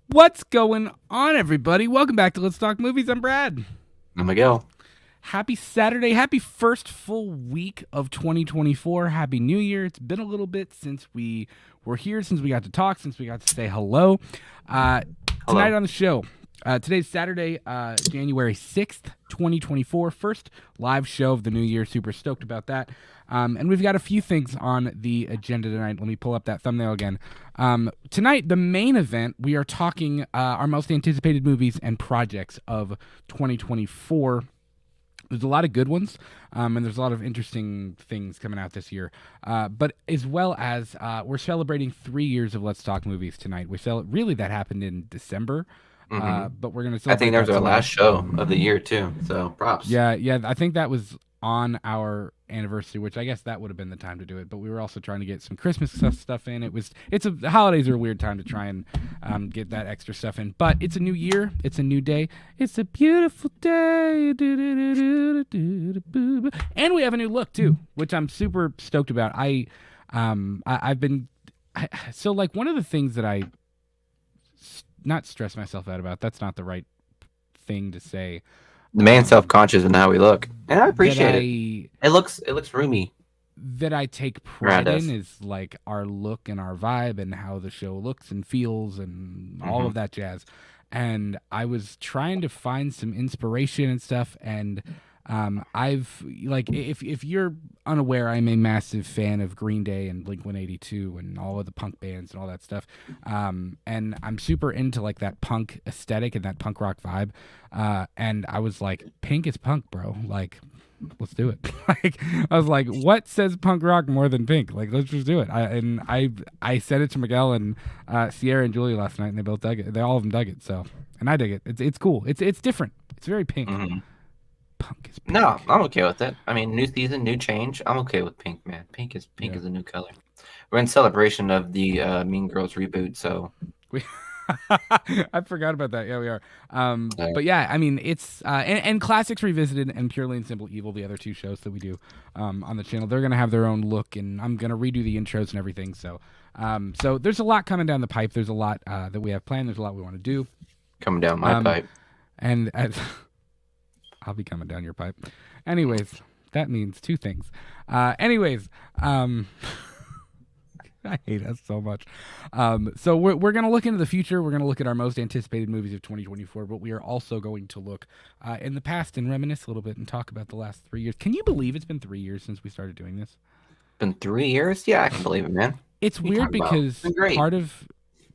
What's going on, everybody? Welcome back to Let's Talk Movies. I'm Brad. I'm Miguel. Happy Saturday. Happy first full week of 2024. Happy New Year. It's been a little bit since we were here, since we got to talk, since we got to say hello. Tonight Hello. on the show, today's Saturday, January 6th, 2024. First live show of the new year. Super stoked about that. And we've got a few things on the agenda tonight. Let me pull up that thumbnail again. Tonight, the main event, we are talking our most anticipated movies and projects of 2024. There's a lot of good ones, and there's a lot of interesting things coming out this year. But as well as we're celebrating 3 years of Let's Talk Movies tonight. Really, that happened in December, but we're going to I think celebrate that was that our tonight. last show of the year too. So props. Yeah, I think that was on our anniversary, which I guess that would have been the time to do it. But we were also trying to get some Christmas stuff in. The holidays are a weird time to try and get that extra stuff in. But it's a new year, it's a new day, it's a beautiful day, and we have a new look too, which I'm super stoked about. I've been so like one of the things that I not stress myself out about. That's not the right thing to say. The man's self-conscious in how we look, and I appreciate it. I It looks roomy that I take around pride us. in is like our look and our vibe and how the show looks and feels and all of that jazz. And I was trying to find some inspiration and stuff. And I've like if you're unaware, I'm a massive fan of Green Day and Blink-182 and all of the punk bands and all that stuff. And I'm super into like that punk aesthetic and that punk rock vibe. And I was like, Pink is punk, bro. Like, let's do it. Like I was like, what says punk rock more than Pink? Like let's just do it. I sent it to Miguel and Sierra and Julie last night, and they both dug it. They all of them dug it. So and I dig it. It's cool. It's different. It's very Pink. Mm-hmm. Punk is Pink. No, I'm okay with it. I mean, new season, new change. I'm okay with pink, man. Pink is Yeah. a new color. We're in celebration of the Mean Girls reboot, so We I forgot about that. Yeah, we are. Yeah. But yeah, I mean, it's and Classics Revisited and Purely and Simple Evil, the other two shows that we do on the channel, they're gonna have their own look, and I'm gonna redo the intros and everything. So, so there's a lot coming down the pipe. There's a lot that we have planned. There's a lot we want to do. coming down my pipe. And I'll be coming down your pipe. Anyways, that means two things. Anyways, I hate us so much. So we're going to look into the future. We're going to look at our most anticipated movies of 2024, but we are also going to look in the past and reminisce a little bit and talk about the last 3 years. Can you believe it's been 3 years since we started doing this? Been 3 years? Yeah, I can believe it, man. It's What are you weird talking about? because It's been great.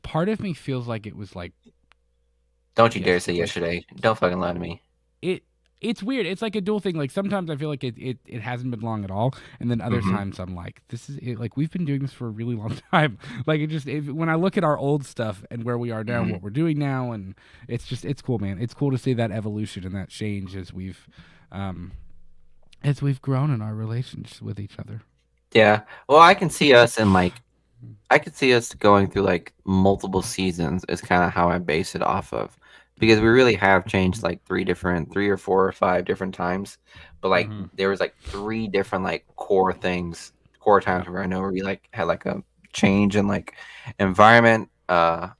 part of me feels like it was like Don't you dare say yesterday. yesterday. Don't fucking lie to me. It's weird. It's like a dual thing. Like sometimes I feel like it hasn't been long at all, and then other Mhm. times I'm like, this is it. Like we've been doing this for a really long time. Like when I look at our old stuff and where we are now, and what we're doing now, and it's cool, man. It's cool to see that evolution and that change as we've grown in our relations with each other. Yeah. Well, I can see us I could see us going through like multiple seasons is kind of how I base it off of. Because we really have changed like three or four or five different times. But like Mhm. there was like three different like core times where I know we like had like a change in like environment, type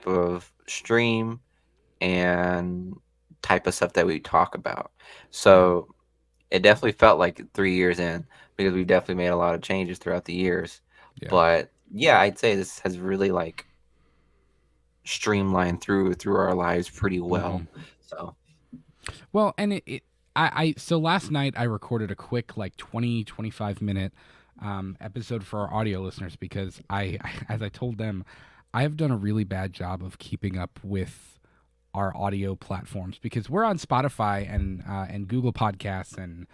of stream and type of stuff that we talk about. So it definitely felt like 3 years in because we've definitely made a lot of changes throughout the years. Yeah. But yeah, I'd say this has really like streamlined through our lives pretty well. So Well, and so last night I recorded a quick like 25 minute episode for our audio listeners because as I told them, I have done a really bad job of keeping up with our audio platforms because we're on Spotify and Google Podcasts and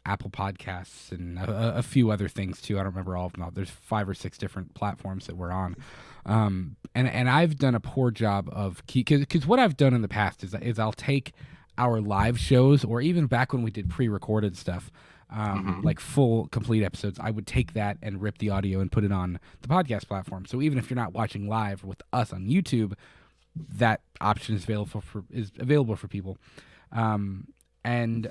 Apple Podcasts and a few other things too. I don't remember all of them. There's 5 or 6 different platforms that we're on. And I've done a poor job of because what I've done in the past is I'll take our live shows or even back when we did pre-recorded stuff, like full complete episodes, I would take that and rip the audio and put it on the podcast platform. So even if you're not watching live with us on YouTube, that option is available for people. And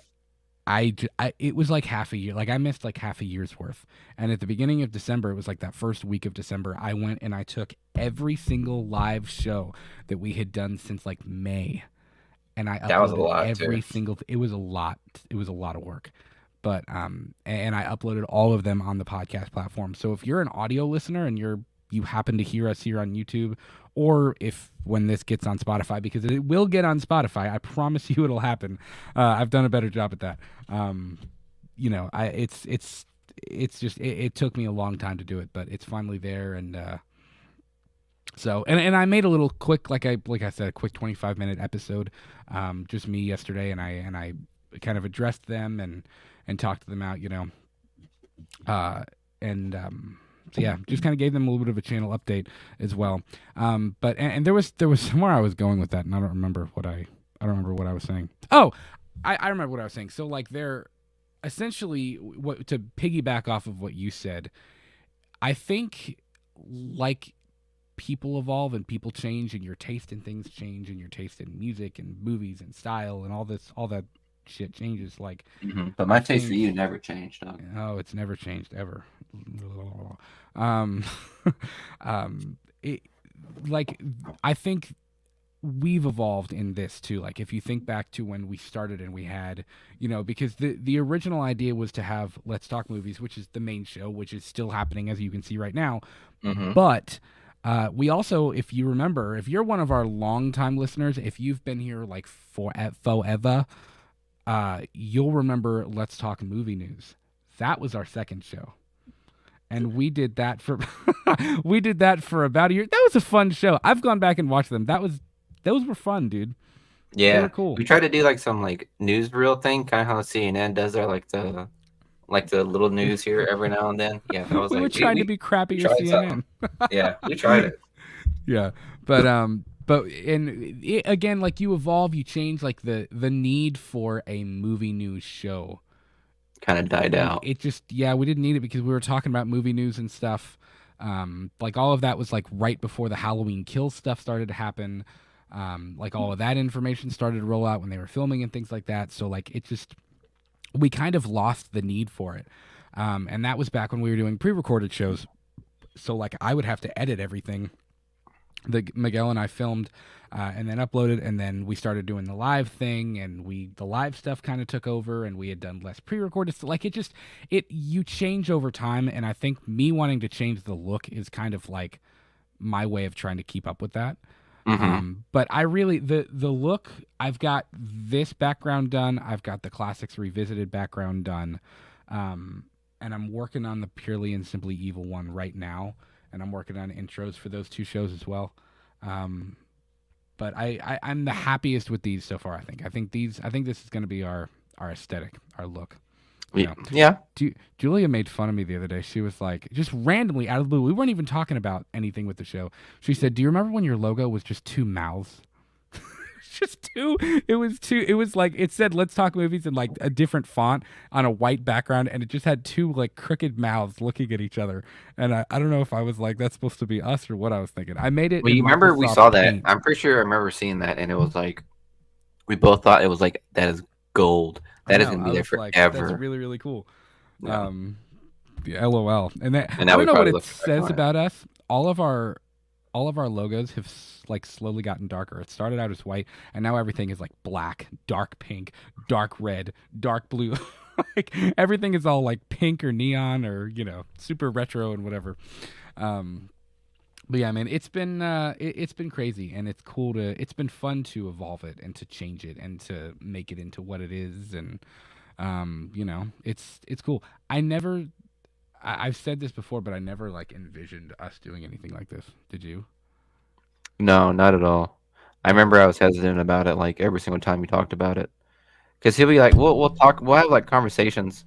it was like half a year. Like I missed like half a year's worth. And at the beginning of December, it was like that first week of December, I went and I took every single live show that we had done since like May, and I That was a uploaded lot too. every single. It was a lot. It was a lot of work, but and I uploaded all of them on the podcast platform. So if you're an audio listener and you happen to hear us here on YouTube, or if when this gets on Spotify, because it will get on Spotify, I promise you it'll happen. I've done a better job at that. You know, it's just it took me a long time to do it, but it's finally there, and so and I made a little quick, like I said, a quick 25-minute episode, just me yesterday, and I kind of addressed them and talked to them out, you know, and so yeah, just kind of gave them a little bit of a channel update as well. But and there was somewhere I was going with that, and I don't remember what I was saying. Oh, I remember what I was saying. So like they're essentially, what to piggyback off of what you said, I think like people evolve and people change and your taste in things change and your taste in music and movies and style and all that shit changes. Like But I my taste for think you never changed, dog. oh, it's never changed ever. um it, like I think we've evolved in this too. Like if you think back to when we started and we had, you know, because the original idea was to have Let's Talk Movies, which is the main show, which is still happening as you can see right now. Mm-hmm. But we also, if you remember, if you're one of our longtime listeners, if you've been here like forever, you'll remember Let's Talk Movie News. That was our second show, and we did that for about a year. That was a fun show. I've gone back and watched them. Those were fun, dude. They Yeah, were cool. we tried to do like some like newsreel thing, kind of how CNN does their like the little news here every now and then. Yeah, that was We like were trying to be crappy as tried CNN. something. Yeah, we tried it. Yeah, but and again, like you evolve, you change. Like the need for a movie news show Kind of died like out. it just we didn't need it because we were talking about movie news and stuff. Like all of that was like right before the Halloween Kills stuff started to happen. Like all of that information started to roll out when they were filming and things like that. So like it just we kind of lost the need for it. And that was back when we were doing pre-recorded shows. So like I would have to edit everything that Miguel and I filmed and then uploaded, and then we started doing the live thing, and the live stuff kind of took over, and we had done less pre-recorded. So like you change over time, and I think me wanting to change the look is kind of like my way of trying to keep up with that. Mm-hmm. But I really the look, I've got this background done, I've got the Classics Revisited background done, and I'm working on the Purely and Simply Evil one right now, and I'm working on intros for those two shows as well. But I'm the happiest with these so far. I think this is going to be our aesthetic, our look. You know? Yeah. Julia made fun of me the other day. She was like, just randomly out of the blue, we weren't even talking about anything with the show. She said, "Do you remember when your logo was just two mouths?" Just two. It was like it said "Let's Talk Movies" in like a different font on a white background, and it just had two like crooked mouths looking at each other. And I don't know if I was like, that's supposed to be us or what I was thinking. I made it. Well, in you remember we Microsoft saw that? Paint. I'm pretty sure I remember seeing that, and it was like we both thought it was like that is gold. That is I know, gonna be I there was like, forever. that's really really cool. Yeah. The LOL, and that And I now don't we know what probably it look says like about us. All of our logos have like slowly gotten darker. It started out as white, and now everything is like black, dark pink, dark red, dark blue. Like everything is all like pink or neon or super retro and whatever. But yeah, man, it's been crazy, and it's cool it's been fun to evolve it and to change it and to make it into what it is, and it's cool. I've said this before, but I never like envisioned us doing anything like this. Did you? No, not at all. I remember I was hesitant about it, like every single time we talked about it, because he'll be like, "We'll talk. We'll have like conversations."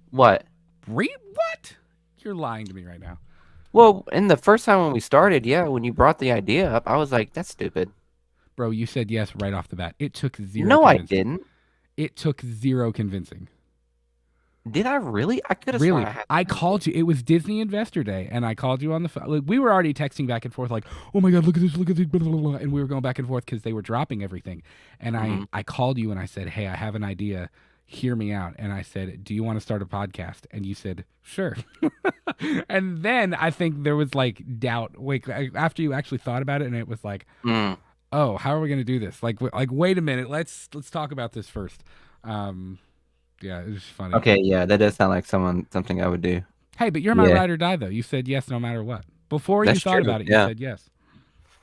What? What? You're lying to me right now. Well, in the first time when we started, yeah, when you brought the idea up, I was like, "That's stupid." Bro, you said yes right off the bat. It took zero. No, I convincing. didn't. It took zero convincing. Did I really? I could have Really, sworn I called you. It was Disney Investor Day, and I called you on the phone. Like, we were already texting back and forth, like, "Oh my God, look at this, blah, blah, blah," and we were going back and forth because they were dropping everything. And I called you and I said, "Hey, I have an idea. hear me out. And I said, do you want to start a podcast? And you said, sure. And then I think there was like doubt. Like after you actually thought about it, and it was like, Mm. oh, how are we going to do this? Like, wait a minute. Let's talk about this first. Yeah, it was funny. Okay, yeah, that does sound like something I would do. Hey, but you're my Yeah, ride or die though. You said yes no matter what. Before you that's thought true. about it, you Yeah, said yes.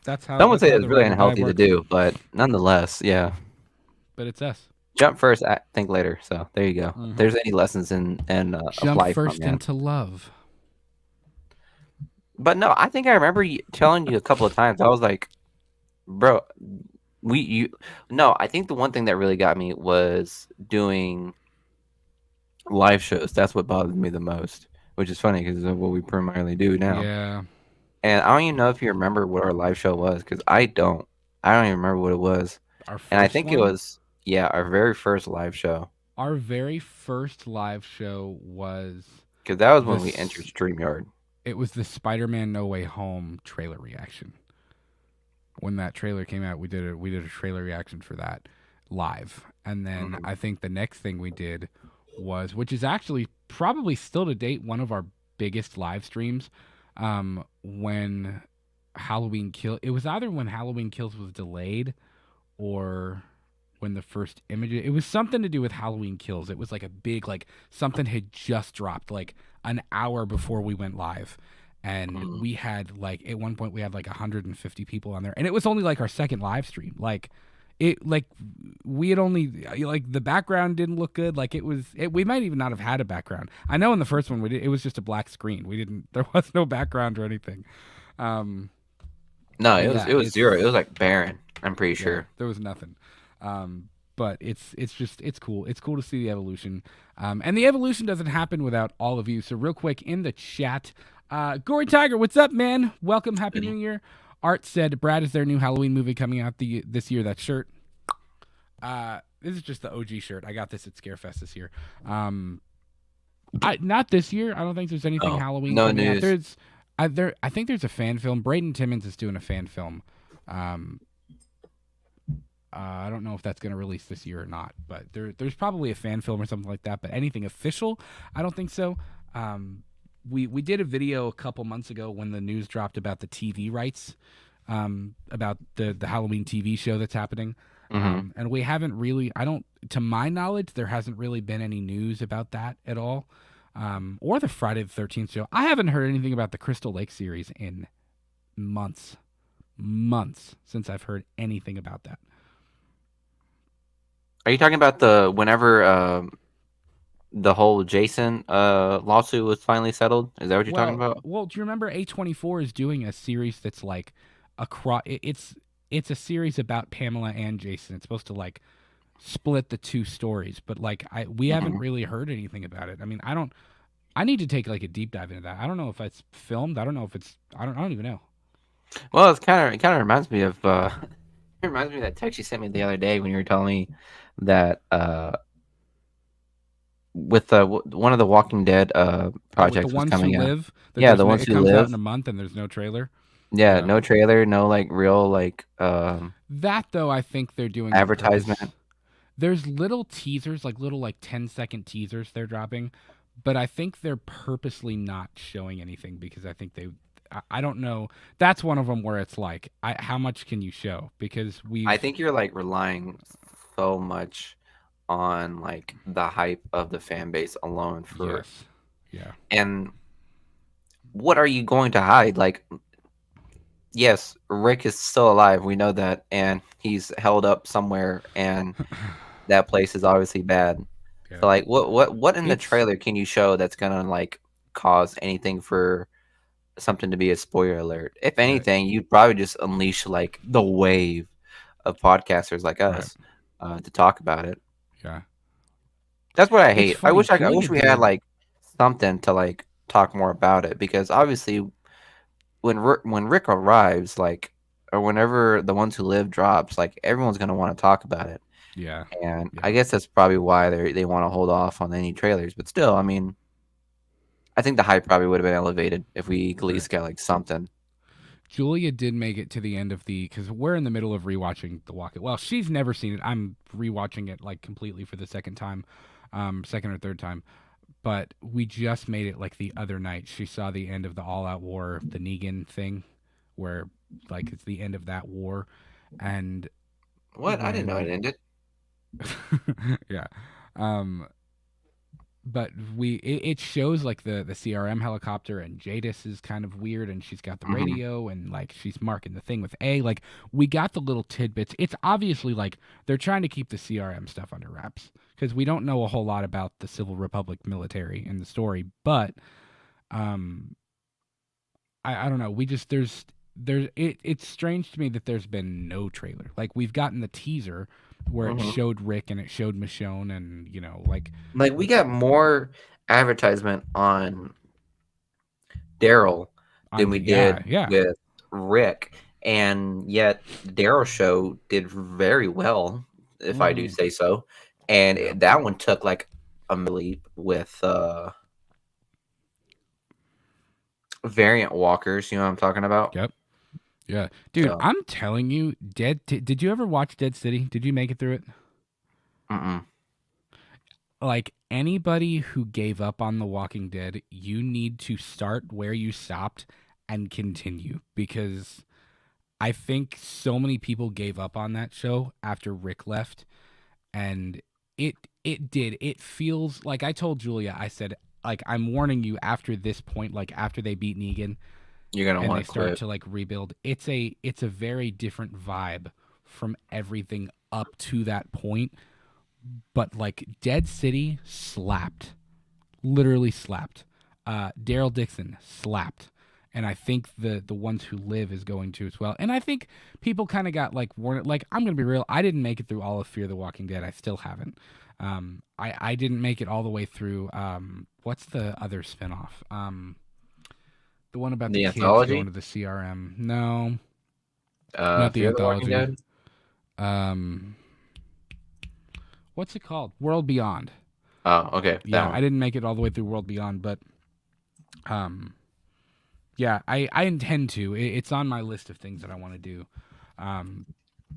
That's how some would say it's the really ride or die unhealthy to works. do, but nonetheless, yeah. But it's us. Jump first, think later. So there you go. If Hmm. there's any lessons in of Jump life from first him. into love. But no, I think I remember telling you a couple of times. I was like, bro, no. I think the one thing that really got me was doing live shows. That's what bothered me the most, which is funny because it's what we primarily do now. Yeah. And I don't even know if you remember what our live show was because I don't. I don't even remember what it was. Our And I first think it one? was, yeah, our very first live show Our very first live show was because that was when we entered this. StreamYard. It was the Spider-Man No Way Home trailer reaction. When that trailer came out, we did a trailer reaction for that live. And then Mhm. I think the next thing we did was, which is actually probably still to date one of our biggest live streams, when Halloween Kill. It was either when Halloween Kills was delayed or when the first image. It was something to do with Halloween Kills. It was like a big, like something had just dropped like an hour before we went live. And Mhm. we had like at one point we had like 150 people on there, and it was only like our second live stream. Like it, like we had only like the background didn't look good. Like we might even not have had a background. I know in the first one it was just a black screen. We didn't there was no background or anything. Um, No, but it was yeah, it was it's zero. It was like barren. I'm pretty yeah, sure. there was nothing. But it's just it's cool. It's cool to see the evolution. And the evolution doesn't happen without all of you. So real quick in the chat, Gory Tiger, what's up, man? Welcome, happy New Year. Art said, Brad, is there a new Halloween movie coming out this year? That shirt. This is just the OG shirt. I got this at Scarefest this year. Not this year. I don't think there's anything Oh, Halloween no coming out. news. I think there's a fan film. Braden Timmons is doing a fan film. I don't know if that's going to release this year or not, but there's probably a fan film or something like that. But anything official, I don't think so. We did a video a couple months ago when the news dropped about the TV rights, about the Halloween TV show that's happening. Mhm. And we haven't really, to my knowledge, there hasn't really been any news about that at all. Or the Friday the 13th show. I haven't heard anything about the Crystal Lake series in months since I've heard anything about that. Are you talking about the whenever the whole Jason lawsuit was finally settled? Is that what you're talking about? Well, do you remember A24 is doing a series that's like it's a series about Pamela and Jason. It's supposed to like split the two stories, but like we haven't Mhm. really heard anything about it. I mean, I need to take like a deep dive into that. I don't know if it's filmed. I don't know if it's I don't even know. Well, it kind of reminds me of it reminds me of that text you sent me the other day when you were telling me that with one of the Walking Dead With the projects was ones who coming out. live, Yeah, the it ones who comes out live. in a month and there's no trailer. Yeah, no trailer, no like real like That though, I think they're doing on purpose. advertisement. There's little teasers, like little like 10-second teasers they're dropping, but I think they're purposely not showing anything because I think I don't know. That's one of them where it's like, how much can you show? Because I think you're like relying so much on like the hype of the fan base alone for yes, yeah, and what are you going to hide? Like, yes, Rick is still alive. We know that, and he's held up somewhere, and that place is obviously bad. yeah. So, like, what in the It's trailer can you show that's gonna like cause anything for something to be a spoiler alert? If right, anything, you'd probably just unleash like the wave of podcasters like right, us to talk about it. yeah. That's what I It's hate. funny. I Julia wish we had did. like something to like talk more about it because obviously when Rick arrives, like or whenever the ones who live drops, like everyone's gonna want to talk about it. Yeah, And yeah. I guess that's probably why they want to hold off on any trailers. But still, I mean, I think the hype probably would have been elevated if we at least got like something. Julia did make it to the end of because we're in the middle of rewatching The Walk It. Well, she's never seen it. I'm rewatching it like completely for the second time. second or third time. But we just made it like the other night. She saw the end of the All Out War, the Negan thing, where like it's the end of that war, and What? I didn't know it when ended. yeah, um, but it shows like the CRM helicopter, and Jadis is kind of weird, and she's got the Hmm. radio, and like she's marking the thing with A. Like we got the little tidbits. It's obviously like they're trying to keep the CRM stuff under wraps because we don't know a whole lot about the Civil Republic military in the story, but um I don't know. We just it's strange to me that there's been no trailer. Like we've gotten the teaser where it Hmm. showed Rick and it showed Michonne and like Like we got more advertisement on Daryl than on we yeah, did yeah. with Rick, and yet Daryl show did very well, if I do Hmm. say so. And Yeah. that one took like a leap with variant walkers. You know what I'm talking about? Yep. Yeah. Dude, So, I'm telling you, did you ever watch Dead City? Did you make it through it? mm-mm. Like anybody who gave up on The Walking Dead, you need to start where you stopped and continue because I think so many people gave up on that show after Rick left, and it it feels like I told Julia, I said like I'm warning you after this point, like after they beat Negan You're gonna and want they to start quit. to like rebuild, it's a very different vibe from everything up to that point. But like Dead City slapped, literally slapped. Daryl Dixon slapped, and I think the ones who live is going to as well. And I think people kind of got like warned. Like I'm gonna be real, I didn't make it through all of Fear the Walking Dead. I still haven't. I didn't make it all the way through. What's the other spinoff? The one about the The kids going anthology, to the CRM. No, not the Fear the Walking anthology. Dead. Um, what's it called? World Beyond. Oh, okay, that Yeah, I one. didn't make it all the way through World Beyond, but um, yeah, I intend to. It's on my list of things that I want to do. Um,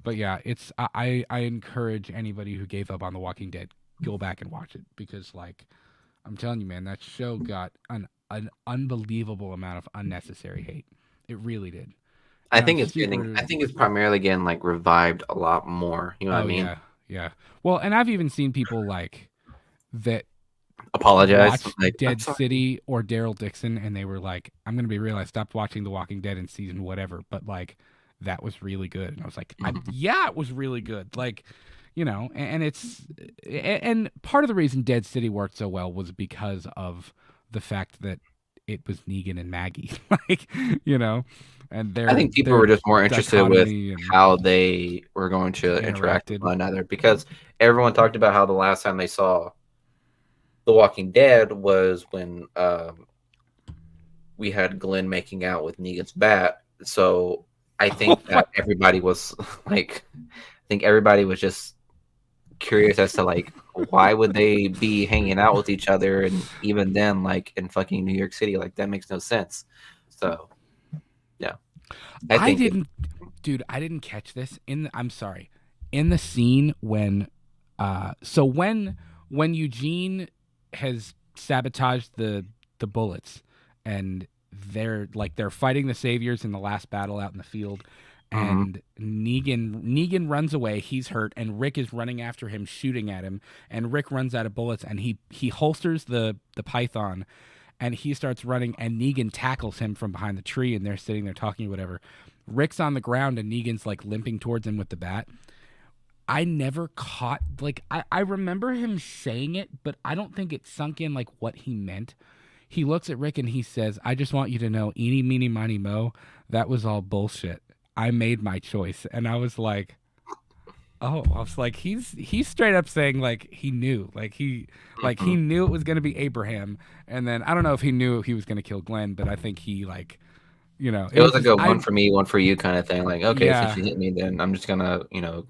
but yeah, it's I encourage anybody who gave up on The Walking Dead go back and watch it because like I'm telling you, man, that show got an unbelievable amount of unnecessary hate. It really did, I and I'm think it's getting. super. I think it's primarily getting like revived a lot more. You know what I Oh mean? yeah, yeah. Well, and I've even seen people like that Apologize. watched Like, I'm Dead sorry. City or Daryl Dixon, and they were like, "I'm gonna be real. I stopped watching The Walking Dead in season whatever, but like that was really good." And I was like, Mhm. "Yeah, it was really good." Like, and it's and part of the reason Dead City worked so well was because of the fact that it was Negan and Maggie, like, and I their think people were just more interested with dichotomy and how they were going to interact with interacted. one another because everyone talked about how the last time they saw The Walking Dead was when we had Glenn making out with Negan's bat. So I Oh think my that everybody was like, I think everybody was just curious as to like why would they be hanging out with each other, and even then, like in fucking New York City, like that makes no sense. So yeah, I I think it. didn't dude, I didn't catch this I'm sorry. In the scene when so when Eugene has sabotaged the bullets and they're fighting the saviors in the last battle out in the field Mhm. and Negan runs away, he's hurt and Rick is running after him shooting at him and Rick runs out of bullets and he holsters the python and he starts running and Negan tackles him from behind the tree and they're sitting there talking whatever. Rick's on the ground and Negan's like limping towards him with the bat. I never caught like I remember him saying it, but I don't think it sunk in like what he meant. He looks at Rick and he says, "I just want you to know, eeny, meeny, miny, mo, that was all bullshit. I made my choice." And I was like, "Oh," I was like, he's straight up saying like he knew, like he Mhm. knew it was gonna be Abraham, and then I don't know if he knew he was gonna kill Glenn, but I think he like, it It was was like just a one for me, one for you kind of thing. Like, okay, since yeah, you hit me, then I'm just gonna,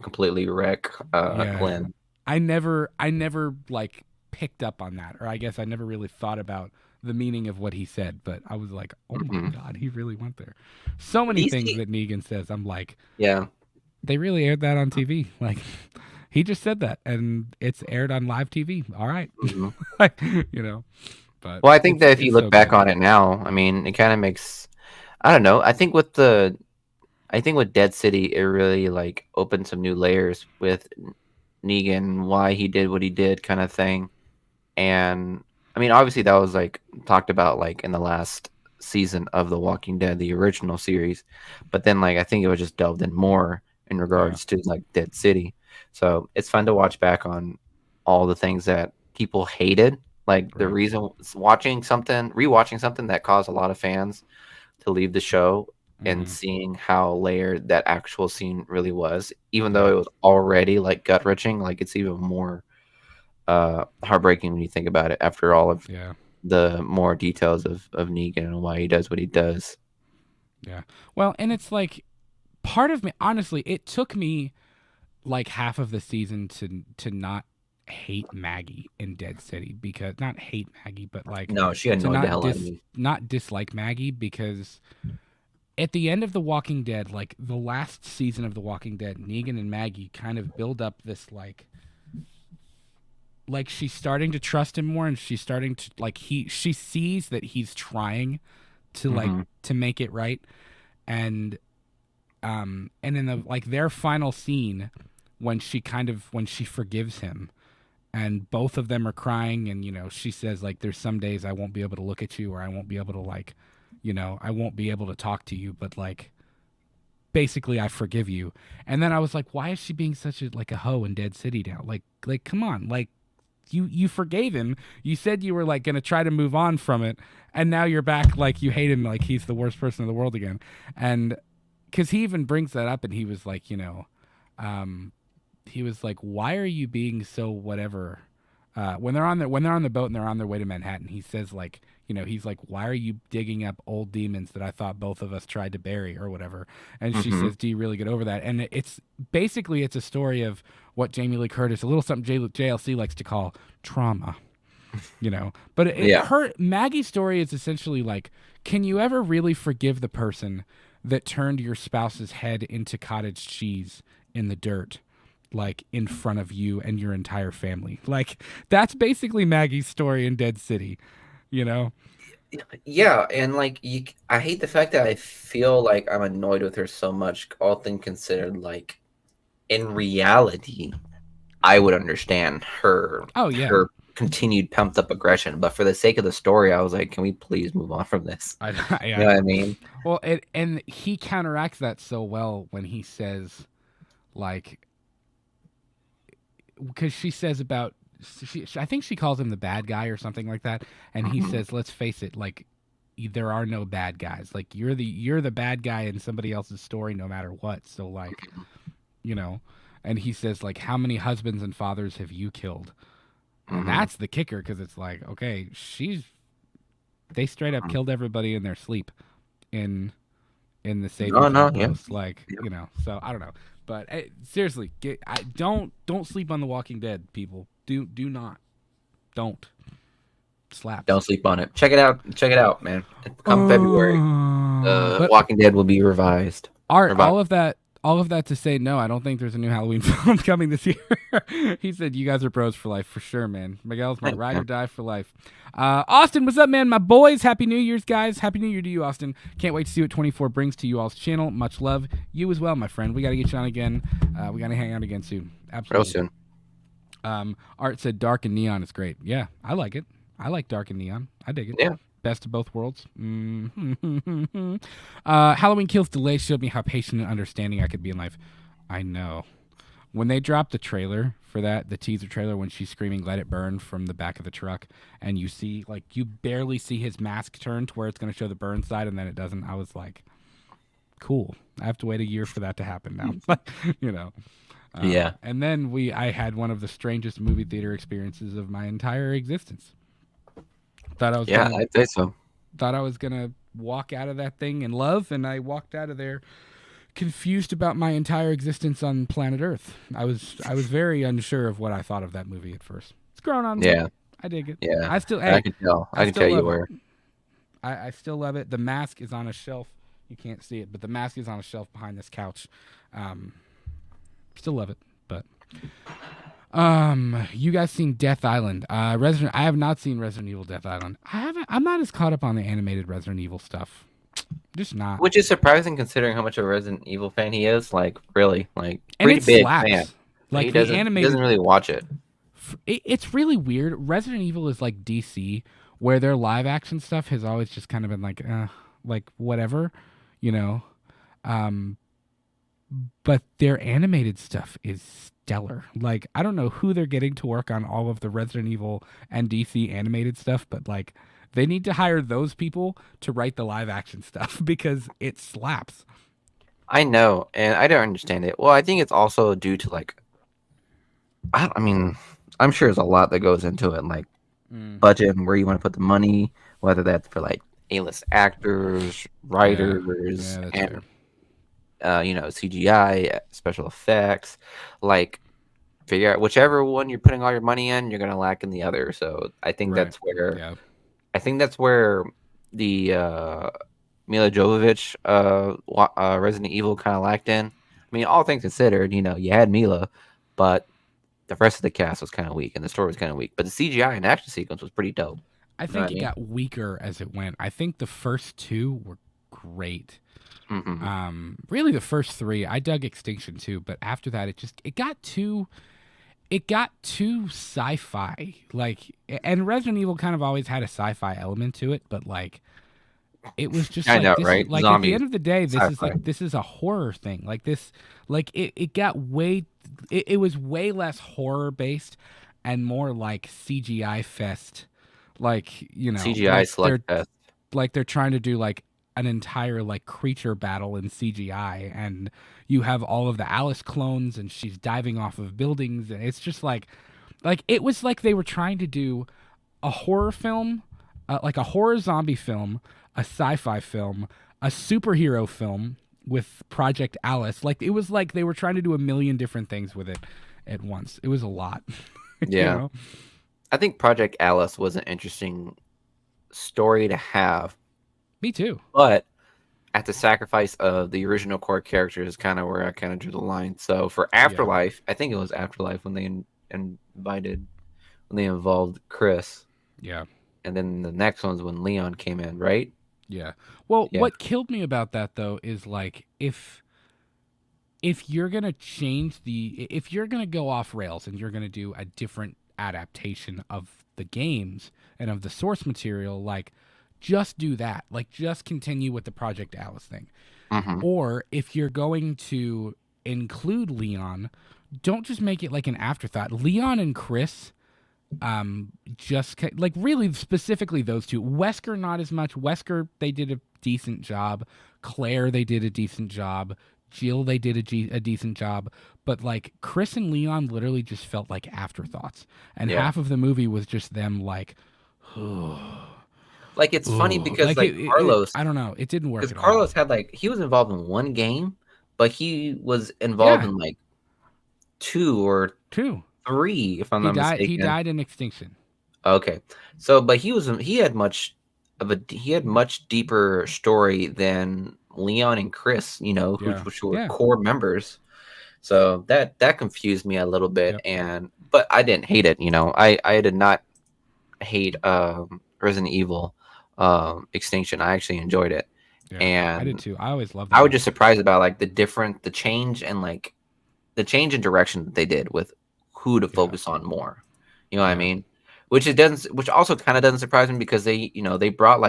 completely wreck yeah. Glenn. I never like picked up on that, or I guess I never really thought about the meaning of what he said, but I was like, oh my Hmm. god, he really went there. So many things DC, that Negan says, I'm like, yeah. they really aired that on TV. Like, He just said that, and it's aired on live TV. All right, Mhm. like, you know. But Well, I think that if you it's look so back good. on it now, I mean, it kind of makes. I don't know. I think with Dead City, it really like opened some new layers with Negan, why he did what he did, kind of thing. And I mean, obviously, that was like talked about like in the last season of The Walking Dead, the original series. But then, like, I think it was just delved in more in Yeah, regards to like Dead City. So it's fun to watch back on all the things that people hated. Like the right. reason rewatching something that caused a lot of fans to leave the show and Hmm. seeing how layered that actual scene really was, even though Yeah, it was already like gut wrenching, like it's even more heartbreaking when you think about it after all of yeah, the more details of Negan and why he does what he does. yeah. Well, and it's like part of me. Honestly, it took me like half of the season to not hate Maggie in Dead City, because not hate Maggie, but like No, she to annoyed the hell out of me. not dislike Maggie, because at the end of The Walking Dead, like the last season of The Walking Dead, Negan and Maggie kind of build up this like she's starting to trust him more, and she's starting to like she sees that he's trying to like Hmm. to make it right. And in the like their final scene, when she forgives him, and both of them are crying, and she says like, there's some days I won't be able to look at you, or I won't be able to like, I won't be able to talk to you, but like basically I forgive you. And then I was like, why is she being such a like a hoe in Dead City now? Like come on, like you forgave him. You said you were like gonna try to move on from it, and now you're back like you hate him, like he's the worst person in the world again. And because he even brings that up, and he was like, um, he was like, why are you being so whatever? When they're on the boat and they're on their way to Manhattan, he says like, he's like, why are you digging up old demons that I thought both of us tried to bury or whatever? And she Hmm. says, do you really get over that? And it's basically it's a story of what Jamie Lee Curtis, a little something JLC likes to call trauma, But Yeah. her Maggie's story is essentially like, can you ever really forgive the person that turned your spouse's head into cottage cheese in the dirt, like in front of you and your entire family? Like that's basically Maggie's story in Dead City, you know? Yeah, and like I hate the fact that I feel like I'm annoyed with her so much, all things considered. Like in reality, I would understand Oh yeah, her continued pumped up aggression, but for the sake of the story, I was like, can we please move on from this? I You know what I know. mean? Well, and he counteracts that so well when he says like, because she says about I think she calls him the bad guy or something like that, and he Mhm. says, let's face it, like there are no bad guys. Like you're the bad guy in somebody else's story no matter what. So like, you know, and he says like, how many husbands and fathers have you killed? And Mhm. that's the kicker, because it's like, okay, they straight up Mhm. killed everybody in their sleep in the No, Savings no, yeah. Outpost, like, Yeah. So I don't know, but seriously, don't sleep on The Walking Dead, people. Do not, don't. Slaps. Don't sleep on it. Check it out. Check it out, man. Come February, But Walking Dead will be revised. Art, Revived. all of that to say, no, I don't think there's a new Halloween film coming this year. He said, "You guys are bros for life, for sure, man. Miguel's my Thanks, ride or man. die for life." Austin, what's up, man? My boys, Happy New Year's, guys. Happy New Year to you, Austin. Can't wait to see what 24 brings to you all's channel. Much love. You as well, my friend. We got to get you on again. We got to hang out again soon. Real Absolutely. soon. Art said, "Dark and neon is great." Yeah, I like it. I like dark and neon. I dig it. Yeah. Best of both worlds. Halloween Kills Delay showed me how patient and understanding I could be in life. I know. When they dropped the trailer for that, the teaser trailer, when she's screaming "Let it burn" from the back of the truck, and you see, like, you barely see his mask turn to where it's going to show the burn side, and then it doesn't. I was like, cool. I have to wait a year for that to happen now. you know. Yeah. And then I had one of the strangest movie theater experiences of my entire existence. Thought I was Yeah, gonna I'd say so. thought I was gonna walk out of that thing in love, and I walked out of there confused about my entire existence on planet Earth. I was very unsure of what I thought of that movie at first. It's grown on me. Yeah. I dig it. Yeah. I still I hey, can tell. I I can still tell you love it. were. I still love it. The mask is on a shelf. You can't see it, but the mask is on a shelf behind this couch. Still love it, but You guys seen Death Island? I have not seen Resident Evil Death Island. I haven't. I'm not as caught up on the animated Resident Evil stuff. Just not. Which is surprising considering how much of a Resident Evil fan he is. Like, really, like And pretty it big fan. slaps. But Like the he doesn't animated, really watch it. it's really weird. Resident Evil is like DC, where their live action stuff has always just kind of been like whatever, you know. Um, but their animated stuff is stellar. Like I don't know who they're getting to work on all of the Resident Evil and DC animated stuff, but like they need to hire those people to write the live action stuff because it slaps. I know, and I don't understand it. Well, I think it's also due to like, I mean, I'm sure there's a lot that goes into it, like budget and where you want to put the money, whether that's for like A-list actors, writers, Yeah, that's and fair. CGI, special effects, like figure out whichever one you're putting all your money in, you're gonna lack in the other. So I think Right. that's where Yeah. the Mila Jovovich Resident Evil kind of lacked in. I mean, all things considered, you had Mila, but the rest of the cast was kind of weak, and the story was kind of weak. But the CGI and action sequence was pretty dope. I You know what think I it mean? got weaker as it went. I think the first two were great. Hmm. Really the first three. I dug Extinction too, but after that it got too sci-fi. Like and Resident Evil kind of always had a sci-fi element to it, but like it was just I like know, this right? like at the Zombies, end of the day sci-fi. this is a horror thing. Like this like it got way it was way less horror based and more like CGI fest. Like, CGI slugfest. like they're trying to do like an entire like creature battle in CGI and you have all of the Alice clones and she's diving off of buildings and it's just like it was like they were trying to do a horror film, like a horror zombie film, a sci-fi film, a superhero film with Project Alice. Like it was like they were trying to do a million different things with it at once. It was a lot. you Yeah, know. I think Project Alice was an interesting story to have, Me too. but at the sacrifice of the original core characters is kind of where I kind of drew the line. So for Yeah. Afterlife, I think it was Afterlife when they invited when they involved Chris, Yeah. and then the next one's when Leon came in, right? Yeah. Well, Yeah. what killed me about that though is like if you're going to if you're going to go off rails and you're going to do a different adaptation of the games and of the source material, like just do that. Like just continue with the Project Alice thing. Hmm. Or if you're going to include Leon, don't just make it like an afterthought. Leon and Chris like really specifically those two. Wesker not as much. Wesker they did a decent job. Claire they did a decent job. Jill they did a decent job, but like Chris and Leon literally just felt like afterthoughts, and Yeah. half of the movie was just them like, Like it's funny because like it Carlos, I don't know, it didn't work because at all. Carlos had like he was involved in one game, but he was involved Yeah. in like two or Two. three, if I'm not mistaken. He died in Extinction. Okay, so but he had much deeper story than Leon and Chris, Yeah. which were Yeah. core members. So that confused me a little bit, Yep. but I didn't hate it. I did not hate Resident Evil Extinction. I actually enjoyed it, Yeah. and I did too. I always loved I was that. just surprised about like the change and like the change in direction that they did with who to focus on more. You know what I Yeah. mean? Which also kind of doesn't surprise me because they brought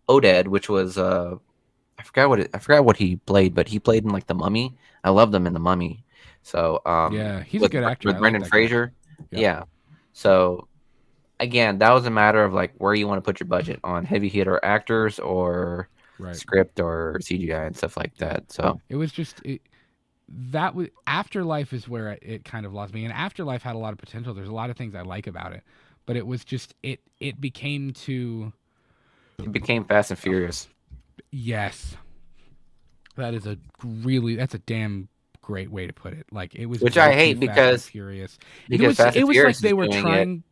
Oded, which was I forgot what he played, but he played in like The Mummy. I loved him in The Mummy. So Yeah, he's a good actor. I with like Brendan that guy. Fraser. Yep. Yeah. So again, that was a matter of like where you want to put your budget on heavy hitter actors or Right. script or CGI and stuff like that. So It was just that was Afterlife is where it kind of lost me, and Afterlife had a lot of potential. There's a lot of things I like about it, but it was just it became too. it became Fast and Furious. Yes, that's a damn great way to put it. Like it was Which way I too hate Fast and because Furious. Fast It and was Furious like they is were doing it. trying.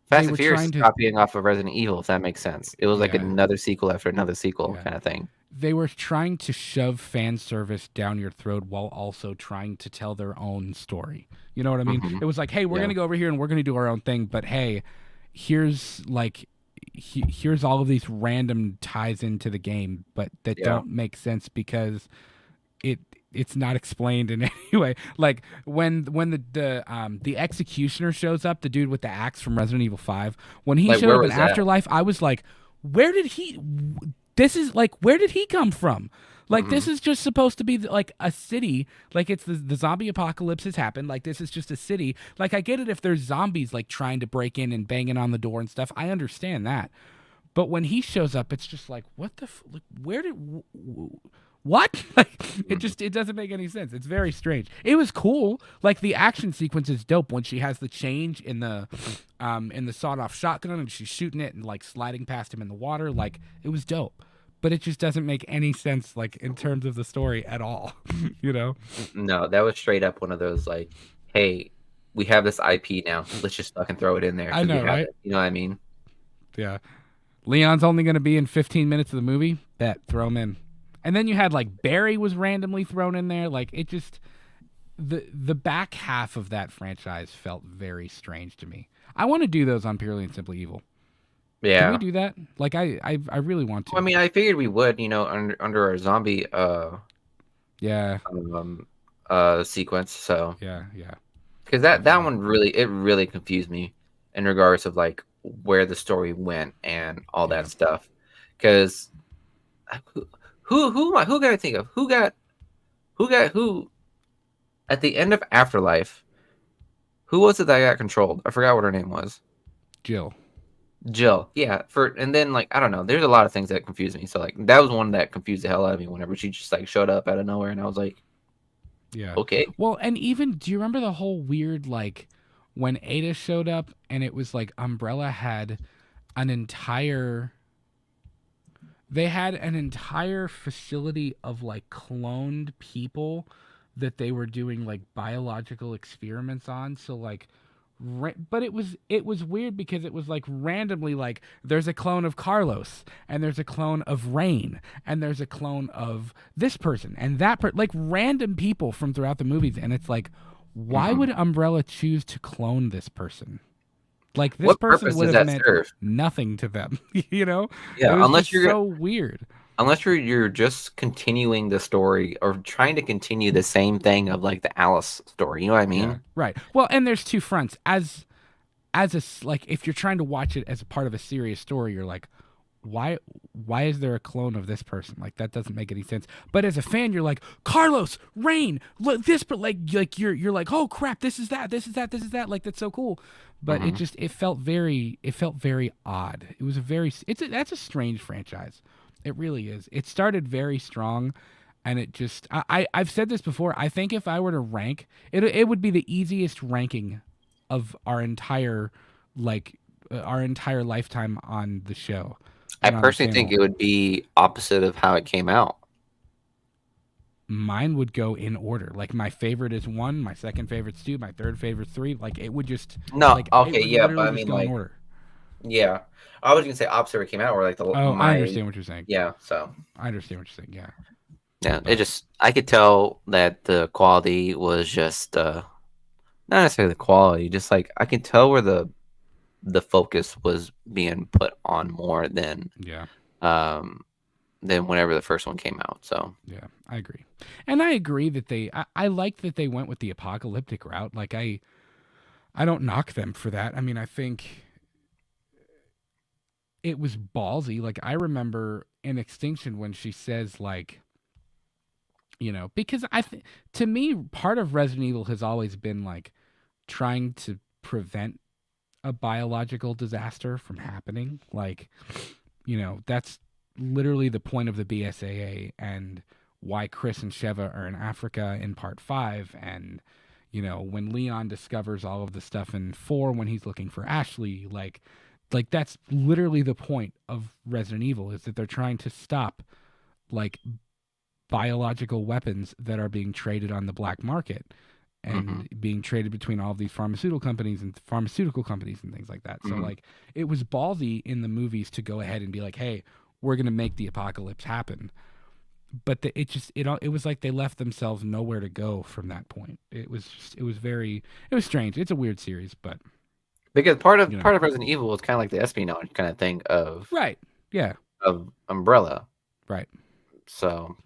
Fast They and were Furious trying is to. copying off of Resident Evil, if that makes sense. It was like Yeah. another sequel after another sequel Yeah. kind of thing. they were trying to shove fan service down your throat while also trying to tell their own story. You know what I mean? Hmm. It was like, hey, we're Yeah. gonna go over here and we're gonna do our own thing, but hey, here's like here's all of these random ties into the game, but that Yeah. don't make sense because it it's not explained in any way. Like when the executioner shows up, the dude with the axe from Resident Evil 5, when he Like, showed where up in was that? Afterlife, I was like, where did he this is like where did he come from? Like Hmm. this is just supposed to be like a city, like it's the zombie apocalypse has happened. Like this is just a city. Like I get it if there's zombies like trying to break in and banging on the door and stuff. I understand that. But when he shows up, it's just like, what the? Like, where did? What? Like, it doesn't make any sense. It's very strange. It was cool. Like the action sequence is dope when she has the change in the sawed off shotgun and she's shooting it and like sliding past him in the water. Like it was dope. But it just doesn't make any sense, like in terms of the story at all. You know? No, that was straight up one of those like, hey, we have this IP now. Let's just fucking throw it in there I because we know, have right? it. You know what I mean? Yeah. Leon's only going to be in 15 minutes of the movie. Bet, throw him in. And then you had like Barry was randomly thrown in there. Like it just the back half of that franchise felt very strange to me. I want to do those on Purely and Simply Evil. Can we Yeah. do that? Like I really want to. Well, I mean, I figured we would, under our zombie Yeah. um sequence. So Yeah. Yeah. because that one really confused me in regards of like where the story went and all Yeah. that stuff. Because who got to think of who at the end of Afterlife? Who was it that got controlled? I forgot what her name was. Jill. Jill. Yeah. And then like I don't know. There's a lot of things that confuse me. So like that was one that confused the hell out of me whenever she just like showed up out of nowhere, and I was like, Yeah. okay. Well, and even do you remember the whole weird like when Ada showed up and it was like Umbrella had an entire they had an entire facility of like cloned people that they were doing like biological experiments on. So like but it was weird because it was like randomly like there's a clone of Carlos and there's a clone of Rain and there's a clone of this person and like random people from throughout the movies, and it's like why Mhm. would Umbrella choose to clone this person? Like this What person purpose would does have that meant serve? nothing to them, you know? It Yeah, was just so weird. unless you're just continuing the story or trying to continue the same thing of like the Alice story. You know what I Yeah, mean? right. Well, and there's two fronts. Like if you're trying to watch it as a part of a serious story, you're like, why is there a clone of this person? Like that doesn't make any sense. But as a fan, you're like, Carlos, Rain, look this, but like you're like, oh crap, this is that, this is that, this is that. Like that's so cool. But Mhm. it felt very odd. It was that's a strange franchise. It really is. It started very strong, and it just I've said this before. I think if I were to rank it, it would be the easiest ranking of our entire lifetime on the show. I And on the personally think channel. it would be opposite of how it came out. Mine would go in order. Like my favorite is 1, my second favorite's 2, my third favorite's 3. Like it would just No, like it okay, would yeah, but literally I just mean go in like order. yeah. I was gonna say opposite where it came out, or like Oh, I understand what you're saying. yeah, so I understand what you're saying. Yeah. yeah, But I could tell that the quality was just not necessarily the quality, just like I can tell where the focus was being put on more yeah. than whenever the first one came out. So Yeah, I agree. And I agree that I like that they went with the apocalyptic route. Like I don't knock them for that. I mean, I think it was ballsy. Like I remember in Extinction when she says like, because to me part of Resident Evil has always been like trying to prevent a biological disaster from happening. Like, that's literally the point of the BSAA and why Chris and Sheva are in Africa in part 5. And, when Leon discovers all of the stuff in 4 when he's looking for Ashley, like that's literally the point of Resident Evil is that they're trying to stop like biological weapons that are being traded on the black market and being traded between all of these pharmaceutical companies and things like that. So mhm. like it was ballsy in the movies to go ahead and be like, hey, we're going to make the apocalypse happen. but it was like they left themselves nowhere to go from that point. It was very it was strange. It's a weird series, but Because you know, part of Resident Evil was kind of like the espionage kind of thing right? Yeah, of Umbrella. right. So,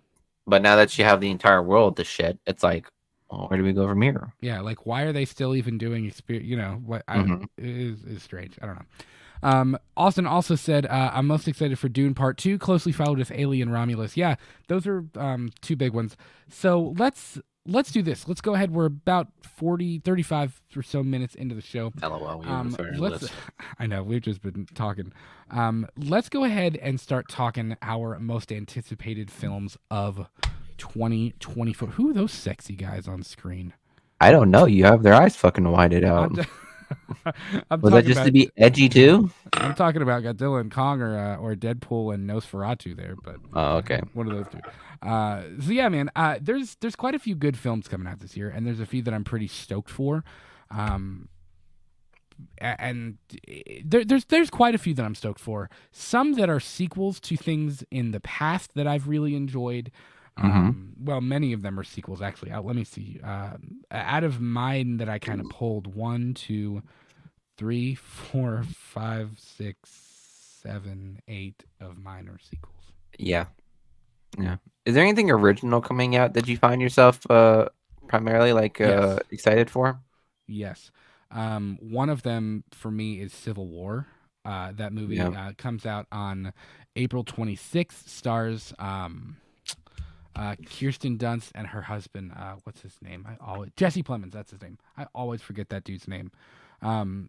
but now that you have the entire world to shit, it's like, well, where do we go from here? Yeah, like why are they still even doing experience? You know what? Hmm. It is strange. I don't know. Austin also said, "I'm most excited for Dune Part Two, closely followed with Alien Romulus." Yeah, those are two big ones. So let's do this. Let's go ahead. We're about 35 or so minutes into the show. LOL, we haven't started Let's. this. I know we've just been talking. Let's go ahead and start talking our most anticipated films of 2024. Who are those sexy guys on screen? I don't know. You have their eyes fucking whited out. I'm Was that talking just to about be edgy too? I'm talking about Godzilla and Kong or Deadpool and Nosferatu there, but Oh, okay. one of those two. So yeah, man. There's quite a few good films coming out this year, and there's a few that I'm pretty stoked for. Um, and there's quite a few that I'm stoked for. Some that are sequels to things in the past that I've really enjoyed. Hmm. Well, many of them are sequels actually. Let me see. Out of mine that I kind of pulled, 1, 2, 3, 4, 5, 6, 7, 8 of mine are sequels. Yeah. Yeah. Is there anything original coming out that you find yourself primarily like Yes. excited for? Yes. One of them for me is Civil War. That movie Yeah. comes out on April 26th. Stars Kirsten Dunst and her husband. What's his name? Jesse Plemons. That's his name. I always forget that dude's name.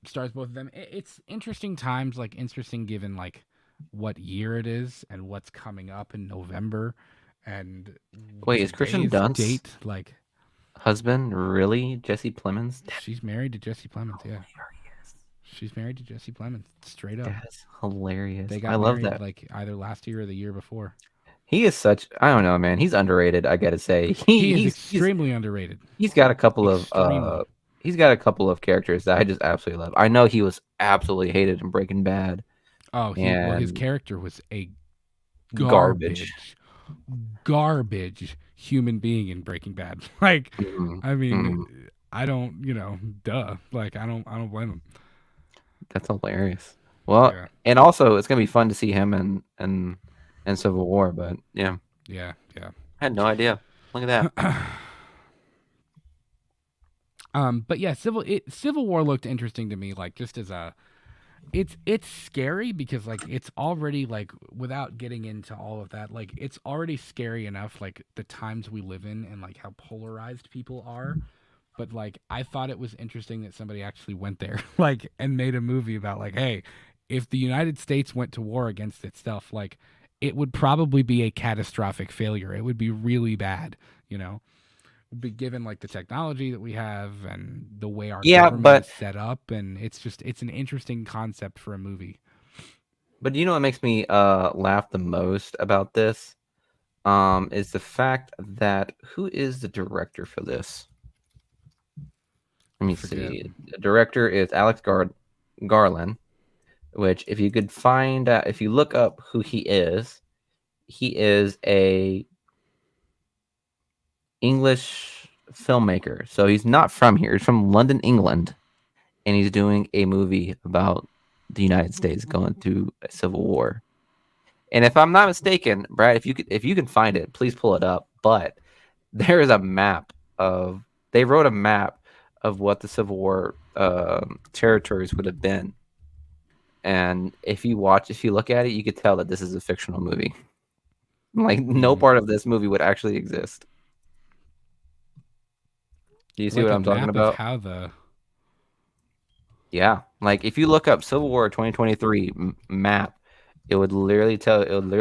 Stars both of them. It's interesting times. Like interesting given like what year it is and what's coming up in November and Wait, is Christian today's Dunst date. Like husband really Jesse Plemons? she's married to Jesse Plemons. Yeah. Hilarious. She's married to Jesse Plemons, straight up. That's hilarious. They I got love married that. like either last year or the year before. He is such I don't know, man. He's underrated, I gotta say. He is extremely underrated. He's got a couple of Extremely. he's got a couple of characters that I just absolutely love. I know he was absolutely hated in Breaking Bad Oh, his and character was a garbage. garbage human being in Breaking Bad. Like, Mhm, I mean, mhm. I don't, duh. Like, I don't blame him. That's hilarious. Well, Yeah, and also it's gonna be fun to see him in Civil War, but yeah. yeah, I had no idea. Look at that. yeah. But yeah, Civil War looked interesting to me. Like, just as a, it's scary because like it's already like without getting into all of that, like it's already scary enough. Like the times we live in and like how polarized people are. But like I thought it was interesting that somebody actually went there like and made a movie about like, hey, if the United States went to war against itself, like it would probably be a catastrophic failure. It would be really bad, you know. Be given like the technology that we have and the way our Yeah, government is but set up, and it's an interesting concept for a movie. you know what makes me laugh the most about this is the fact that who is the director for this? Let me Forget. see. The director is Garland, which if you could find out, if you look up who he is a English filmmaker. So he's not from here. He's from London, England, and he's doing a movie about the United States going through a civil war. And if I'm not mistaken, Brad, if you can find it, please pull it up. But there is a map of they wrote a map of what the Civil War territories would have been. And if you look at it, you could tell that this is a fictional movie. Like no Mm. part of this movie would actually exist. Do you see Like what a I'm talking map of about? how the Yeah, like if you look up Civil War 2023 map, it would literally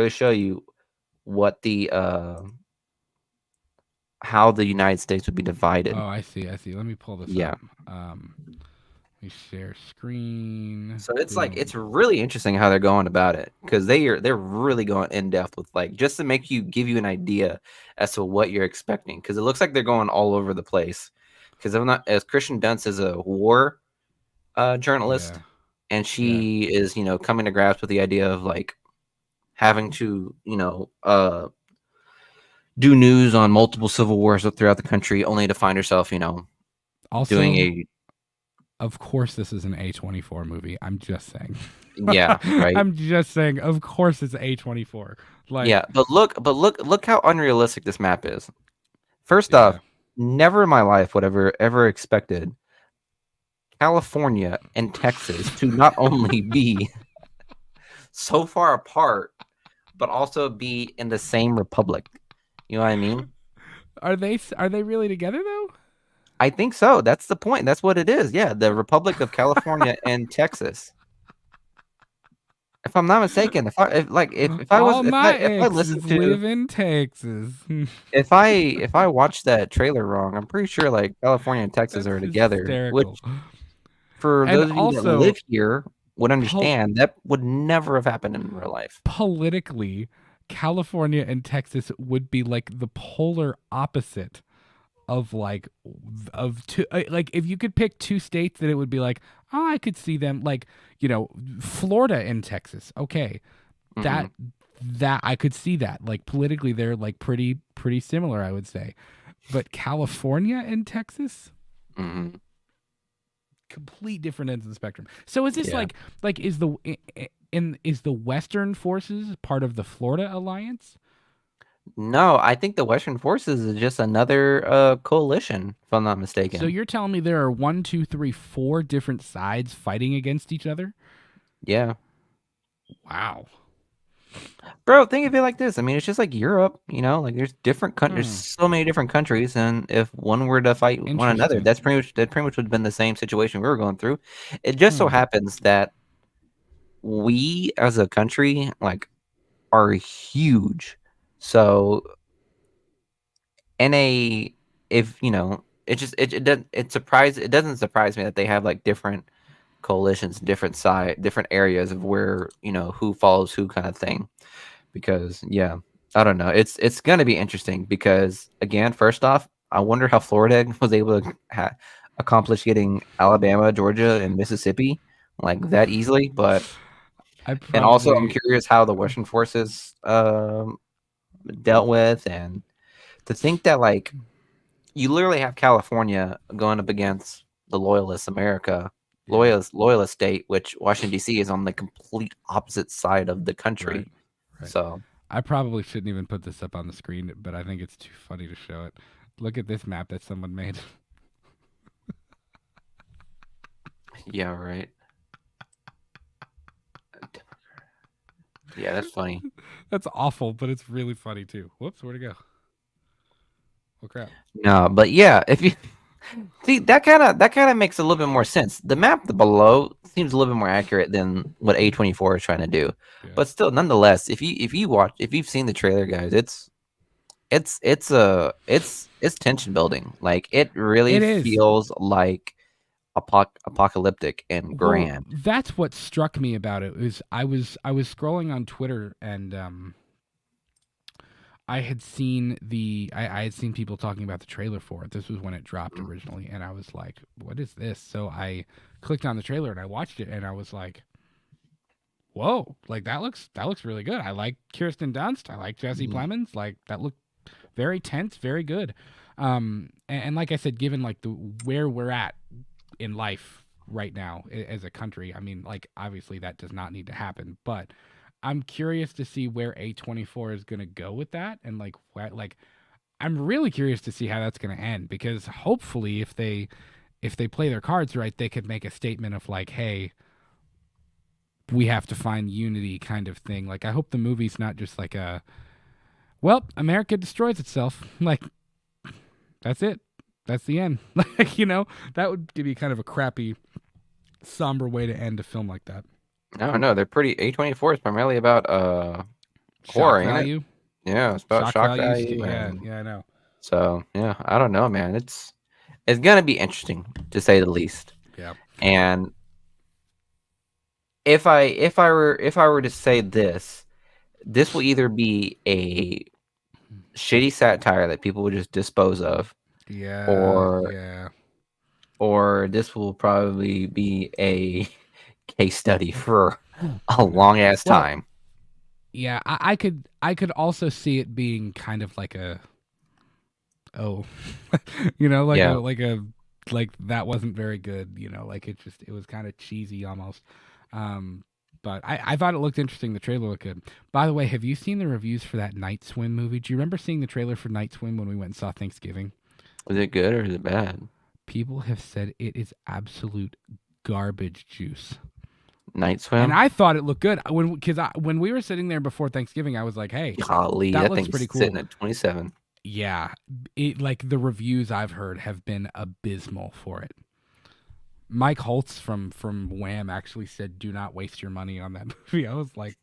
show you what the how the United States would be divided. oh, I see. Let me pull this Yeah. up. Let me share screen. So it's like Boom. it's really interesting how they're going about it because they're really going in depth with like just to give you an idea as to what you're expecting because it looks like they're going all over the place. Because I'm not as Christian Dunst is a war journalist, Yeah, and yeah, she is coming to grasp with the idea of like having to do news on multiple civil wars throughout the country, only to find herself, doing Also, a of course, this is an A24 movie. I'm just saying. yeah, right. I'm just saying. Of course, it's A24. Like, Yeah, but look how unrealistic this map is. First yeah. off, never in my life would ever expected California and Texas to not only be so far apart, but also be in the same republic. You know what I mean? Are they really together though? I think so. That's the point. That's what it is. Yeah, the Republic of California and Texas. If I'm not mistaken, if I was All my if I exes listened to live in Texas. if I watched that trailer wrong, I'm pretty sure like California and Texas That's are together, which hysterical. for And those of you that also, live here would pol- understand that would never have happened in real life. politically, California and Texas would be like the polar opposite of two, like if you could pick two states that it would be like, oh, I could see them, like, Florida and Texas. Okay, Hmm. that that I could see that, like, politically they're like pretty similar, I would say. But California and Texas, Hmm. complete different ends of the spectrum. So is this Yeah. like is the Western forces part of the Florida alliance? No, I think the Western Forces is just another coalition, if I'm not So mistaken. you're telling me there are one, two, three, four different sides fighting against each other? Yeah. Wow. Bro, think of it like this. I mean, it's just like Europe, like there's different countries, Hmm. so many different countries, and if one were to fight one another, Interesting. that pretty much would have been the same situation we were going through. It just so Hmm. happens that we as a country like are huge. So in a if it just it doesn't surprise me that they have like different coalitions, different areas of where, who follows who kind of thing. Because yeah, I don't know. It's gonna be interesting because again, first off, I wonder how Florida was able to accomplish getting Alabama, Georgia, and Mississippi like that easily. But I and also, I'm probably curious how the Western forces dealt with, and to think that like you literally have California going up against the Loyalist America, yeah, Loyalist state, which Washington D.C. is on the complete opposite side of the right, country. right. So I probably shouldn't even put this up on the screen, but I think it's too funny to show it. Look at this map that someone made. yeah, right. Yeah, that's funny. That's awful, but it's really funny too. Whoops, where'd it go? Oh crap. No, but yeah, if you see that kind of makes a little bit more sense. The map below seems a little bit more accurate than what A24 is trying to do. Yeah. But still, nonetheless, if you've seen the trailer, guys, it's tension building. Like it really It is. feels like apocalyptic and Well, grand. that's what struck me about it. Is I was scrolling on Twitter, and I had seen people talking about the trailer for it. This was when it dropped originally, and I was like, "What is this?" So I clicked on the trailer and I watched it, and I was like, "Whoa! Like that looks really good. I like Kirsten Dunst. I like Jesse Mhm. Plemons. Like that looked very tense, very good." And like I said, given like the where we're at in life right now as a country, I mean, like obviously that does not need to happen, but I'm curious to see where A24 is going to go with that, and like what, like I'm really curious to see how that's going to end, because hopefully if they play their cards right, they could make a statement of like, hey, we have to find unity kind of thing. Like I hope the movie's not just like a, well, America destroys itself. Like that's it. That's the end. Like, that would be kind of a crappy, somber way to end a film like that. I don't know. They're pretty. A24 is primarily about Shock horror, ain't it? value. Yeah, it's about Shock shock values. value, Yeah, and yeah, I know. so yeah, I don't know, man. It's gonna be interesting to say the least. Yeah. And if I were to say this will either be a shitty satire that people would just dispose of, Yeah, or yeah. this will probably be a case study for a long ass Well, time. Yeah, I could also see it being kind of like a oh, like a Yeah. like that wasn't very good. Like it was kind of cheesy almost. Um, but I thought it looked interesting. The trailer looked good. By the way, have you seen the reviews for that Night Swim movie? Do you remember seeing the trailer for Night Swim when we went and saw Thanksgiving? Is it good or is it bad? People have said it is absolute garbage juice. Night And Swim? I thought it looked good when we were sitting there before Thanksgiving, I was like, "Hey, Golly, that that looks thing pretty is cool." sitting at 27. Yeah, like the reviews I've heard have been abysmal for it. Mike Holtz from Wham actually said, "Do not waste your money on that movie." I was like,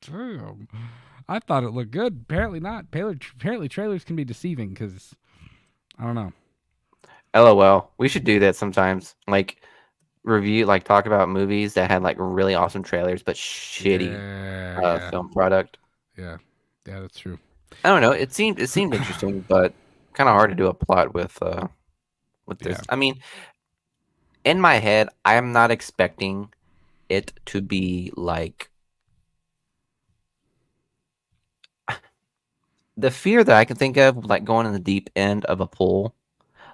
"Damn, I thought it looked good. Apparently not. Apparently trailers can be deceiving because I don't know." LOL. We should do that sometimes. Like review, like talk about movies that had like really awesome trailers but shitty Yeah, yeah, film product. yeah, yeah. That's true. I don't know. It seemed interesting, but kind of hard to do a plot with Yeah. this. I mean, in my head, I am not expecting it to be like the fear that I can think of, like going in the deep end of a pool.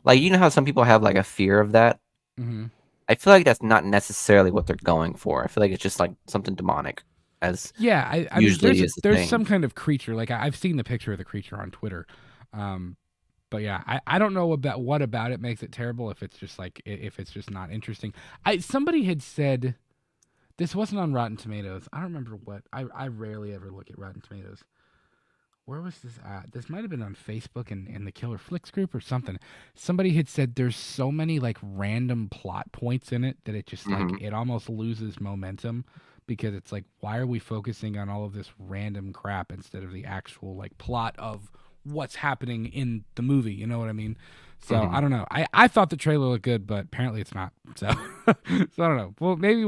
Like you know how some people have like a fear of that. Hmm. I feel like that's not necessarily what they're going for. I feel like it's just like something demonic, as Yeah, I mean, usually is the there's thing. some kind of creature. Like I've seen the picture of the creature on Twitter. Um, but yeah, I don't know about what about it makes it terrible. If it's just like if it's just not interesting. Somebody had said this wasn't on Rotten Tomatoes. I don't remember what. I rarely ever look at Rotten Tomatoes. Where was this at? This might have been on Facebook and the Killer Flicks group or something. Somebody had said there's so many like random plot points in it that it just like Hmm. it almost loses momentum because it's like why are we focusing on all of this random crap instead of the actual like plot of what's happening in the movie, you know what I mean? So Hmm. I don't know. I thought the trailer looked good, but apparently it's not. So so I don't know. Well, maybe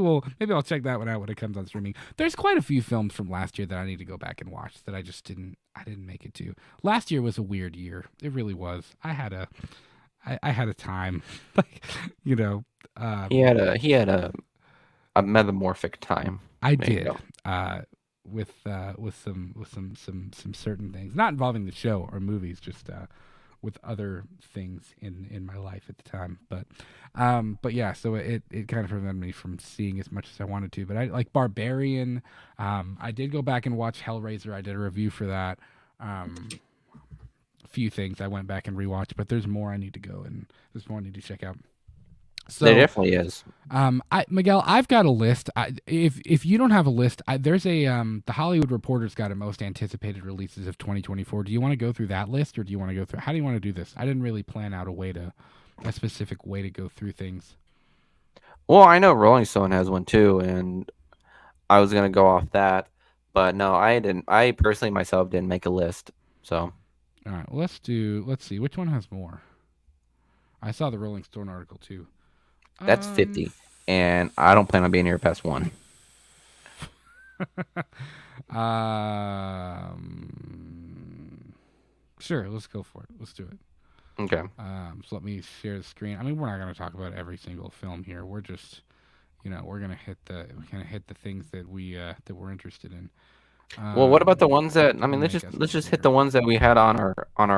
I'll check that one out when it comes on streaming. There's quite a few films from last year that I need to go back and watch that I didn't make it to. Last year was a weird year. It really was. I had a time, like you know, He um, had a metamorphic time. I There you did go. uh, with some certain things, not involving the show or movies, just with other things in my life at the time. But yeah, so it kind of prevented me from seeing as much as I wanted to. But I like Barbarian. I did go back and watch Hellraiser. I did a review for that. A few things I went back and rewatched, but there's more I need to go and there's more I need to check out. There So definitely is. Miguel, I've got a list. If you don't have a list, there's the Hollywood Reporter's got a most anticipated releases of 2024. Do you want to go through that list, or do you want to go through? How do you want to do this? I didn't really plan out a specific way to go through things. Well, I know Rolling Stone has one too, and I was gonna go off that, but no, I didn't. I personally myself didn't make a list, so All right, let's see which one has more. I saw the Rolling Stone article too. that's Um, 50, and I don't plan on being here past one. sure, let's go for it. Let's do it. Okay. So let me share the screen. I mean, we're not going to talk about every single film here. We're just, we're gonna hit the things that we're interested in. Well, what about the ones that I It'll mean? Let's make just us let's just hit here the ones that we had on our on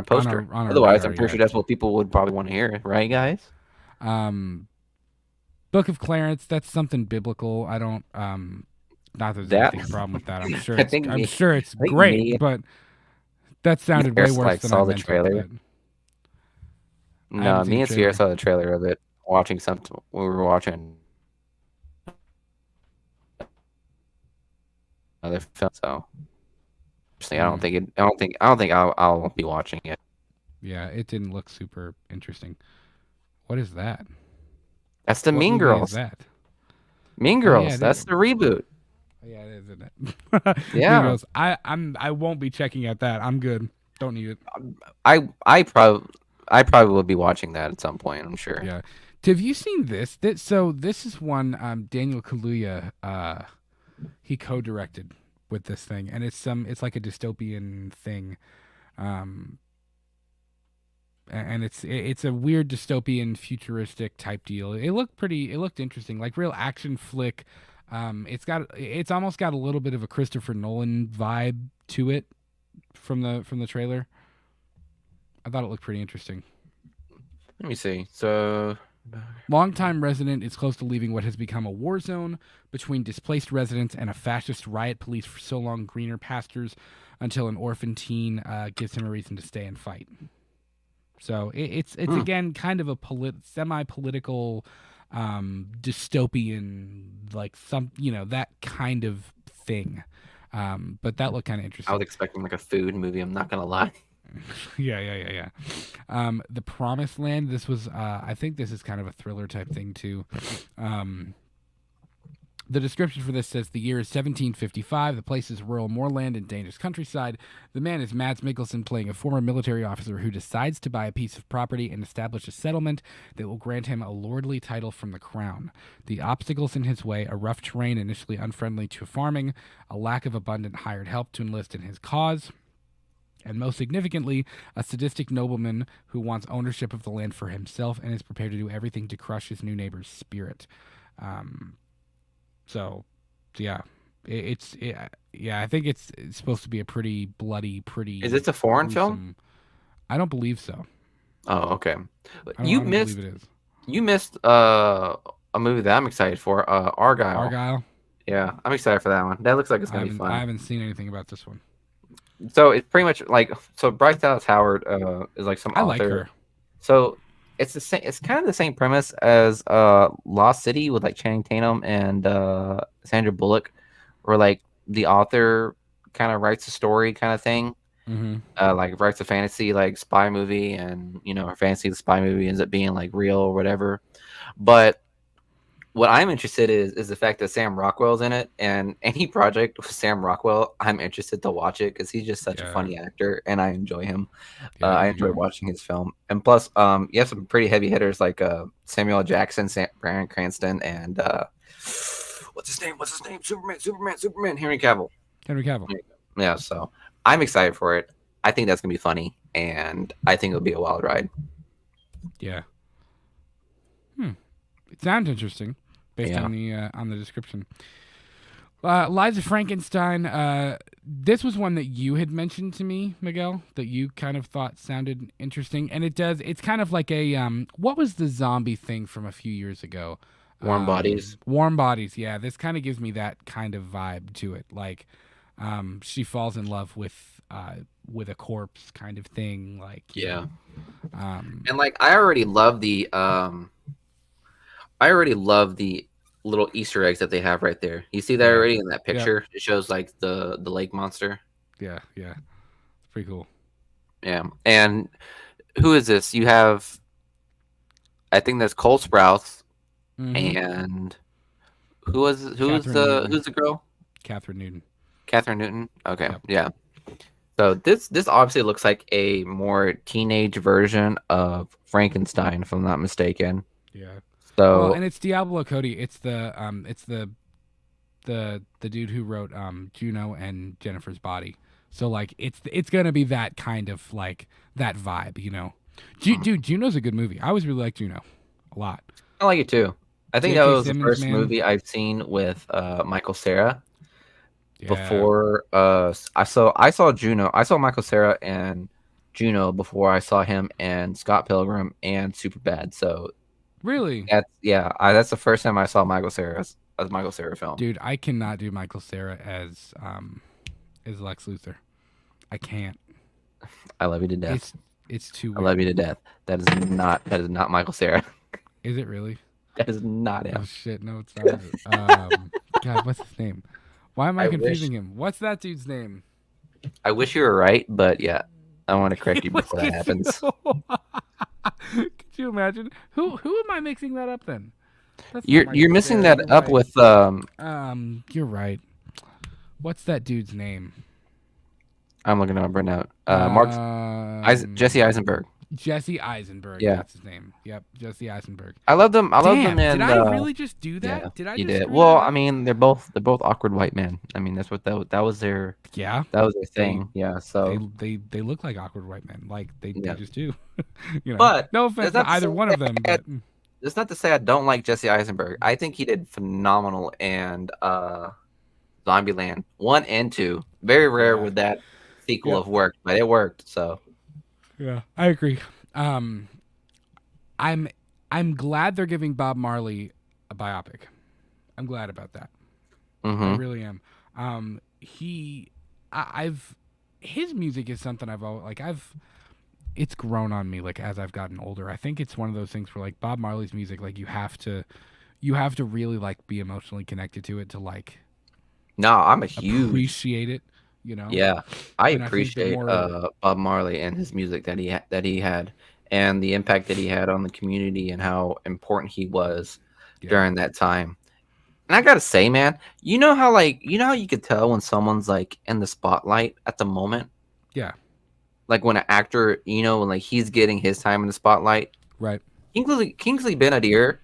poster. our Otherwise, radar. I'm pretty Yeah. sure that's what people would probably want to hear, right, guys? Um, Book of Clarence. That's something biblical. I don't. Not that there's That anything problem with that. I'm sure I it's. think I'm me, sure it's I think great, me, but that and sounded way Sierra worse like than I saw the meant it. trailer. But I No, haven't seen me the and Sierra trailer. saw the trailer of it. Watching something, we were watching another film. So, personally, I don't Mm, think it. I don't think I'll be watching it. yeah, it didn't look super interesting. What is that? That's the What Mean movie is Girls. that? Mean Oh yeah, Girls. it is. That's the reboot. Oh, yeah, it is, isn't it? Mean Yeah. Girls. I won't be checking out that. I'm good. Don't need it. I probably will be watching that at some point. I'm sure. Yeah. Have you seen this? This is one Daniel Kaluuya he co-directed with this thing, and it's like a dystopian thing, um, and it's a weird dystopian futuristic type deal. It looked interesting, like real action flick. It's almost got a little bit of a Christopher Nolan vibe to it from the trailer. I thought it looked pretty interesting. Let me see. So, Longtime resident is close to leaving what has become a war zone between displaced residents and a fascist riot police for so long greener pastures until an orphan teen gives him a reason to stay and fight. So it's again kind of a semi-political dystopian, like that kind of thing. But that looked kind of I interesting. was expecting like a food movie. I'm not gonna lie. Yeah. The Promised Land. This was, I think, this is kind of a thriller type thing too. The description for this says the year is 1755. The place is rural moorland and dangerous countryside. The man is Mads Mikkelsen, playing a former military officer who decides to buy a piece of property and establish a settlement that will grant him a lordly title from the crown. The obstacles in his way: a rough terrain initially unfriendly to farming, a lack of abundant hired help to enlist in his cause, and most significantly, a sadistic nobleman who wants ownership of the land for himself and is prepared to do everything to crush his new neighbor's spirit. So, yeah, I think it's supposed to be a pretty bloody, pretty. Is this a foreign film? gruesome- I don't believe so. Oh, okay. I don't believe it is. You missed a movie that I'm excited for. Argyle. Argyle. Yeah, I'm excited for that one. That looks like it's gonna be fun. I haven't seen anything about this one. So it's pretty much like Bryce Dallas Howard is like some I author. like her. So it's the same. It's kind of the same premise as Lost City with like Channing Tatum and Sandra Bullock, where like the author kind of writes a story kind of thing. Mm-hmm. Like writes a fantasy like spy movie, and her fantasy the spy movie ends up being like real or whatever. But what I'm interested is the fact that Sam Rockwell's in it, and any project with Sam Rockwell, I'm interested to watch it because he's just such a funny actor, and I enjoy him. I enjoy watching his film, and plus, you have some pretty heavy hitters like Samuel L. Jackson, Bryan Cranston, and what's his name? Superman. Henry Cavill. Yeah, so I'm excited for it. I think that's gonna be funny, and I think it'll be a wild ride. Yeah. It sounds interesting based on the description. Liza Frankenstein. This was one that you had mentioned to me, Miguel, that you kind of thought sounded interesting, and it does. It's kind of like a what was the zombie thing from a few years ago? Warm Bodies. Warm Bodies. Yeah, this kind of gives me that kind of vibe to it. Like, she falls in love with a corpse kind of thing. Like, and like I already love the little Easter eggs that they have right there. You see that already in that picture? Yep. It shows like the lake monster. Yeah. It's pretty cool. Yeah. And who is this? You have, I think that's Cole Sprouse, and who's the girl? Katherine Newton. Katherine Newton. Okay. Yep. Yeah. So this obviously looks like a more teenage version of Frankenstein, if I'm not mistaken. Yeah. So, and it's Diablo Cody. It's the dude who wrote Juno and Jennifer's Body. So like it's gonna be that kind of like that vibe, Dude, Juno's a good movie. I always really liked Juno a lot. I like it too. I think that was the first movie I've seen with Michael Cera. Yeah. Before I saw Juno. I saw Michael Cera and Juno before I saw him and Scott Pilgrim and Superbad. So. Really? That's the first time I saw Michael Cera as Michael Cera film. Dude, I cannot do Michael Cera as Lex Luthor. I can't. I love you to death. It's too weird. I love you to death. That is not Michael Cera. Is it really? That is not him. Oh shit, no, it's not. God, what's his name? Why am I confusing him? What's that dude's name? I wish you were right, but yeah, I want to correct you before that happens. Could you imagine? Who am I mixing that up then? You're missing that up with You're right. What's that dude's name? I'm looking up right now. Jesse Eisenberg. Jesse Eisenberg. Yeah, that's his name. Yep, Jesse Eisenberg. I love them. Love them. Did I really just do that? Yeah, did I? You did. Well, I mean, they're both awkward white men. I mean, that's what that was their. Yeah. That was their thing. So they look like awkward white men. Like they just do. But no offense to either one of them. But it's not to say I don't like Jesse Eisenberg. I think he did phenomenal and Zombieland 1 and 2. Very rare Yeah. with that sequel Yep. of work, but it worked. So Yeah. I agree. Um, I'm I'm glad they're giving Bob Marley a biopic. I'm glad about that. I hmm really am. He, I've his music is something I've always like. It's grown on me like as I've gotten older. I think it's one of those things where like Bob Marley's music, like you have to really like be emotionally connected to it to like no, I'm a huge appreciate it. You know, yeah. I and I think the appreciate more Bob Marley and his music that he had, and the impact that he had on the community and how important he was yeah during that time. And I gotta say, man, you know how you could tell when someone's like in the spotlight at the moment, yeah like when an actor, when like he's getting his time in the spotlight. right Kingsley Ben-Adir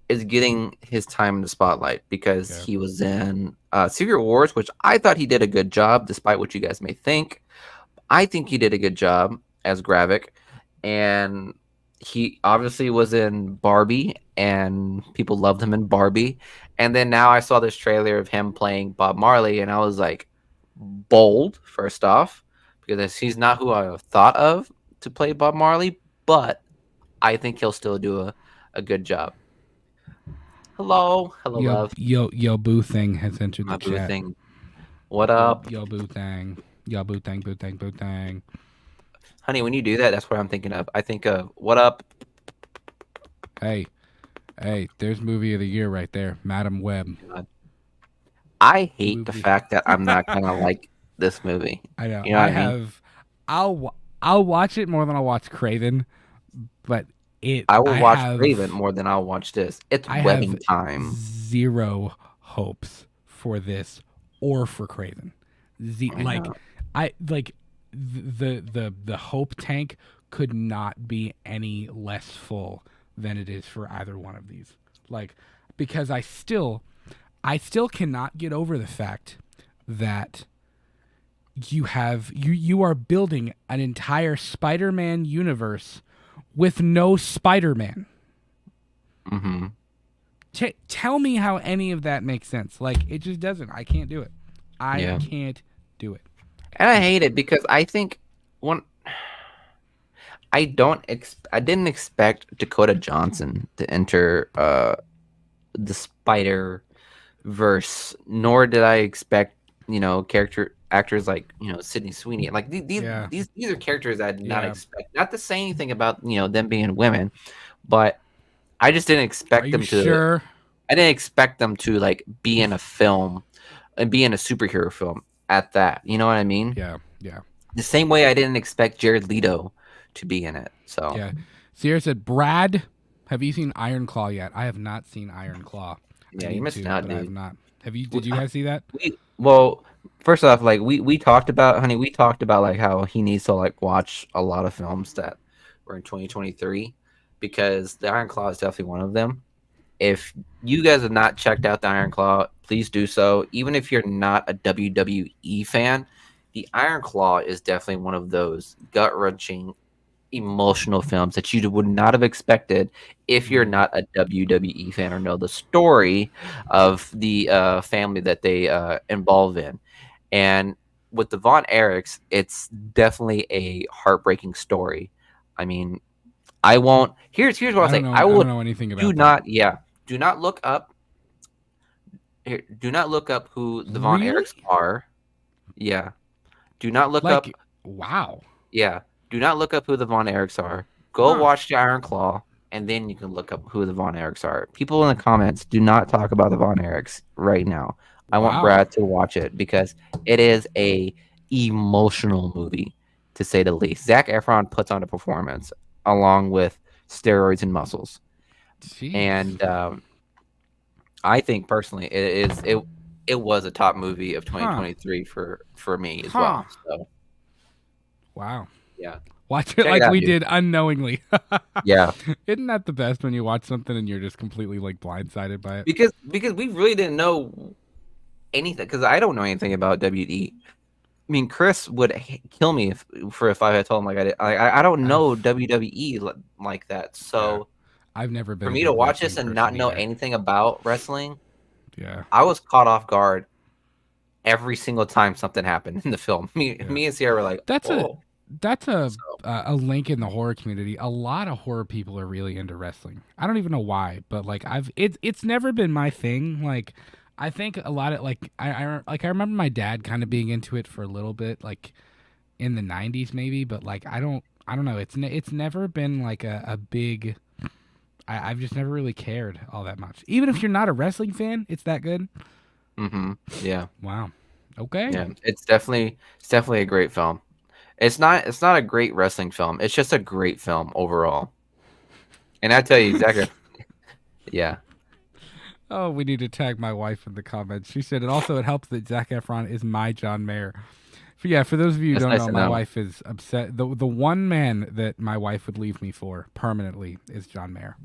is getting his time in the spotlight because yeah he was in Secret Wars, which I thought he did a good job, despite what you guys may think. I think he did a good job as Gravik, and he obviously was in Barbie, and people loved him in Barbie. And then now I saw this trailer of him playing Bob Marley, and I was like, bold, first off, because he's not who I thought of to play Bob Marley, but I think he'll still do a good job. Hello, love. yo boo thing has entered the My boo chat. thing. What up, Yo boo thing. Yo boo thing boo thing boo thing. honey? When you do that, that's what I'm thinking of. I think of what up. Hey, hey, there's movie of the year right there, Madam Web. God. I hate the Movie. fact that I'm not gonna like this movie. I know. You know what I I mean? have. I'll watch it more than I'll watch Craven, but I will watch Raven more than I'll watch this. It's I have wedding time. zero hopes for this or for Craven. I Like know. I like the hope tank could not be any less full than it is for either one of these. Like because I still cannot get over the fact that you are building an entire Spider-Man universe with no Spider-Man. hmm Tell me how any of that makes sense. Like it just doesn't. I can't do it. I Yeah, can't do it. and I hate it because I think when I didn't expect Dakota Johnson to enter the Spider Verse, nor did I expect character actors like Sydney Sweeney. Like Yeah. these are characters I did not Yeah. expect. Not to say anything about them being women, but I just didn't Are expect you them to. sure? I didn't expect them to like be in a film and be in a superhero film at that. You know what I mean? Yeah. Yeah. The same way I didn't expect Jared Leto to be in it. So Yeah. Sierra said, Brad, have you seen Iron Claw yet? I have not seen Iron Claw. I yeah, you're need missing to, out, but I have dude. not. Have you? We, Did you guys see that? well, first off, like we talked about, honey, we talked about like how he needs to like watch a lot of films that were in 2023 because the Iron Claw is definitely one of them. If you guys have not checked out the Iron Claw, please do so. Even if you're not a WWE fan, the Iron Claw is definitely one of those gut wrenching, emotional films that you would not have expected if you're Mm, not a WWE fan or know the story of the family that they involve in. And with the Von Erichs, it's definitely a heartbreaking story. I mean, I won't. Here's what I'll I don't say. know. I I don't will know anything do about that. not. Yeah, do not look up. Here, do not look up who the Von Really? Erichs are. Yeah, do not look up. Like, wow. Yeah, do not look up who the Von Erichs are. Go Huh. watch the Iron Claw, and then you can look up who the Von Erichs are. People in the comments, do not talk about the Von Erichs right now. I want Wow. Brad to watch it because it is a emotional movie, to say the least. Zac Efron puts on a performance along with steroids and muscles, Jeez. and I think personally, it was a top movie of Huh. 2023 for me as Huh. well. So Wow. yeah, Watch it check it like out, we dude. did unknowingly. Yeah, Isn't that the best when you watch something and you're just completely like blindsided by it? because we really didn't know anything because I don't know anything about WD. I mean, Chris would kill me if I had told him like I did. I don't know I've WWE like that. yeah. So I've never been For a me to big watch wrestling this and not person know either. anything about wrestling, Yeah. I was caught off guard every single time something happened in the film. Me Yeah. and Sierra were like, That's oh. a So, a link in the horror community. A lot of horror people are really into wrestling. I don't even know why, but like it's never been my thing. Like I think a lot of like I remember my dad kind of being into it for a little bit, like in the '90s maybe, but like I don't know. It's never been like a big. I've just never really cared all that much. Even if you're not a wrestling fan, it's that good. yeah. Wow. Okay. Yeah. It's definitely a great film. It's not a great wrestling film. It's just a great film overall. And I tell you exactly. Yeah. Oh, we need to tag my wife in the comments. She said it helps that Zac Efron is my John Mayer. For those of you who That's don't nice know, to my know. wife is upset. The one man that my wife would leave me for permanently is John Mayer.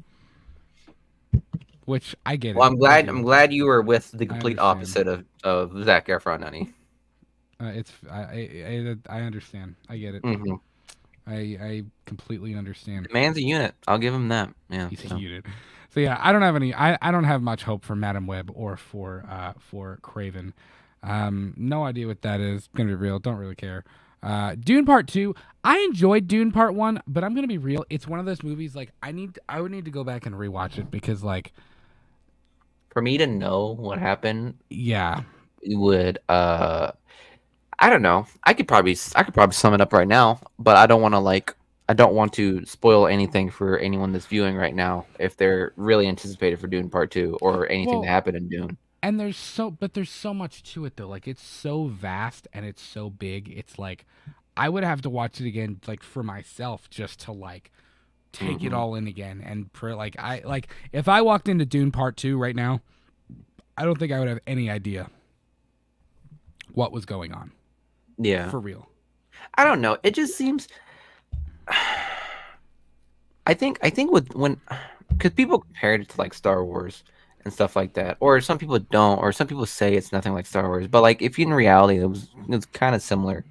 Which I get Well, it. I'm I glad do. I'm glad you were with the I complete understand. opposite of Zac Efron, honey. It's I understand. I get it. Hmm. I completely understand. The man's a unit. I'll give him that. Yeah. He's So. heated. So yeah, I don't have any. I don't have much hope for Madam Web or for Craven. No idea what that is. Gonna be real. Don't really care. Dune Part 2. I enjoyed Dune Part 1, but I'm gonna be real. It's one of those movies like I would need to go back and rewatch it because like For me to know what happened, yeah it would I don't know. I could probably sum it up right now, but I don't want to spoil anything for anyone that's viewing right now if they're really anticipated for Dune Part 2 or anything that well happened in Dune. and there's so much to it though. Like it's so vast and it's so big. It's like I would have to watch it again like for myself just to like take it Hmm. all in again and like I like if I walked into Dune Part 2 right now, I don't think I would have any idea what was going on Yeah. for real. I don't know. It just seems I think with when because people compared it to like Star Wars and stuff like that, or some people don't, or some people say it's nothing like Star Wars, but like if in reality it was kind of similar,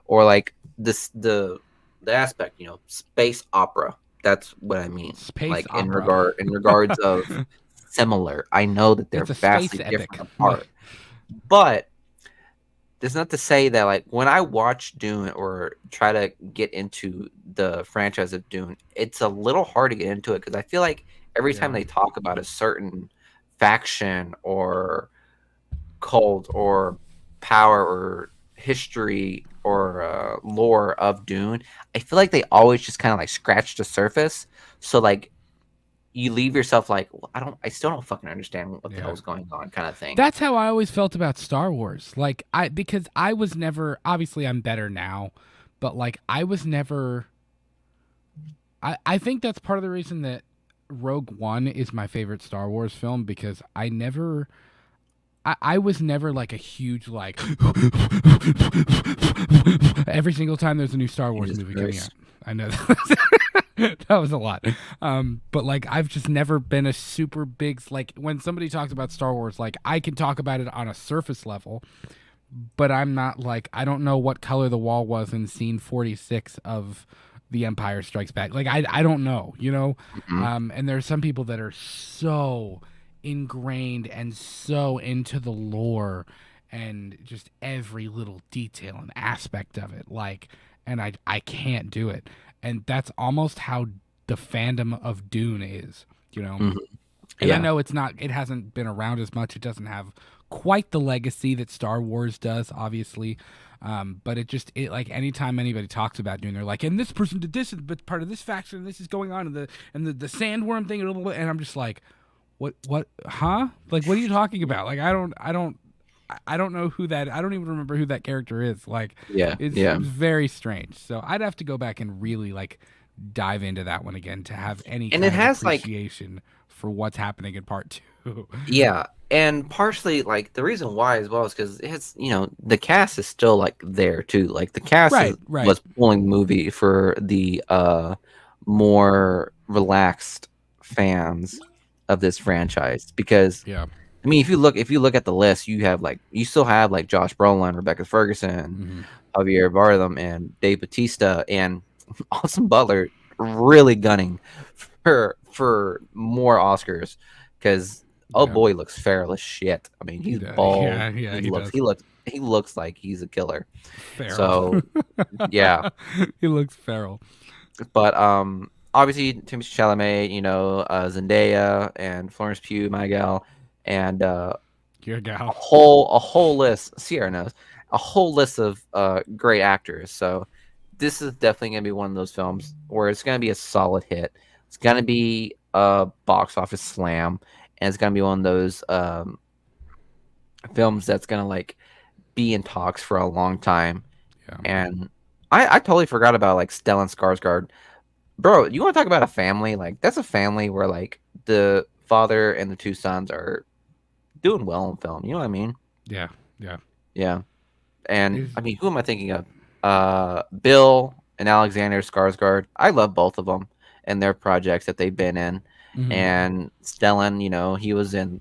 or like this the aspect, space opera. That's what I mean. Space Like opera. in regards of similar. I know that they're It's a space vastly epic. different apart, but there's not to say that like when I watch Dune or try to get into the franchise of Dune, it's a little hard to get into it because I feel like every time Yeah. they talk about a certain faction or cult or power or history or lore of Dune, I feel like they always just kind of like scratch the surface. So like you leave yourself like, well, I still don't fucking understand what the Yeah. hell's going on, kind of thing. That's how I always felt about Star Wars. Like because I was never obviously I'm better now, but like I was never I think that's part of the reason that Rogue One is my favorite Star Wars film because I was never like a huge like every single time there's a new Star Wars Jesus movie coming Christ. out. I know that was a lot. But like I've just never been a super big like when somebody talks about Star Wars, like I can talk about it on a surface level, but I'm not like I don't know what color the wall was in scene 46 of The Empire Strikes Back. Like I don't know, you know? Mhm. And there are some people that are so ingrained and so into the lore and just every little detail and aspect of it. Like and I can't do it. And that's almost how the fandom of Dune is, you know? Mhm. And I Yeah. know it hasn't been around as much. It doesn't have quite the legacy that Star Wars does, obviously. But it like anytime anybody talks about Dune, they're like, and this person did this, but part of this faction, and this is going on, and the sandworm thing, and I'm just like, what, huh? Like, what are you talking about? Like, I don't know who that. I don't even remember who that character is. Like, Yeah. it's Yeah. very strange. So I'd have to go back and really like dive into that one again to have any And it kind of has like appreciation for what's happening in part 2. yeah, and partially like the reason why as well is because it's the cast is still like there too. Like the cast Right, right. was pulling the movie for the more relaxed fans of this franchise because Yeah. I mean if you look at the list you still have like Josh Brolin, Rebecca Ferguson, Javier Bardem, and Dave Bautista and Austin Butler really gunning for more Oscars because oh Yeah. boy looks feral as shit. I mean, He he's does. bald. Yeah, He he looks does. he looks he looks like he's a killer. Feral. So yeah, He looks feral. but obviously Timothée Chalamet, Zendaya and Florence Pugh, my gal, and Your gal. a whole list. Sierra knows a whole list of great actors. So this is definitely gonna be one of those films where it's gonna be a solid hit. It's gonna be a box office slam, and it's gonna be one of those films that's gonna like be in talks for a long time. Yeah. And I totally forgot about like Stellan Skarsgård. Bro, you want to talk about a family? Like that's a family where like the father and the two sons are doing well in film. You know what I mean? Yeah. Yeah. Yeah. And Is I mean, who am I thinking of? Bill and Alexander Skarsgård. I love both of them and their projects that they've been in. mhm. And Stellan, he was in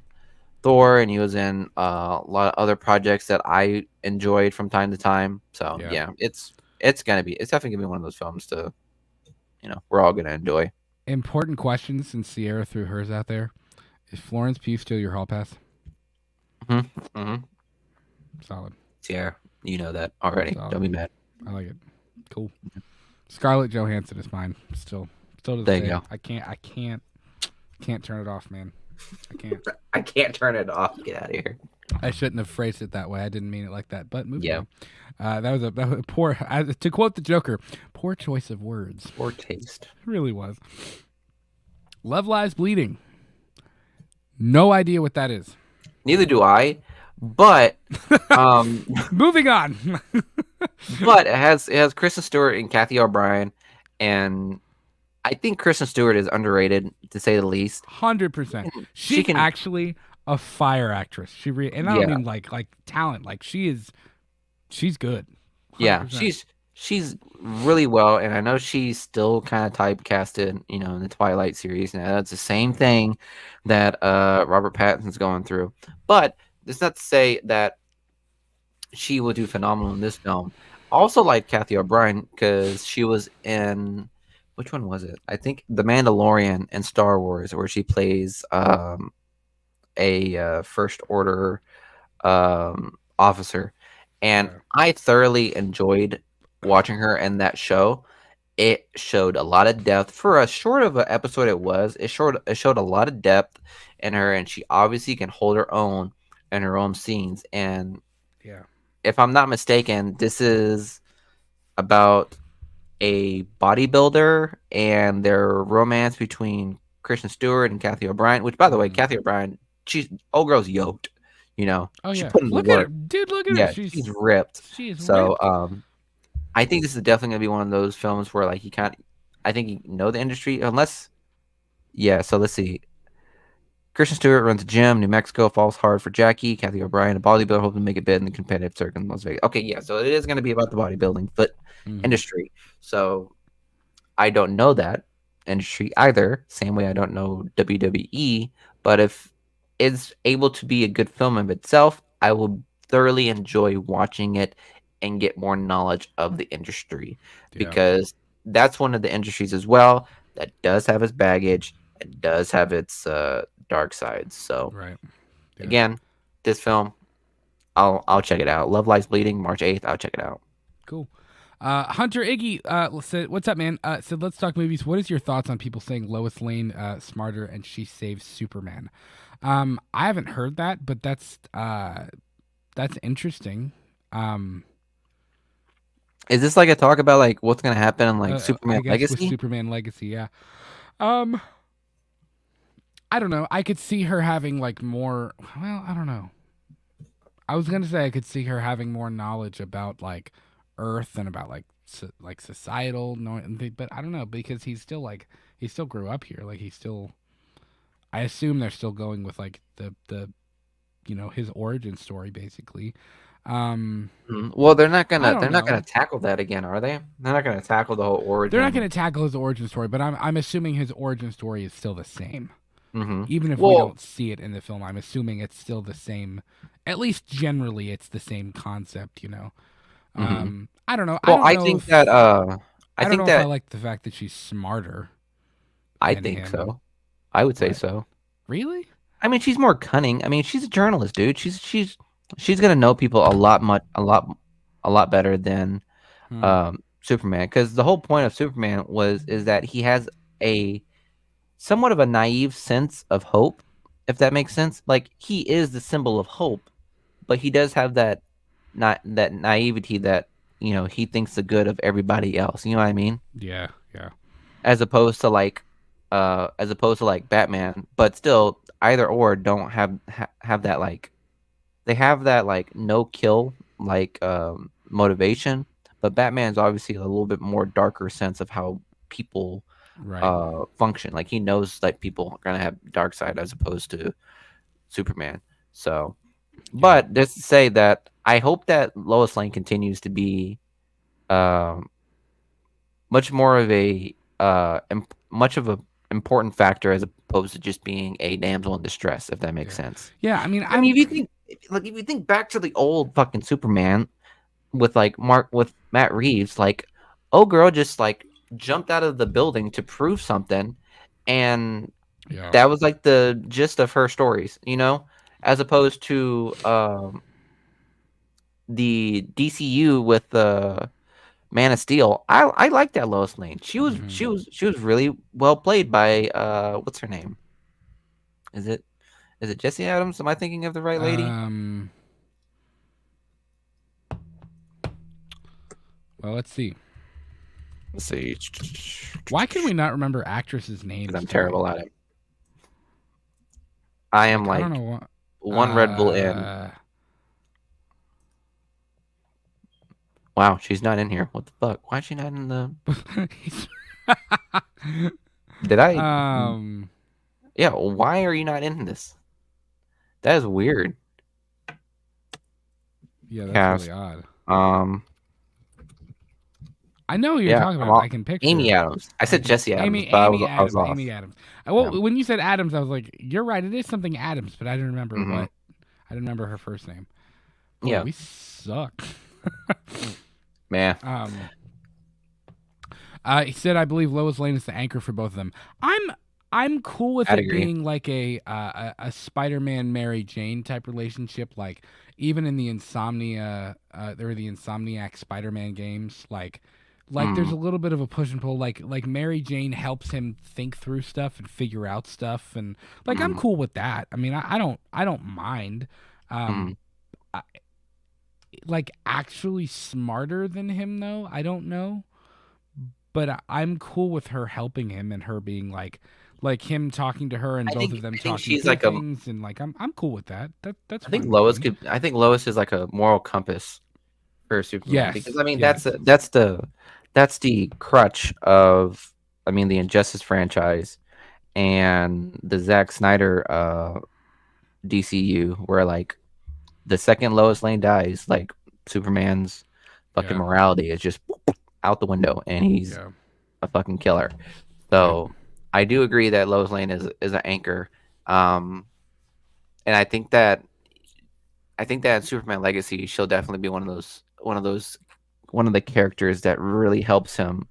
Thor and he was in a lot of other projects that I enjoyed from time to time. So Yeah. yeah, it's definitely gonna be one of those films to we're all gonna enjoy. Important question since Sierra threw hers out there. Is Florence Pugh still your hall pass? Mm-hmm. Solid. Yeah, you know that already. Solid. Don't be mad. I like it. Cool. Scarlett Johansson is mine. Still to the There you same. go. I can't turn it off, man. I can't. I can't turn it off. Get out of here. I shouldn't have phrased it that way. I didn't mean it like that. But moving Yeah. on. That was a poor. To quote the Joker, poor choice of words. Poor taste. It really was. Love Lies Bleeding. No idea what that is. Neither do I. But Moving on. but it has Kristen Stewart and Kathy O'Brien, and I think Kristen Stewart is underrated to say the least. 100%. She She's can- actually a fire actress. And I don't Yeah. mean like talent. Like she's good. 100%. Yeah, she's really well, and I know she's still kind of typecasted, in the Twilight series. Now that's the same thing that Robert Pattinson's going through, but it's not to say that she will do phenomenal in this film. Also, like Kathy O'Brien, because she was in which one was it? I think The Mandalorian and Star Wars, where she plays a First Order officer, and Yeah. I thoroughly enjoyed watching her in that show. It showed a lot of depth for a short of an episode. It showed a lot of depth in her, and she obviously can hold her own in her own scenes. And Yeah. if I'm not mistaken, this is about a bodybuilder and their romance between Kristen Stewart and Kathy O'Brien. Which, by the way, Mhm. Kathy O'Brien, she's old girl's yoked. Oh She's yeah. putting in the Look at her, work. dude. Look at Yeah, her. she's ripped. She is So, ripped. I think this is definitely gonna be one of those films where like I think you know the industry unless, yeah. So let's see. Kristen Stewart runs a gym, New Mexico, falls hard for Jackie. Kathy O'Brien, a bodybuilder, hoping to make a bid in the competitive circuit in Las Vegas. Okay, yeah. So it is gonna be about the bodybuilding Mhm. industry. So I don't know that industry either. Same way I don't know WWE. But if it's able to be a good film of itself, I will thoroughly enjoy watching it and get more knowledge of the industry Yeah. because that's one of the industries as well that does have its baggage and does have its dark sides. So Right. Yeah. again, this film, I'll check it out. Love Lies Bleeding, March 8th. I'll check it out. Cool. Hunter Iggy said, "What's up, man?" Said, "Let's talk movies. What is your thoughts on people saying Lois Lane smarter and she saves Superman?" I haven't heard that, but that's interesting. Is this like a talk about like what's gonna happen in like I Superman guess Legacy? with Superman Legacy, yeah. I don't know. I could see her having like more. Well, I don't know. I was gonna say I could see her having more knowledge about like Earth and about like societal but I don't know because he still grew up here. Like I assume they're still going with like the his origin story basically. Well, they're not I gonna don't they're not know. gonna tackle that again, are they? They're not gonna tackle the whole origin. They're not going to tackle his origin story, but I'm assuming his origin story is still the same. Mm-hmm. Even if we Well, don't see it in the film, I'm assuming it's still the same. At least generally, it's the same concept. Mhm. I don't know. well, I don't know think if, that I I don't think know if I that like the fact that she's smarter. I than think him. so. I would say What? so. Really? I mean, she's more cunning. I mean, she's a journalist, dude. She's gonna know people a lot better than Hmm. Superman. Because the whole point of Superman is that he has a somewhat of a naive sense of hope, if that makes sense. Like he is the symbol of hope, but he does have that not that naivety that he thinks the good of everybody else. You know what I mean? Yeah. Yeah. As opposed to like Batman, but still either or don't have that like they have that like no kill like motivation, but Batman's obviously a little bit more darker sense of how people Right. function. Like he knows like people are gonna have dark side as opposed to Superman. So, Yeah. but just to say that I hope that Lois Lane continues to be um much more of a much of a important factor as opposed to just being a damsel in distress, if that makes Yeah. sense. Yeah. I mean, I mean, I'm. if you think back to the old fucking Superman with like with Matt Reeves, like oh girl just like jumped out of the building to prove something, and Yeah. that was like the gist of her stories, as opposed to the DCU with the Man of Steel. I like that Lois Lane. Mhm. She was really well played by what's her name? Is it Jesse Adams? Am I thinking of the right lady? Um. Well, let's see. Let's see. Why can we not remember actresses' Because names I'm today? terrible at it. I am Like, I don't know like what. one Red Bull in. Uh. Wow, she's not in here. What the fuck? Why is she not in the? Did I? um. Yeah. Why are you not in this? That is weird. Yeah, that's really Cast. odd. Um. I know who you're Yeah. talking about. I can picture. Amy Adams. I I said can Jesse Adams, Amy but Amy I was Adams. off. Amy Adams. Yeah. Well, when you said Adams, I was like, you're right. It is something Adams, but I didn't remember Hmm. what. I didn't remember her first name. Boy, Yeah. we suck. Man. He said, "I believe Lois Lane is the anchor for both of them." I'm cool with I'd it agree. being like a Spider-Man Mary Jane type relationship. Like even in the Insomnia, there were the Insomniac Spider-Man games. Like there's a little bit of a push and pull. Like Mary Jane helps him think through stuff and figure out stuff, and like I'm cool with that. I mean, I don't mind. Um, I, like actually smarter than him though. I don't know. But I'm cool with her helping him and her being like him talking to her and both of them I think talking she's through like a. things and like I'm cool with that. That's I think fine with Lois me. could. I think Lois is like a moral compass for Superman because Yes, I mean yes, that's the crutch of the Injustice franchise and the Zack Snyder DCU where like the second Lois Lane dies, like Superman's fucking yeah, morality is just out the window and he's yeah, a fucking killer. right. So I do agree that Lois Lane is an anchor. Um, and I think that in Superman Legacy, she'll definitely be one of the characters that really helps him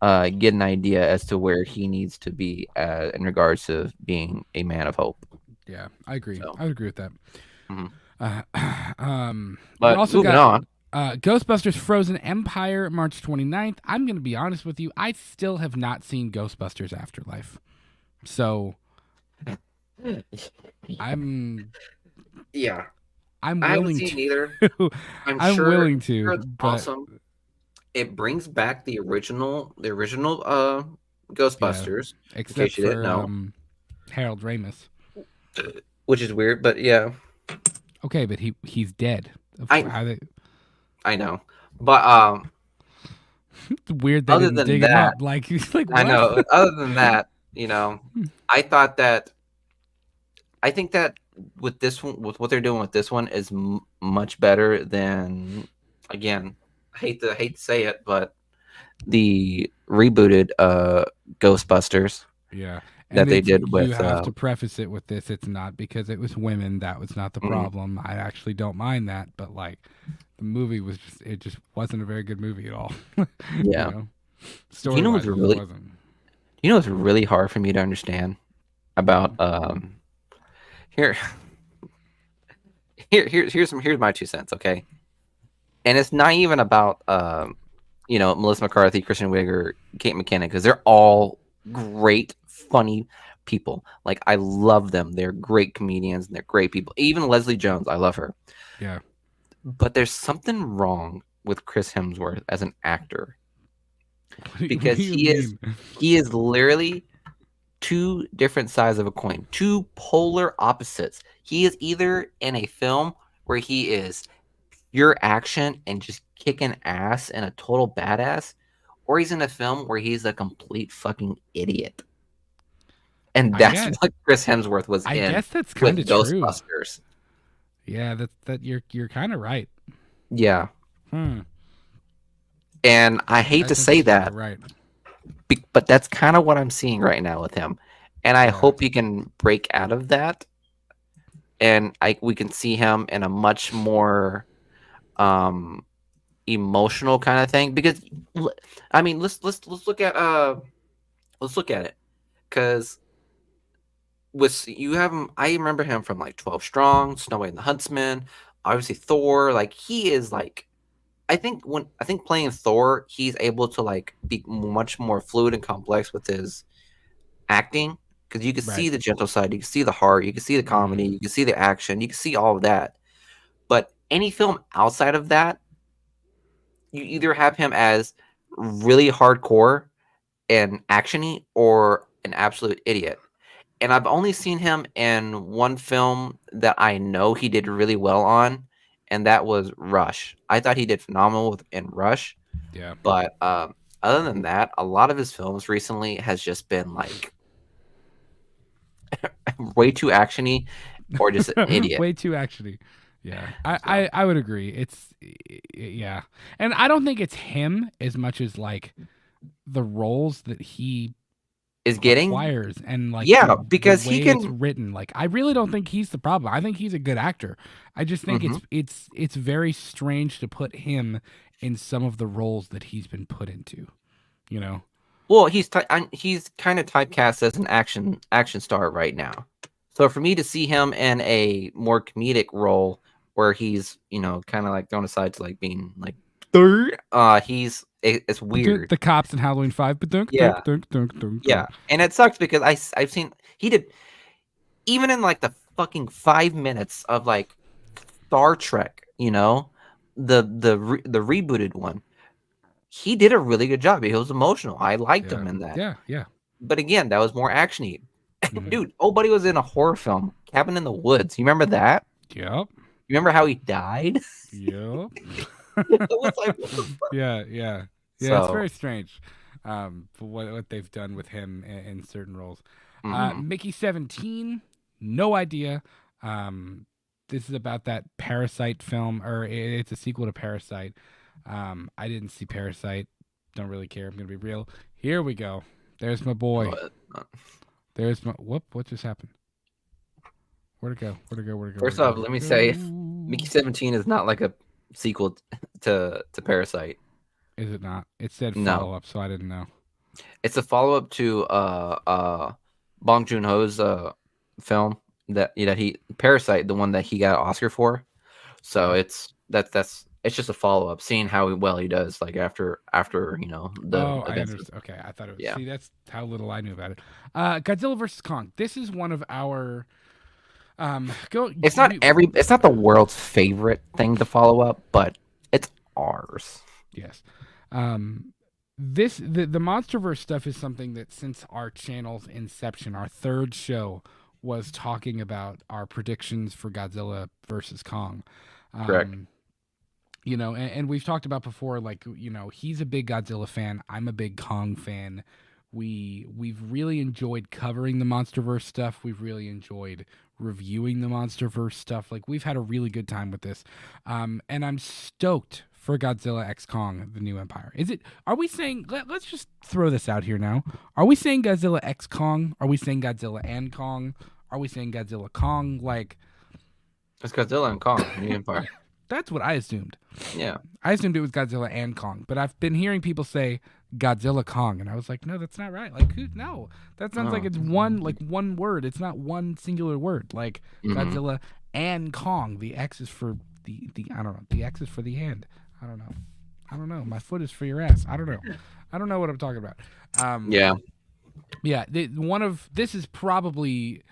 get an idea as to where he needs to be in regards to being a man of hope. Yeah, I agree. So, I would agree with that. mhm. Uh, we But also moving got on, Ghostbusters Frozen Empire March 29th. I'm going to be honest with you. I still have not seen Ghostbusters Afterlife. So I'm yeah, I'm I haven't willing seen it either. to. I'm I'm sure willing to, it's but awesome. It brings back the original yeah, Ghostbusters. In except case you didn't for know, Harold Ramis. which is weird, but yeah, Okay, but he's dead. I How they, I know, but it's weird they other didn't than dig him that, up. Like he's like I what? know. Other than that, I thought that I think that with this one, with what they're doing with this one, is much better than. Again, I hate to say it, but the rebooted Ghostbusters Yeah, and that they it's did you with. have to preface it with this. It's not because it was women that was not the Mm, problem. I actually don't mind that, but like the movie was just wasn't a very good movie at all. You yeah. know, Do you story know what's wise, it just really? wasn't. You know, it's really hard for me to understand about here. Here's my 2 cents. Okay, and it's not even about Melissa McCarthy, Christian Wiig, Kate McKinnon, because they're all great, funny people. Like I love them. They're great comedians and they're great people. Even Leslie Jones, I love her. Yeah. But there's something wrong with Chris Hemsworth as an actor What because do you he is literally two different sides of a coin, two polar opposites. He is either in a film where he is pure action and just kicking ass and a total badass, or he's in a film where he's a complete fucking idiot. And that's what Chris Hemsworth was I in guess that's with kind of true. Ghostbusters. Yeah, that you're kind of right. Yeah. Hmm. And I hate to say that, right? but that's kind of what I'm seeing right now with him. And I hope he can break out of that. And we can see him in a much more emotional kind of thing. Because I mean, let's look at it. Because with you have him, I remember him from like 12 Strong, Snow White and the Huntsman, obviously Thor. Like he is like, I think playing Thor, he's able to like be much more fluid and complex with his acting because you can see the gentle side, you can see the heart, you can see the comedy, you can see the action, you can see all of that. But any film outside of that, you either have him as really hardcore and actiony or an absolute idiot. And I've only seen him in one film that I know he did really well on, and that was Rush. I thought he did phenomenal in Rush. Yeah. But other than that, a lot of his films recently has just been like way too actiony or just an idiot. Way too actiony. Yeah, I would agree. It's yeah, and I don't think it's him as much as like the roles that he is getting requires and like because the way he can it's written. Like I really don't think he's the problem. I think he's a good actor. I just think it's very strange to put him in some of the roles that he's been put into. You know. Well, he's kind of typecast as an action star right now. So for me to see him in a more comedic role where he's, kind of like thrown aside to like being like it's weird. The cops in Halloween 5. Yeah. Yeah. And it sucks because I've seen he did even in like the fucking 5 minutes of like Star Trek, the rebooted one. He did a really good job. He was emotional. I liked him in that. Yeah, yeah. But again, that was more actiony. Dude, old buddy was in a horror film, Cabin in the Woods. You remember that? Yep. You remember how he died? Yep. Yeah. Yeah, so, it's very strange for what they've done with him in certain roles. Mickey 17, no idea. This is about that Parasite film, or it's a sequel to Parasite. I didn't see Parasite. Don't really care. I'm gonna be real. Here we go. There's my boy. There's my whoop. What just happened? Where'd it go? First off, let me say, Mickey 17 is not like a sequel to Parasite. Is it not? It said follow up, so I didn't know. It's a follow up to Bong Joon-ho's film that he Parasite, the one that he got an Oscar for. So it's just a follow up, seeing how well he does like after the I understand. Okay, I thought it was. See, that's how little I knew about it. Godzilla vs Kong. This is one of our. It's not the world's favorite thing to follow up, but it's ours. Yes. The MonsterVerse stuff is something that since our channel's inception, our third show was talking about our predictions for Godzilla versus Kong. Correct. And we've talked about before, like, he's a big Godzilla fan. I'm a big Kong fan. We've really enjoyed covering the MonsterVerse stuff. We've really enjoyed reviewing the MonsterVerse stuff. Like, we've had a really good time with this. And I'm stoked for Godzilla X Kong, The New Empire. Are we saying, let's just throw this out here now. Are we saying Godzilla X Kong? Are we saying Godzilla and Kong? Are we saying Godzilla Kong? Like, it's Godzilla and Kong, The New Empire. That's what I assumed. Yeah. I assumed it was Godzilla and Kong, but I've been hearing people say Godzilla Kong, and I was like, no, that's not right. Like, no, that sounds like No. it's one word. It's not one singular word. Like Godzilla and Kong. The X is for the I don't know. The X is for the and. I don't know. My foot is for your ass. I don't know. I don't know what I'm talking about. Yeah. Yeah. This is probably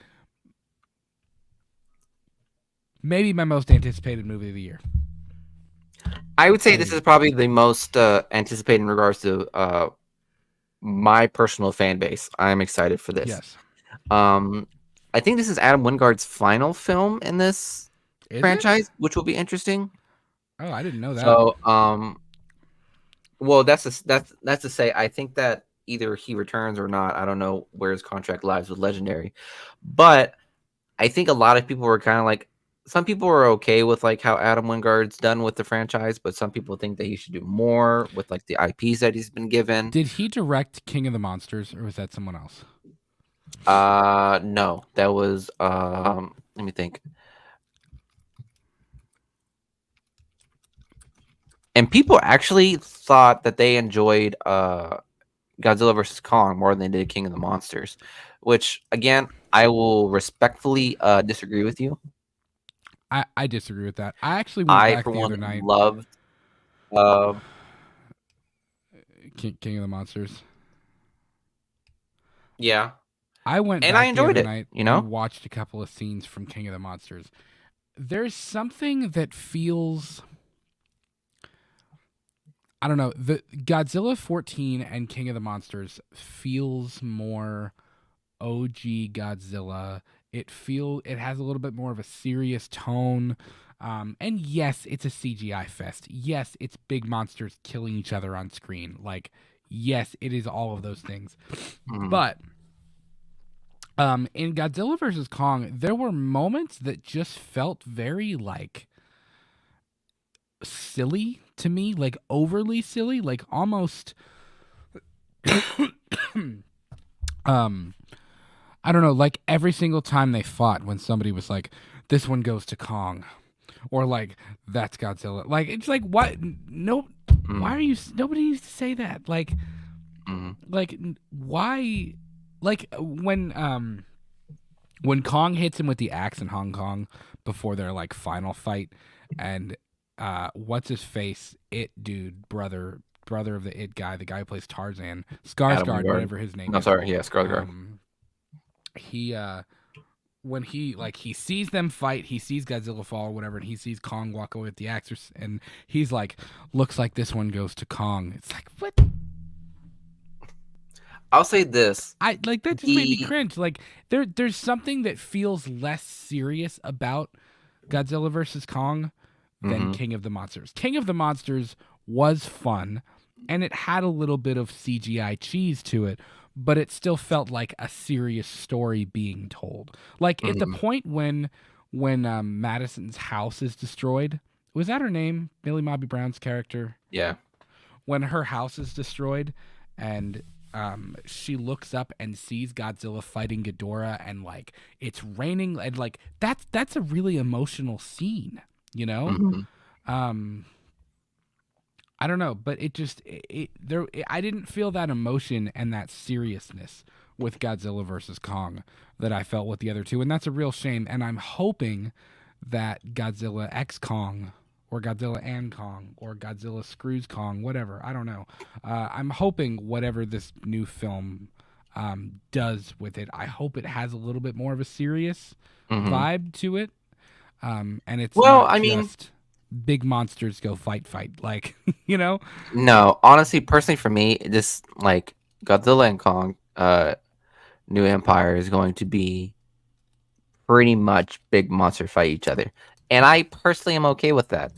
maybe my most anticipated movie of the year. I would say this is probably the most anticipated in regards to my personal fan base. I'm excited for this. Yes. I think this is Adam Wingard's final film in this franchise, which will be interesting. Oh, I didn't know that. So, well, that's to say, I think that either he returns or not. I don't know where his contract lies with Legendary, but I think a lot of people were kind of like, some people are okay with like how Adam Wingard's done with the franchise, but some people think that he should do more with like the IPs that he's been given. Did he direct King of the Monsters, or was that someone else? No, that was let me think. And people actually thought that they enjoyed Godzilla vs. Kong more than they did King of the Monsters, which again I will respectfully disagree with you. I disagree with that. I actually went back for the one other night. loved King of the Monsters. Yeah, I went and back I enjoyed the it. other night You know, and watched a couple of scenes from King of the Monsters. There's something that feels, I don't know, the Godzilla 14 and King of the Monsters feels more OG Godzilla. It has a little bit more of a serious tone. And yes, it's a CGI fest. Yes, it's big monsters killing each other on screen. Like, yes, it is all of those things. But in Godzilla vs. Kong, there were moments that just felt very like silly to me, like overly silly, like almost I don't know, like every single time they fought, when somebody was like, this one goes to Kong, or like, that's Godzilla. Like, it's like, what? No, why are you, nobody needs to say that. Like, why? Like, when Kong hits him with the axe in Hong Kong before their like final fight, and what's his face? Brother of the It guy, the guy who plays Tarzan, Skarsgård, whatever his name is. Sorry, yeah, Skarsgård. He when he sees them fight, he sees Godzilla fall or whatever, and he sees Kong walk away with the axe, and he's like, looks like this one goes to Kong. It's like, what? I'll say this. That just made me cringe. Like, there's something that feels less serious about Godzilla versus Kong than King of the Monsters. King of the Monsters was fun, and it had a little bit of CGI cheese to it, but it still felt like a serious story being told. Like, at the point when Madison's house is destroyed, was that her name? Millie Bobby Brown's character? Yeah. When her house is destroyed, and she looks up and sees Godzilla fighting Ghidorah, and like it's raining, and like that's a really emotional scene, you know. I don't know, but I didn't feel that emotion and that seriousness with Godzilla versus Kong that I felt with the other two, and that's a real shame. And I'm hoping that Godzilla X Kong, or Godzilla and Kong, or Godzilla Screws Kong, whatever, I don't know. I'm hoping whatever this new film does with it, I hope it has a little bit more of a serious vibe to it. And it's just big monsters go fight, like, you know? No, honestly, personally for me, this like Godzilla and Kong New Empire is going to be pretty much big monster fight each other. And I personally am okay with that.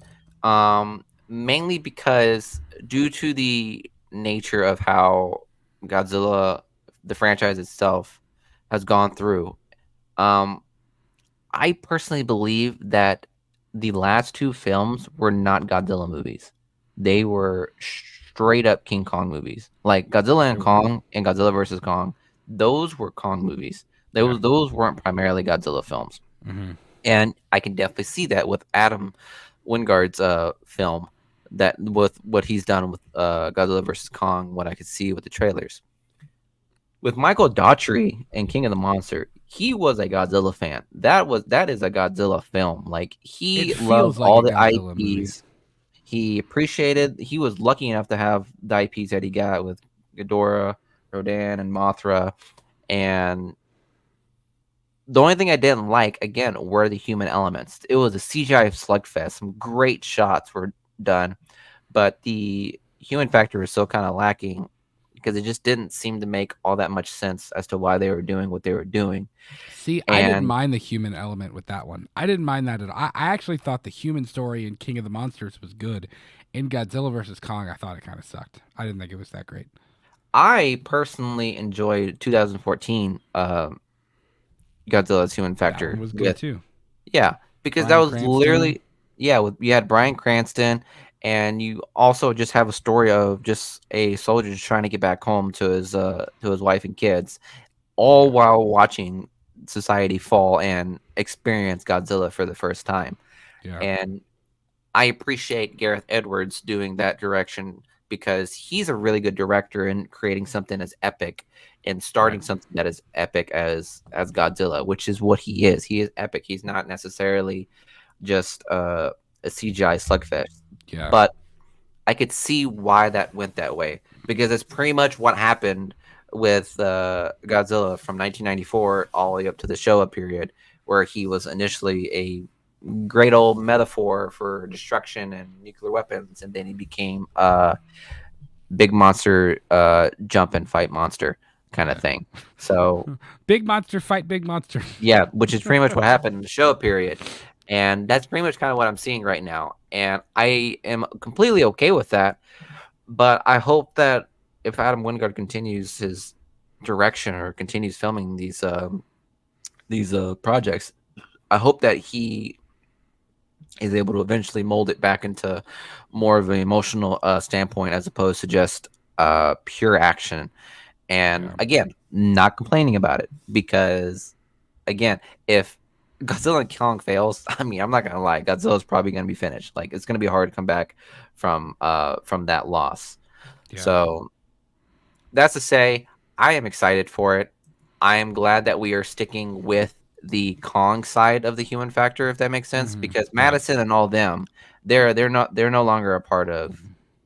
Mainly because due to the nature of how Godzilla, the franchise itself, has gone through, I personally believe that the last two films were not Godzilla movies. They were straight up King Kong movies. Like Godzilla and Kong and Godzilla versus Kong, those were Kong movies. Those weren't primarily Godzilla films. And I can definitely see that with Adam Wingard's film, that with what he's done with Godzilla versus Kong, what I could see with the trailers. With Michael Daughtry and King of the Monster, he was a Godzilla fan. That is a Godzilla film. Like, It he loved feels like all a the Godzilla movie. IPs. He appreciated. He was lucky enough to have the IPs that he got with Ghidorah, Rodan, and Mothra. And the only thing I didn't like, again, were the human elements. It was a CGI slugfest. Some great shots were done, but the human factor was still kind of lacking because it just didn't seem to make all that much sense as to why they were doing what they were doing. See, I didn't And mind the human element with that one. I didn't mind that at all. I actually thought the human story in King of the Monsters was good. In Godzilla versus Kong, I thought it kind of sucked. I didn't think it was that great. I personally enjoyed 2014 Godzilla's human That factor one was good with, too. yeah, because that Bryan was Cranston. literally, yeah, with, you had Bryan Cranston, and you also just have a story of just a soldier just trying to get back home to his wife and kids, all Yeah, while watching society fall and experience Godzilla for the first time. yeah, And I appreciate Gareth Edwards doing that direction because he's a really good director in creating something as epic and right. starting something that is epic as Godzilla, which is what he is. He is epic. He's not necessarily just a CGI slugfest. Yeah. But I could see why that went that way because it's pretty much what happened with Godzilla from 1994 all the way up to the Showa period, where he was initially a great old metaphor for destruction and nuclear weapons, and then he became a big monster, jump and fight monster kind of Yeah. thing. So Big monster fight big monster. yeah, which is pretty much what happened in the Showa period, and that's pretty much kind of what I'm seeing right now, and I am completely okay with that. But I hope that if Adam Wingard continues his direction or continues filming these projects, I hope that he is able to eventually mold it back into more of an emotional standpoint as opposed to just pure action. And Yeah. again, not complaining about it because, again, if Godzilla and Kong fails, I mean, I'm not gonna lie, Godzilla's probably gonna be finished. Like, it's gonna be hard to come back from that loss. Yeah. So that's to say, I am excited for it. I am glad that we are sticking with the Kong side of the human factor, if that makes sense, Hmm. because Yeah. Madison and all them, they're no longer a part of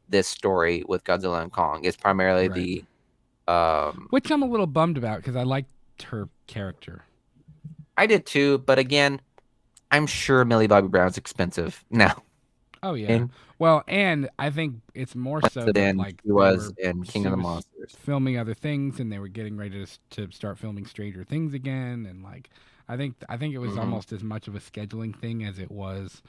this story with Godzilla and Kong. It's primarily Right. the Which I'm a little bummed about because I liked her character. I did too, but again, I'm sure Millie Bobby Brown's expensive now, Oh yeah. and Well, and I think it's more so that than like she was in King she of the was Monsters. filming other things and they were getting ready to start filming Stranger Things again and like I think it was Hmm. almost as much of a scheduling thing as it was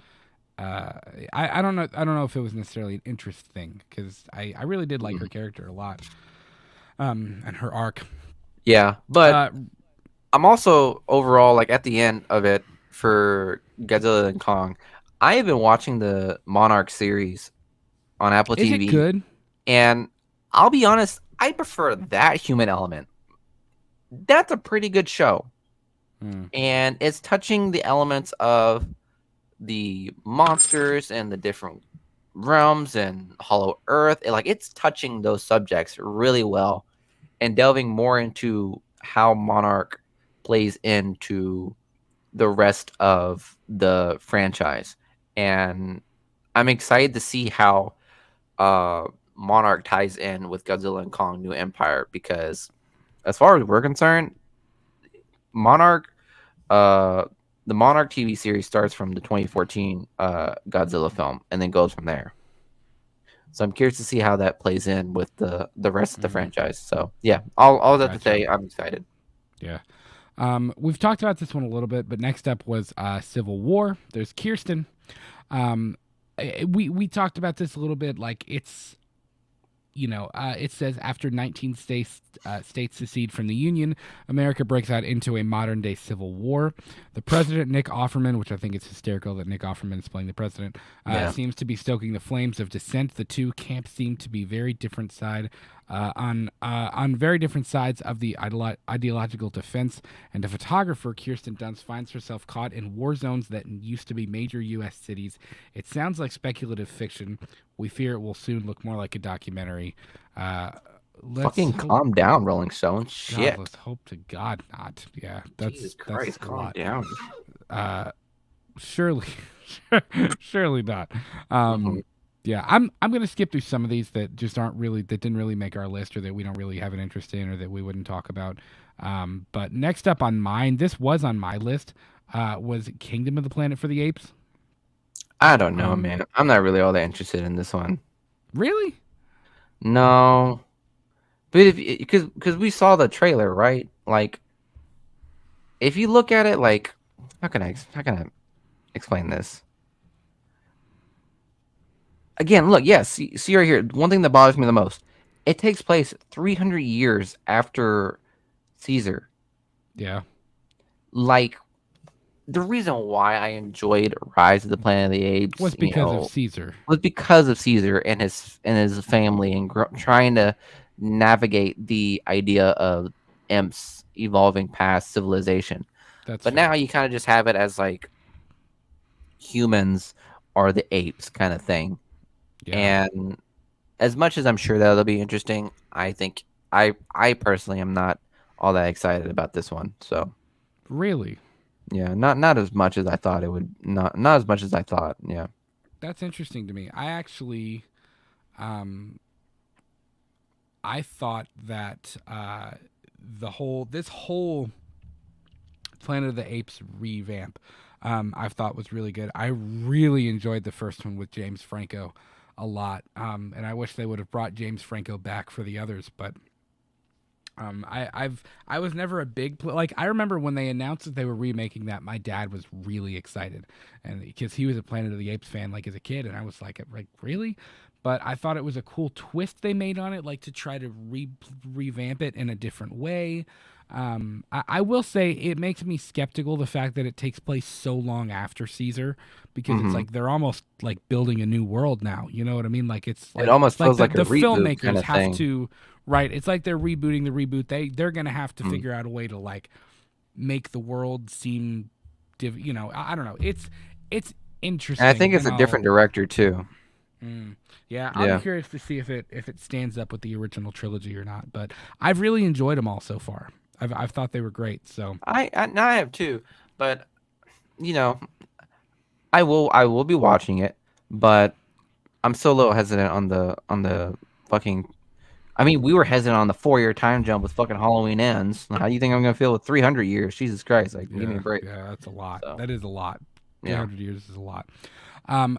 uh I don't know if it was necessarily an interest thing cuz I really did like her character a lot. And her arc. Yeah, but Uh I'm also overall like at the end of it for Godzilla and Kong. I have been watching the Monarch series on Apple is it TV, good? and I'll be honest, I prefer that human element. That's a pretty good show, Hmm. and it's touching the elements of the monsters and the different realms and Hollow Earth. It's touching those subjects really well and delving more into how Monarch plays into the rest of the franchise. And I'm excited to see how uh, Monarch ties in with Godzilla and Kong New Empire because, as far as we're concerned, Monarch, uh, the Monarch TV series starts from the 2014 Godzilla film and then goes from there. So I'm curious to see how that plays in with the rest of the Hmm. franchise. So yeah, all that to Gotcha. say, I'm excited. Yeah. We've talked about this one a little bit, but next up was Civil War. There's Kirsten. We talked about this a little bit. Like it says after 19 states secede from the Union, America breaks out into a modern day civil war. The president, Nick Offerman, which I think is hysterical that Nick Offerman is playing the president, Yeah. seems to be stoking the flames of dissent. The two camps seem to be very different side on very different sides of the ideological defense. And the photographer Kirsten Dunst finds herself caught in war zones that used to be major U.S. cities. It sounds like speculative fiction. We fear it will soon look more like a documentary. Let's Fucking hope, calm down, Rolling Stone. God, Shit. let's hope to God not. Yeah, Jesus that's Christ, a calm lot. down. Surely, surely not. Mhm. Yeah, I'm gonna skip through some of these that just aren't really that didn't really make our list or that we don't really have an interest in or that we wouldn't talk about. But next up on mine, this was on my list, was Kingdom of the Planet for the Apes. I don't know, Um, man. I'm not really all that interested in this one. really? No, but if because we saw the trailer, right? Like, if you look at it, like, how can I explain this? Again, look, yes, see right here. One thing that bothers me the most, it takes place 300 years after Caesar. Yeah. Like, the reason why I enjoyed Rise of the Planet of the Apes, Was because of Caesar. was because of Caesar and his family and trying to navigate the idea of imps evolving past civilization. That's But fair. now you kind of just have it as like humans are the apes kind of thing. Yeah. And as much as I'm sure that'll be interesting, I think I personally am not all that excited about this one. So Really? yeah, not as much as I thought it would. Not as much as I thought. Yeah. That's interesting to me. I actually, um, I thought that this whole Planet of the Apes revamp, I thought was really good. I really enjoyed the first one with James Franco a lot, and I wish they would have brought James Franco back for the others. But I was never a big like I remember when they announced that they were remaking that. My dad was really excited, and because he was a Planet of the Apes fan like as a kid, and I was like really. But I thought it was a cool twist they made on it, like to try to revamp it in a different way. I will say it makes me skeptical the fact that it takes place so long after Caesar, because it's Hmm. like they're almost like building a new world now. You know what I mean? Like It almost it's like feels like a the reboot kind filmmakers of have thing. to right. It's like they're rebooting the reboot. They're gonna have to Mm. figure out a way to like make the world seem, I don't know. It's And I think interesting, it's and a different director too. yeah, I'll be Yeah. curious to see if it stands up with the original trilogy or not. But I've really enjoyed them all so far. I've thought they were great. So I have too, but you know, I will be watching it, but I'm still a little hesitant on the fucking. I mean, we were hesitant on the 4 year time jump with fucking Halloween ends. How do you think I'm gonna feel with 300 years? Jesus Christ! Like, give me a yeah, break. yeah, that's a lot. So That is a lot. yeah. 300 years is a lot.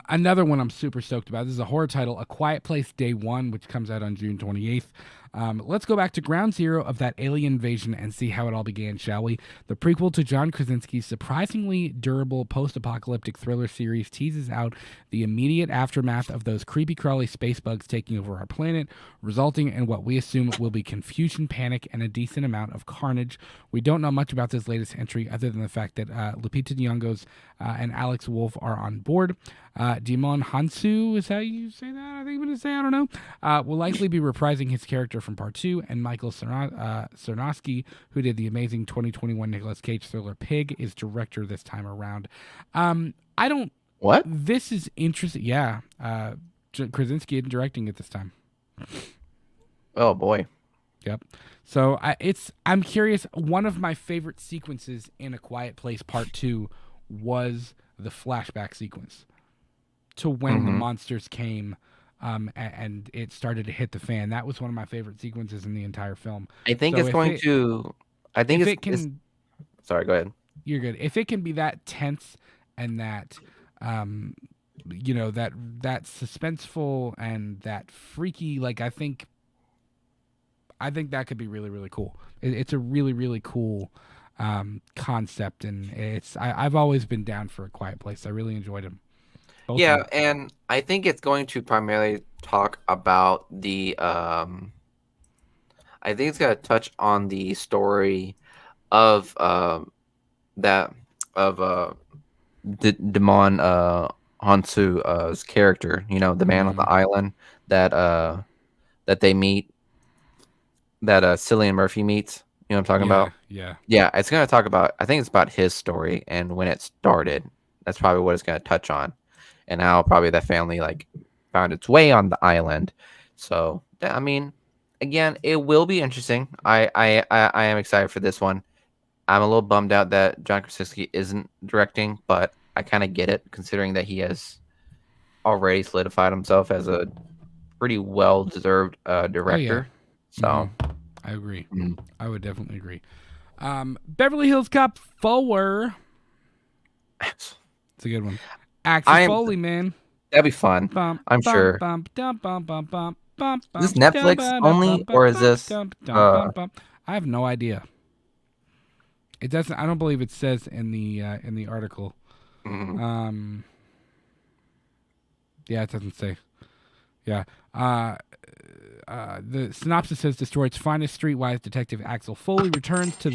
Another one I'm super stoked about. This is a horror title, A Quiet Place Day One, which comes out on June 28th. Let's go back to ground zero of that alien invasion and see how it all began, shall we? The prequel to John Krasinski's surprisingly durable post-apocalyptic thriller series teases out the immediate aftermath of those creepy crawly space bugs taking over our planet, resulting in what we assume will be confusion, panic, and a decent amount of carnage. We don't know much about this latest entry other than the fact that Lupita Nyong'o and Alex Wolff are on board. Djimon Hounsou, is how you say that? I think I'm going to say, I don't know. Will likely be reprising his character from part two, and Michael Sarnowski, who did the amazing 2021 Nicolas Cage thriller Pig, is director this time around. I don't. What? This is interesting. Yeah, Krasinski isn't directing it this time. Oh boy. Yep. So I'm curious. One of my favorite sequences in A Quiet Place Part Two was the flashback sequence to when the Hmm. monsters came, and it started to hit the fan. That was one of my favorite sequences in the entire film. I think So it's going to. I think if it it's. can, Sorry. Go ahead. you're good. If it can be that tense and that, um, that suspenseful and that freaky, like I think that could be really really cool. It's a really really cool concept, and I've always been down for A Quiet Place. I really enjoyed him. Both of Yeah, them. and I think it's going to primarily talk about the. I think it's going to touch on the story of that of Demon Hansu's character. You know, the man on the Mm, island that that they meet. that Cillian Murphy meets. You know what I'm talking Yeah, about? yeah. Yeah, it's gonna talk about. I think it's about his story and when it started. That's probably what it's gonna touch on, and how probably that family like found its way on the island. So yeah, I mean, again, it will be interesting. I am excited for this one. I'm a little bummed out that John Krasinski isn't directing, but I kind of get it considering that he has already solidified himself as a pretty well deserved Oh yeah. director. Hmm. So. I agree. mm, I would definitely agree. Beverly Hills Cop 4. It's a good one. Axel I am. Foley, man. That'd be fun. Bum I'm bum sure. bum dum bum bum bum bum Is bum this dum Netflix ba dum bum only, bum or is bum this? dum dum Uh, bum bum. I have no idea. It doesn't. I don't believe it says in the article. mm, Yeah, it doesn't say. Yeah. The synopsis says Detroit's finest streetwise detective Axel Foley returns to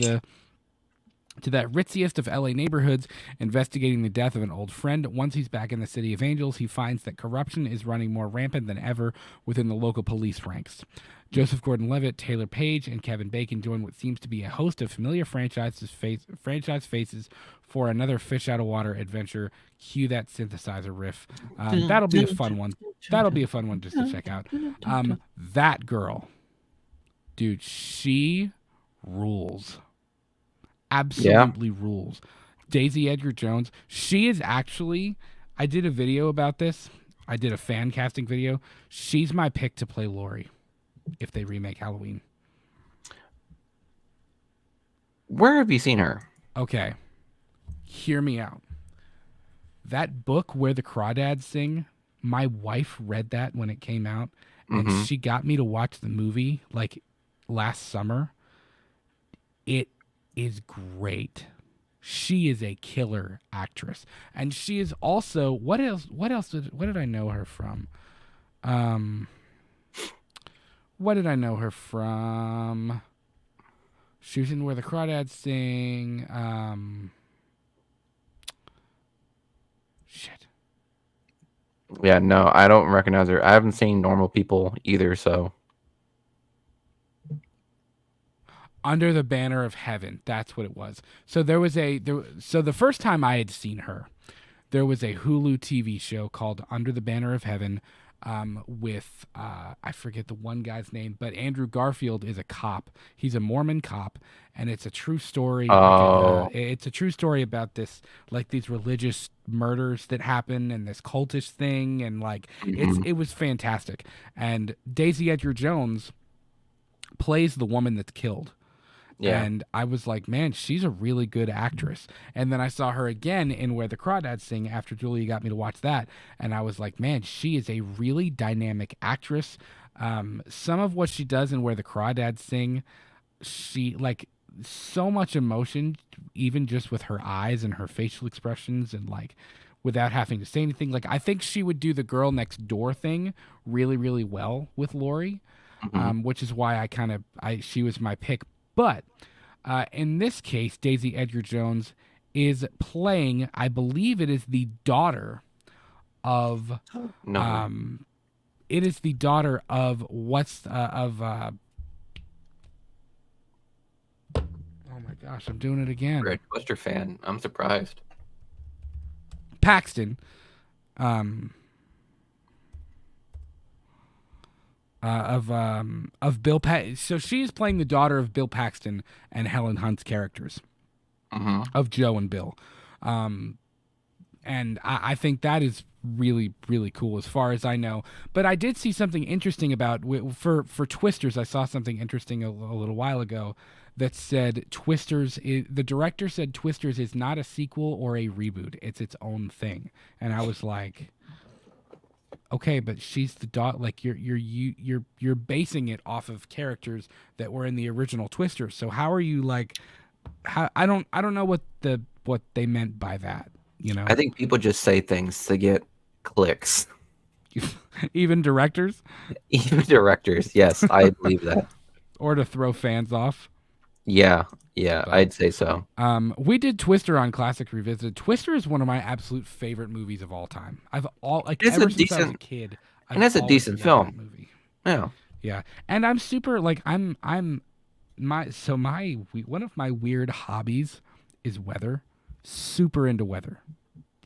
that ritziest of LA neighborhoods, investigating the death of an old friend. Once he's back in the City of Angels, he finds that corruption is running more rampant than ever within the local police ranks. Joseph Gordon-Levitt, Taylor Page, and Kevin Bacon join what seems to be a host of familiar franchise faces for another fish out of water adventure. Cue that synthesizer riff. That'll be a fun one. That'll be a fun one just to check out. That girl, dude, she rules. Absolutely rules. Daisy Edgar Jones. She is actually. I did a video about this. I did a fan casting video. She's my pick to play Laurie if they remake Halloween. where have you seen her? Okay, hear me out. That book where the Crawdads sing. My wife read that when it came out, and Mm-hmm. she got me to watch the movie like last summer. It is great. She is a killer actress, and she is also what else? What did I know her from? Um, what did I know her from? She was in Where the Crawdads Sing. Shit. Yeah, no, I don't recognize her. I haven't seen Normal People either, so. Under the Banner of Heaven. That's what it was. So so the first time I had seen her, there was a Hulu TV show called Under the Banner of Heaven, with I forget the one guy's name, but Andrew Garfield is a cop. He's a Mormon cop, and it's a true story. Oh. It's a true story about this, like these religious murders that happen and this cultish thing, and like Mhm. it was fantastic. And Daisy Edgar Jones plays the woman that's killed. Yeah. And I was like, man, she's a really good actress. And then I saw her again in Where the Crawdads Sing after Julia got me to watch that. And I was like, man, she is a really dynamic actress. Some of what she does in Where the Crawdads Sing, she like so much emotion, even just with her eyes and her facial expressions and like without having to say anything. Like, I think she would do the girl next door thing really, really well with Laurie. Mhm. Which is why she was my pick. But in this case, Daisy Edgar Jones is playing, I believe it is the daughter of, No. it is the daughter of oh my gosh, I'm doing it again. Red Twister fan. I'm surprised. Paxton. Of Bill so she's playing the daughter of Bill Paxton and Helen Hunt's characters Mm-hmm. of Joe and Bill. And I think that is really, really cool as far as I know. But I did see something interesting about for Twisters. I saw something interesting a little while ago that said the director said Twisters is not a sequel or a reboot. It's its own thing. And I was like, okay, but she's the daughter. Like you're basing it off of characters that were in the original Twisters. So how are you like? How I don't know what they meant by that. You know, I think people just say things to get clicks. even directors, Even directors. Yes, I believe that. or to throw fans off. Yeah, But, I'd say so. We did Twister on Classic Revisited. Twister is one of my absolute favorite movies of all time. It's ever a since I was a decent- kid. and it's a always decent loved that film. movie. Yeah. Yeah. And I'm super like I'm my so my one of my weird hobbies is weather. Super into weather.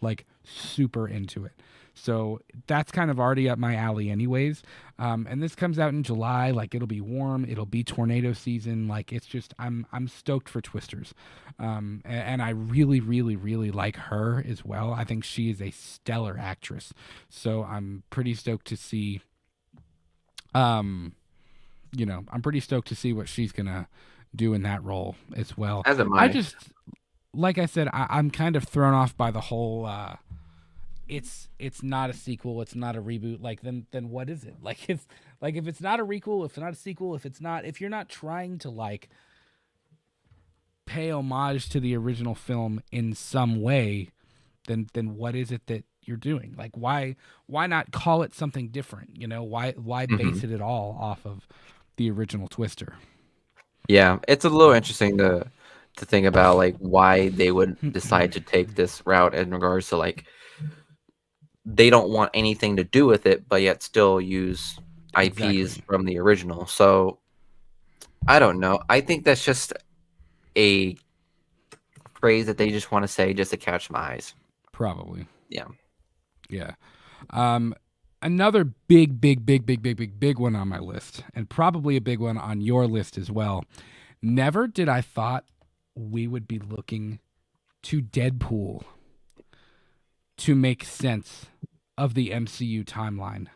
Like super into it. So that's kind of already up my alley, anyways. And this comes out in July. Like it'll be warm. It'll be tornado season. Like it's just I'm stoked for Twisters, and I really really really like her as well. I think she is a stellar actress. So I'm pretty stoked to see. Um, I'm pretty stoked to see what she's gonna do in that role as well. As am I I. just like I said, I'm kind of thrown off by the whole it's not a sequel, it's not a reboot. Like then what is it? Like it's like if it's not a requel, if it's not a sequel, if you're not trying to like pay homage to the original film in some way, then what is it that you're doing? Like why not call it something different? Why Hmm. base it at all off of the original Twister? Yeah, it's a little interesting to think about like why they would decide to take this route in regards to like they don't want anything to do with it, but yet still use IPs Exactly. from the original. So I don't know. I think that's just a phrase that they just want to say just to catch my eyes. Probably. Yeah. Yeah. Um, Another big, big, big, big, big, big, big one on my list, and probably a big one on your list as well. Never did I thought we would be looking to Deadpool to make sense of the MCU timeline.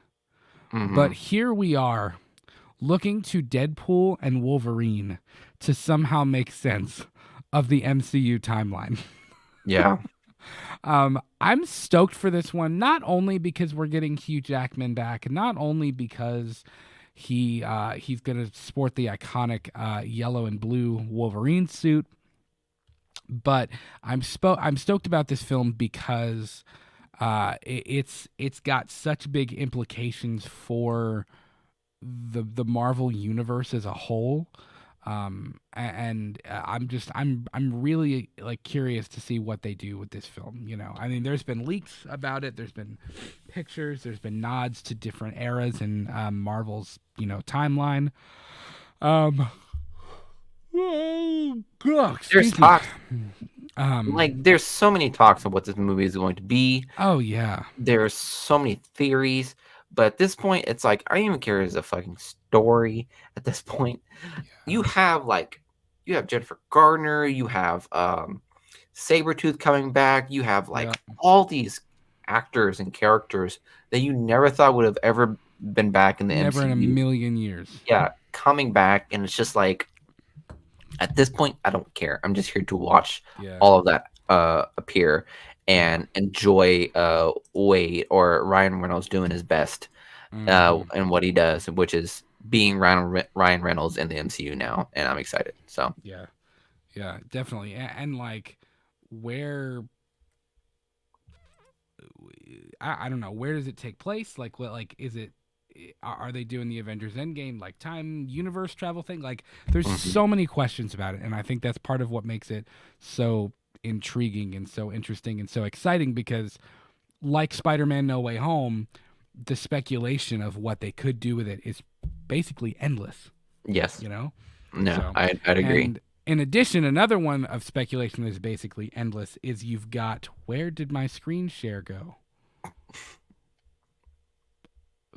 But Hmm. here we are looking to Deadpool and Wolverine to somehow make sense of the MCU timeline. Yeah. I'm stoked for this one, not only because we're getting Hugh Jackman back, not only because he's gonna sport the iconic yellow and blue Wolverine suit, but I'm stoked about this film because it's got such big implications for the Marvel universe as a whole. I'm really like curious to see what they do with this film. I mean, there's been leaks about it, there's been pictures, there's been nods to different eras in Marvel's timeline. Um, oh, There's excuse me. talks there's so many talks of what this movie is going to be. Oh yeah, There's so many theories, but at this point it's like I don't even care as a fucking story at this point. You have you have Jennifer Gardner, you have Sabretooth coming back, you have yeah, like all these actors and characters that you never thought would have ever been back in the never in a MCU. million years. Yeah, coming back, and it's just like at this point I don't care. I'm just here to watch Yeah. all of that appear and enjoy Wade or Ryan Reynolds doing his best Hmm. and what he does, which is being Ryan Reynolds in the MCU now, and I'm excited. So Yeah. Yeah, definitely. And like where I don't know, where does it take place? Like what like is it are they doing the Avengers Endgame like time universe travel thing? Like there's mhm. so many questions about it, and I think that's part of what makes it so intriguing and so interesting and so exciting because like Spider-Man No Way Home, the speculation of what they could do with it is basically endless, Yes, you know? no, So, I'd agree. and in addition, another one of speculation that is basically endless is you've got where did my screen share go?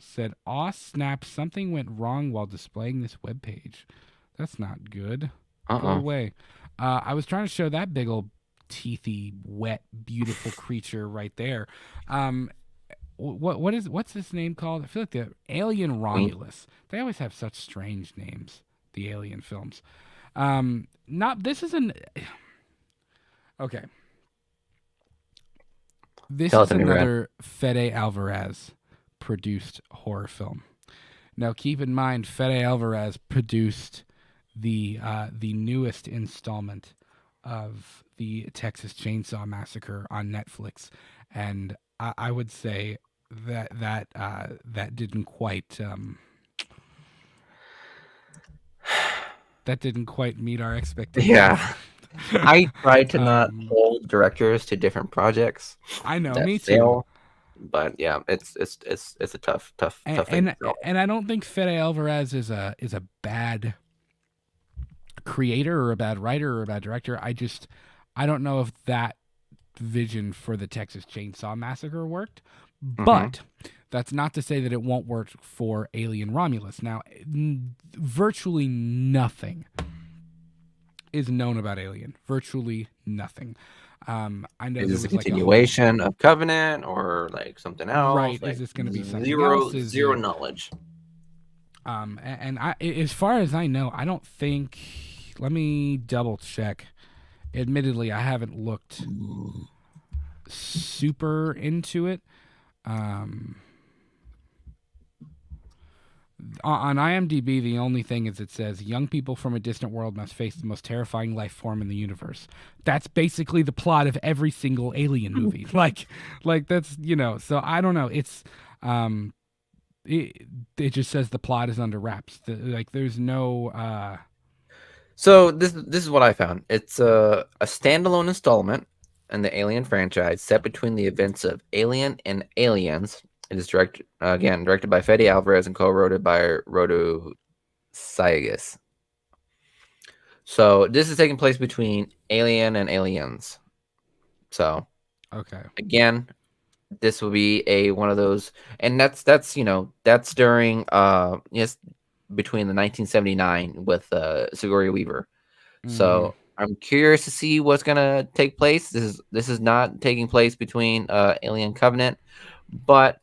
Said, aw snap, something went wrong while displaying this web page. That's not good. Go Uh away. I was trying to show that big old teethy, wet, beautiful creature right there. Um, what's this name called? I feel like the Alien oh. Romulus. They always have such strange names. The Alien films. Not this is an okay. This Tell it is to me, Brad. another Fede Alvarez produced horror film. Now, keep in mind, Fede Alvarez produced the newest installment of the Texas Chainsaw Massacre on Netflix, and I would say that didn't quite that didn't quite meet our expectations. Yeah, I try to not um, hold directors to different projects I know, that me too. fail. But yeah, it's a tough thing to and sell. and I don't think Fede Alvarez is a bad creator or a bad writer or a bad director. I don't know if that vision for the Texas Chainsaw Massacre worked, Hmm. but that's not to say that it won't work for Alien Romulus. Now, virtually nothing is known about Alien. Virtually nothing. I know Is there this a was like a whole continuation of Covenant or like something else? right. Is Like this going to be something zero else? Is zero it knowledge. and as far as I know, I don't think. Let me double check. Admittedly, I haven't looked super into it. Um, on IMDb, the only thing is it says young people from a distant world must face the most terrifying life form in the universe. That's basically the plot of every single Alien movie. Like that's So I don't know. Um, it, it just says the plot is under wraps. Like there's no. So this is what I found. It's a standalone installment in the Alien franchise set between the events of Alien and Aliens. It is directed by Fede Alvarez and co-wrote by Rodo Saigas. So this is taking place between Alien and Aliens. So Okay. again, this will be a one of those, and that's during yes, between the 1979 with Sigourney Weaver. Mm, So I'm curious to see what's gonna take place. This is not taking place between Alien Covenant, but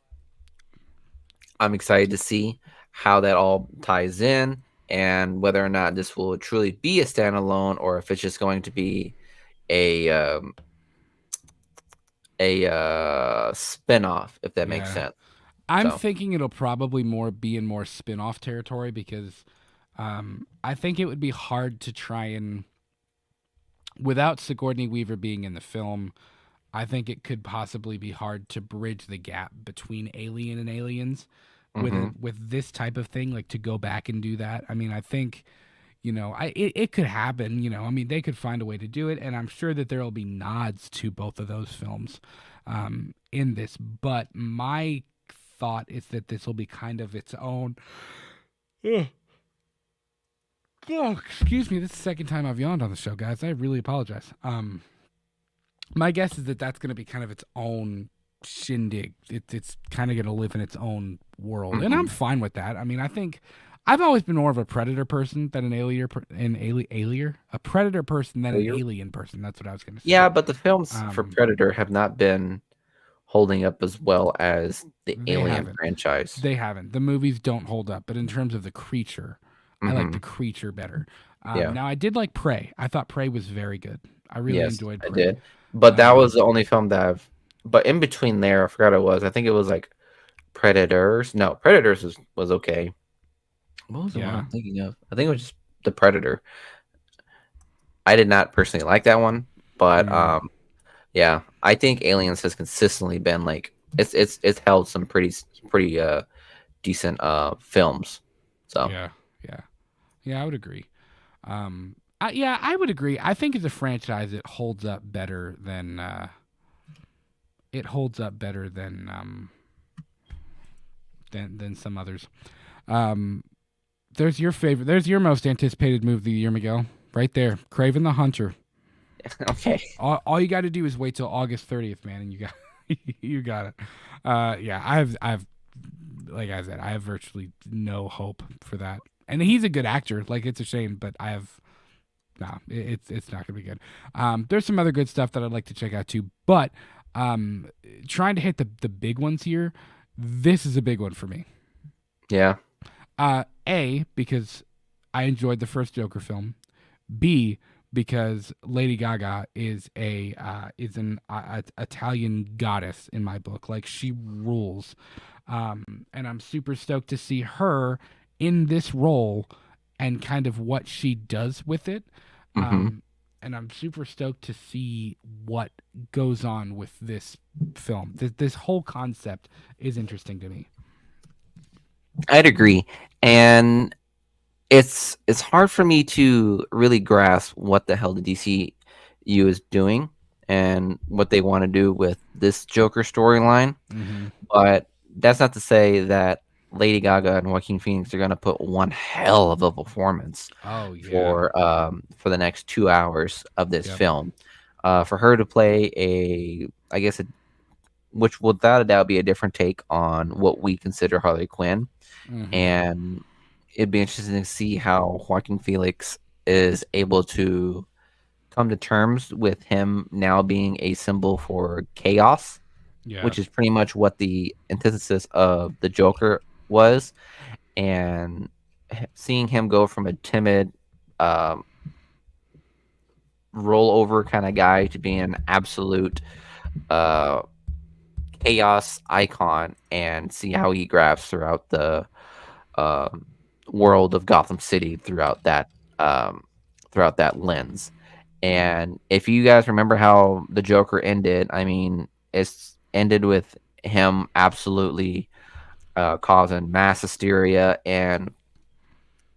I'm excited to see how that all ties in and whether or not this will truly be a standalone or if it's just going to be a spin-off, if that makes yeah. sense. I'm So thinking it'll probably more be in more spin-off territory because I think it would be hard to try and without Sigourney Weaver being in the film. I think it could possibly be hard to bridge the gap between Alien and Aliens mhm. with this type of thing, like to go back and do that. I mean, I think it could happen. I mean, they could find a way to do it, and I'm sure that there will be nods to both of those films in this. But my thought is that this will be kind of its own. Ugh. Oh, excuse me. This is the second time I've yawned on the show, guys. I really apologize. My guess is that that's going to be kind of its own shindig. It's kind of going to live in its own world, and I'm Mhm. fine with that. I mean, I think I've always been more of a predator person than a predator person than an Failure? alien person. That's what I was going to say. Yeah, but the films for Um, Predator have not been holding up as well as the they Alien haven't. franchise. They haven't. The movies don't hold up, but in terms of the creature, I like the Mhm. creature better. Yeah. Now, I did like Prey. I thought Prey was very good. I really Yes, enjoyed I Prey. did. But that was Um, the only film that but in between there, I forgot it was. I think it was like Predators. No, Predators was okay. What was the one yeah. I'm thinking of? I think it was just The Predator. I did not personally like that one, but Mm, yeah, I think Aliens has consistently been like it's held some pretty decent films. So, yeah. Yeah. Yeah. I would agree. Yeah, I would agree. I think as a franchise, it holds up better than than some others. Um, there's your favorite. There's your most anticipated movie of the year, Miguel. Right there, Craven the Hunter. okay. All you got to do is wait till August 30th, man, and you got you got it. Yeah, I've like I said, I have virtually no hope for that. And he's a good actor. Like it's a shame, but I have no, it's not gonna be good. There's some other good stuff that I'd like to check out too, but um, trying to hit the big ones here. This is a big one for me. Yeah. Because I enjoyed the first Joker film. B because Lady Gaga is an Italian goddess in my book. Like she rules, and I'm super stoked to see her in this role and kind of what she does with it. Mhm. Um, and I'm super stoked to see what goes on with this film. This whole concept is interesting to me. I'd agree. And it's hard for me to really grasp what the hell the DCU is doing. and what they want to do with this Joker storyline. Mm-hmm. But that's not to say that Lady Gaga and Joaquin Phoenix are going to put one hell of a performance Oh yeah. for the next 2 hours of this Yep. film. For her to play I guess, which will without a doubt be a different take on what we consider Harley Quinn, Mm-hmm. and it'd be interesting to see how Joaquin Felix is able to come to terms with him now being a symbol for chaos, Yeah. which is pretty much what the antithesis of the Joker was, and seeing him go from a timid, um, rollover kind of guy to being an absolute uh, chaos icon, and see how he grabs throughout the um, world of Gotham City um, throughout that lens. And if you guys remember how the Joker ended, I mean, it's ended with him absolutely causing mass hysteria, and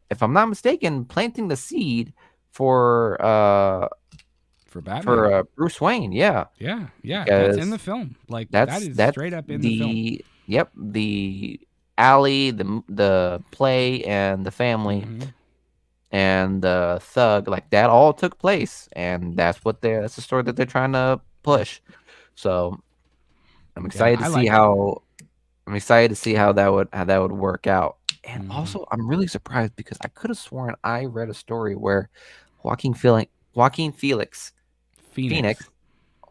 if I'm not mistaken, planting the seed for For Batman. Bruce Wayne. Yeah, Yeah. Yeah. That's in the because film. Like that that's is that's straight up in the film. the alley, the play, and the family, Mm-hmm. and the thug, like that all took place, and that's the story that they're trying to push. So I'm Yeah. excited to I see like it. how that would work out. And Mm-hmm. also, I'm really surprised because I could have sworn I read a story where Joaquin Felix Phoenix. Phoenix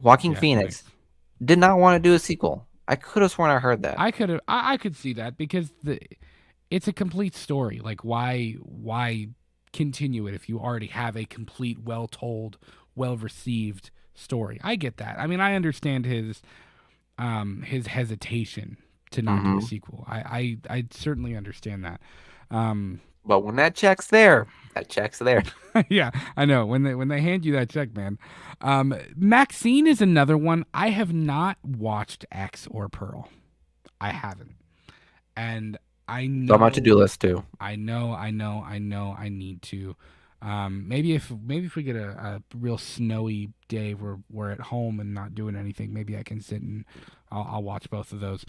Joaquin Yeah. Phoenix. Phoenix did not want to do a sequel. I could have sworn I heard that. I could see that because it's a complete story. Like why continue it if you already have a complete, well told, well received story? I get that. I mean, I understand his hesitation to not do a Hmm. sequel. I certainly understand that. Um, But when that check's there, that check's there. yeah, I know when they hand you that check, man. Maxine is another one. I have not watched X or Pearl. I haven't, and I It's on my to-do know, list too. I need to. Maybe if we get a real snowy day where we're at home and not doing anything, maybe I can sit and I'll watch both of those.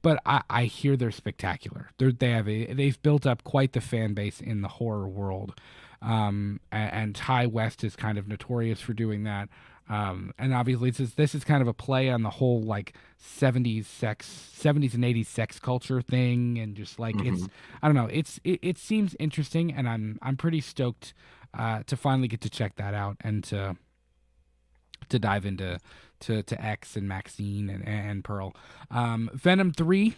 But I hear they're spectacular. They've built up quite the fan base in the horror world. And Ty West is kind of notorious for doing that. And obviously this is kind of a play on the whole like 70s and 80s sex culture thing, and just like Hmm. I don't know, it seems interesting, and I'm pretty stoked to finally get to check that out and to dive into to X and Maxine and Pearl. Venom 3,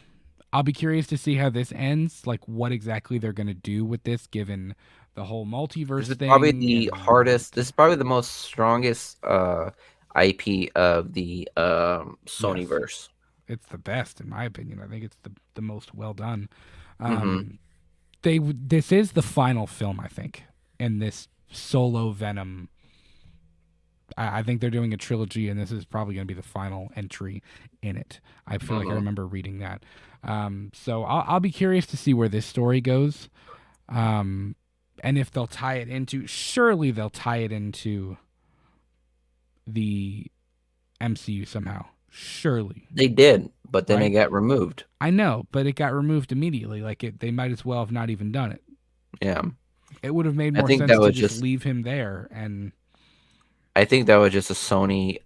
I'll be curious to see how this ends, like what exactly they're going to do with this given the whole multiverse thing and This is probably the most strongest IP of the yes, Sonyverse. it's the best in my opinion. I think it's the most well done. Hmm. Um, this is the final film, I think, in this solo Venom. I think they're doing a trilogy, and this is probably going to be the final entry in it. I feel like I Hmm. remember reading that. So I'll be curious to see where this story goes, um, and if they'll tie it into. Surely they'll tie it into the MCU somehow. Surely. They did, but then it Right? got removed. I know, but it got removed immediately. Like they might as well have not even done it. Yeah, It would have made I more think sense that to was just just leave him there and I think that was just a Sony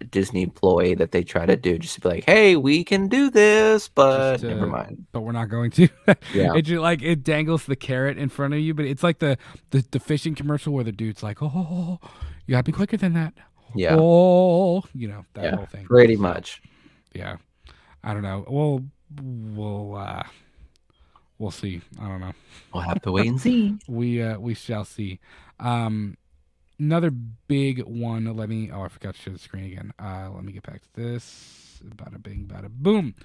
Disney ploy that they try to do, just to be like, hey, we can do this, just but never mind. but we're not going to. Yeah, It just like it dangles the carrot in front of you, but it's like the fishing commercial where the dude's like, "Oh, you gotta be quicker than that." yeah, Oh, that yeah, whole thing. pretty So much. yeah, I don't know. We'll see. I don't know. We'll have to wait and see. We shall see. Um, Another big one. Oh, I forgot to share the screen again. Let me get back to this. Bada bing, bada boom.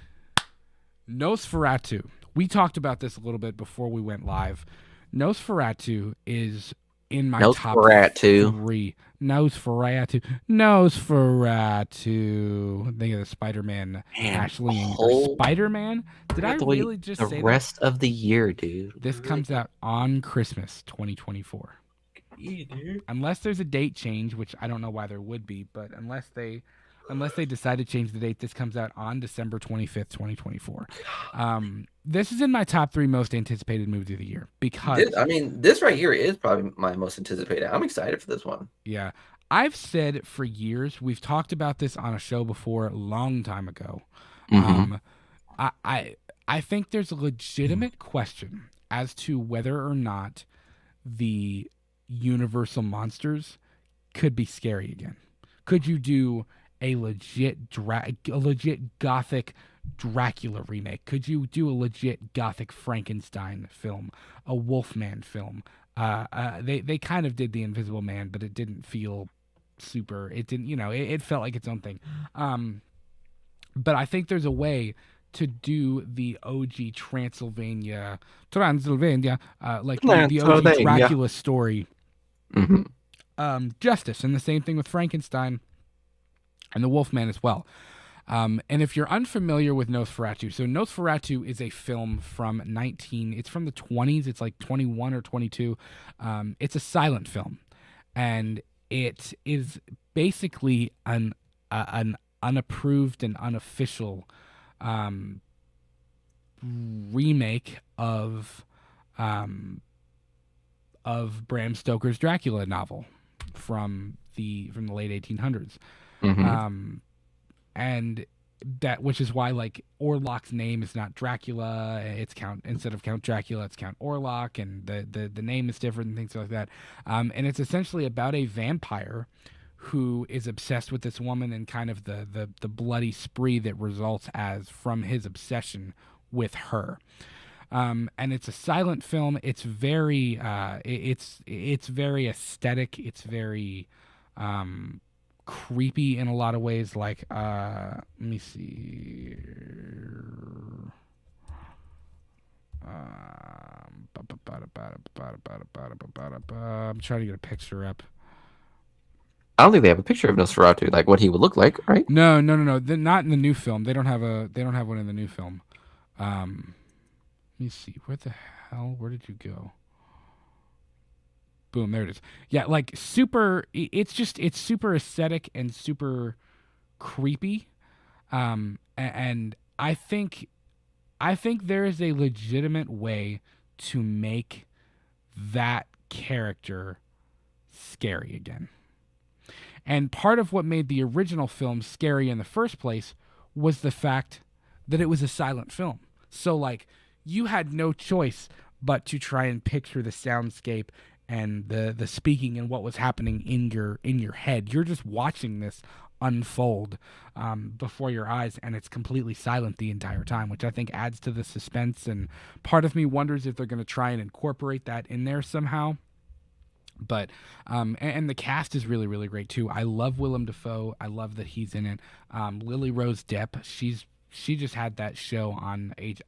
Nosferatu. We talked about this a little bit before we went live. Nosferatu is in my top Nosferatu. three. Nosferatu. Nosferatu. Think of the Spider-Man. Man, Ashley and or whole Spider-Man. Did I I have to wait really just the say that? rest of the year, dude. This comes out on Christmas 2024. either. Unless there's a date change, which I don't know why there would be, but unless they decide to change the date, this comes out on December 25th, 2024. This is in my top 3 most anticipated movies of the year because This right here is probably my most anticipated. I'm excited for this one. yeah, I've said for years, we've talked about this on a show before a long time ago. Mm-hmm. Um, I think there's a legitimate question as to whether or not the Universal monsters could be scary again. Could you do a legit gothic Dracula remake? Could you do a legit gothic Frankenstein film, a Wolfman film? They kind of did the Invisible Man, but it didn't feel super. It didn't, it felt like its own thing. But I think there's a way to do the OG Transylvania, like the OG Transylvania. Dracula story, Mm-hmm. justice, and the same thing with Frankenstein and the Wolfman as well. And if you're unfamiliar with Nosferatu, so Nosferatu is a film it's from the 20s. It's like 21 or 22. It's a silent film, and it is basically an unapproved and unofficial remake of Bram Stoker's Dracula novel from the late 1800s. Mm-hmm. And which is why like Orlok's name is not Dracula, instead of Count Dracula, it's Count Orlok, and the name is different and things like that. And it's essentially about a vampire who is obsessed with this woman and kind of the bloody spree that results from his obsession with her. And it's a silent film. It's very it's very aesthetic. It's very creepy in a lot of ways. Like let me see. I'm trying to get a picture up. I don't think they have a picture of Nosferatu, like what he would look like, right? No. Not in the new film. They don't have one in the new film. Let me see. Where did you go? Boom, there it is. Yeah, like super. It's super aesthetic and super creepy. And I think there is a legitimate way to make that character scary again. And part of what made the original film scary in the first place was the fact that it was a silent film. So like you had no choice but to try and picture the soundscape and the speaking and what was happening in your head. You're just watching this unfold before your eyes, and it's completely silent the entire time, which I think adds to the suspense. And part of me wonders if they're going to try and incorporate that in there somehow. But and the cast is really, really great too. I love Willem Dafoe. I love that he's in it. Lily Rose Depp, she just had that show on it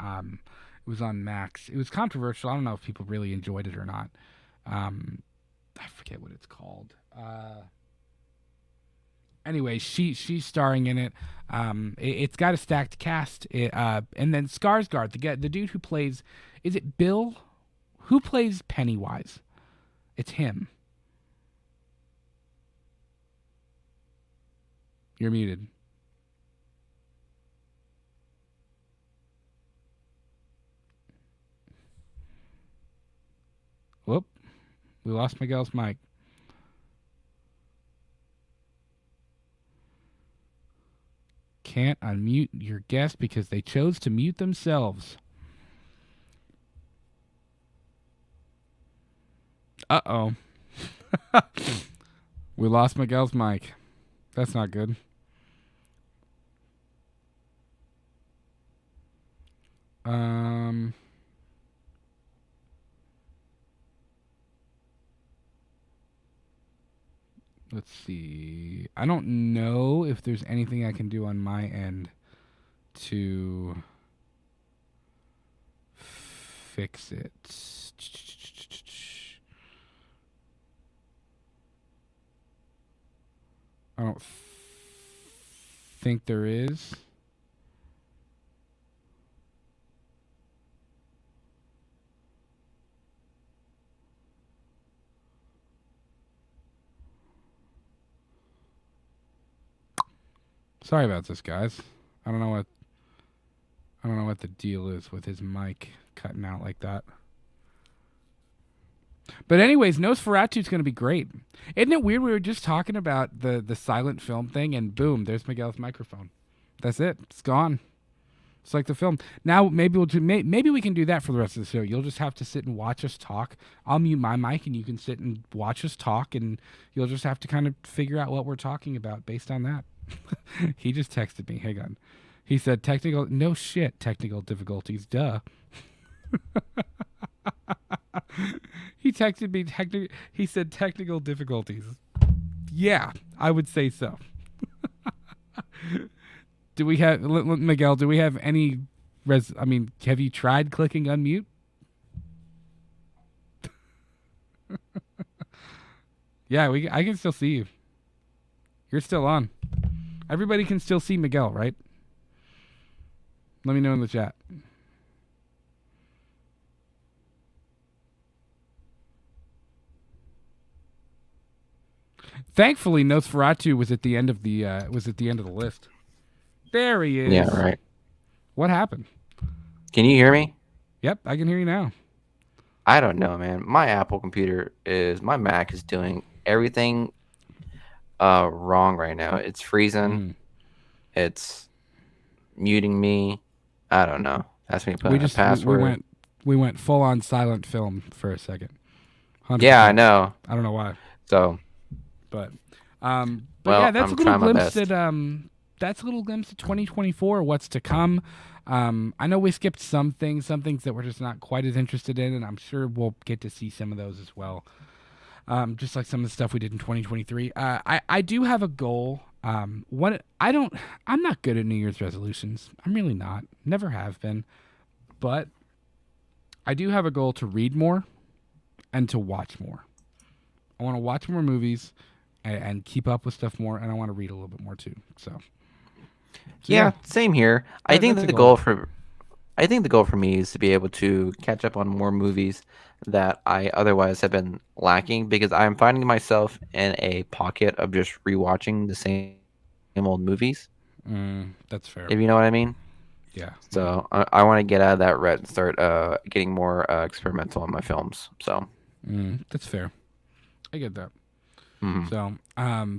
was on Max. It was controversial. I don't know if people really enjoyed it or not. I forget what it's called. Anyway, she's starring in it. It's got a stacked cast. And then Skarsgård, the dude who plays, is it Bill? Who plays Pennywise? It's him. You're muted. Whoop. We lost Miguel's mic. Can't unmute your guest because they chose to mute themselves. Uh-oh. We lost Miguel's mic. That's not good. Let's see. I don't know if there's anything I can do on my end to fix it. I don't think there is. Sorry about this, guys. I don't know what the deal is with his mic cutting out like that. But anyways, Nosferatu is going to be great. Isn't it weird? We were just talking about the silent film thing, and boom, there's Miguel's microphone. That's it. It's gone. It's like the film. Now maybe maybe we can do that for the rest of the show. You'll just have to sit and watch us talk. I'll mute my mic, and you can sit and watch us talk, and you'll just have to kind of figure out what we're talking about based on that. He just texted me. Hang on. He said technical. No shit. Technical difficulties. Duh. He texted me. He said technical difficulties. Yeah, I would say so. Do we have Miguel? Do we have any? Have you tried clicking unmute? Yeah, I can still see you. You're still on. Everybody can still see Miguel, right? Let me know in the chat. Thankfully, Nosferatu was at the end of the list. There he is. Yeah, right. What happened? Can you hear me? Yep, I can hear you now. I don't know, man. My my Mac is doing everything wrong right now. It's freezing. It's muting me. I don't know. That's me putting a password. We went full on silent film for a second. 100%. Yeah, I know. I don't know why. So, but well, yeah, that's I'm a little trying my glimpse best. at that's a little glimpse at 2024, what's to come. I know we skipped some things that we're just not quite as interested in, and I'm sure we'll get to see some of those as well. Just like some of the stuff we did in 2023. I do have a goal. I'm not good at New Year's resolutions. I'm really not. Never have been. But I do have a goal to read more and to watch more. I want to watch more movies and keep up with stuff more, and I want to read a little bit more too. So yeah, same here. I think that's the a goal for me is to be able to catch up on more movies that I otherwise have been lacking, because I'm finding myself in a pocket of just rewatching the same old movies. That's fair. If you know what I mean. Yeah. So I want to get out of that rut and start getting more experimental on my films. So that's fair. I get that. Mm-hmm. So,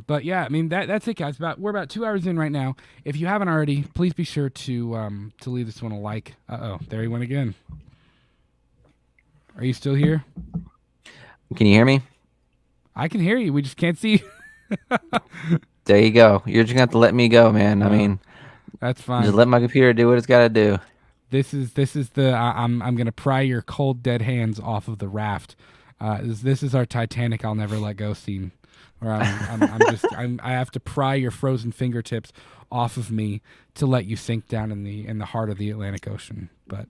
but yeah, I mean that's it, guys. We're about 2 hours in right now. If you haven't already, please be sure to leave this one a like. There he went again. Are you still here? Can you hear me? I can hear you. We just can't see you. There you go. You're just gonna have to let me go, man. I mean, that's fine. just let my computer do what it's got to do. This is the I'm gonna pry your cold dead hands off of the raft. This is our Titanic I'll never let go scene. Or I have to pry your frozen fingertips off of me to let you sink down in the heart of the Atlantic Ocean. But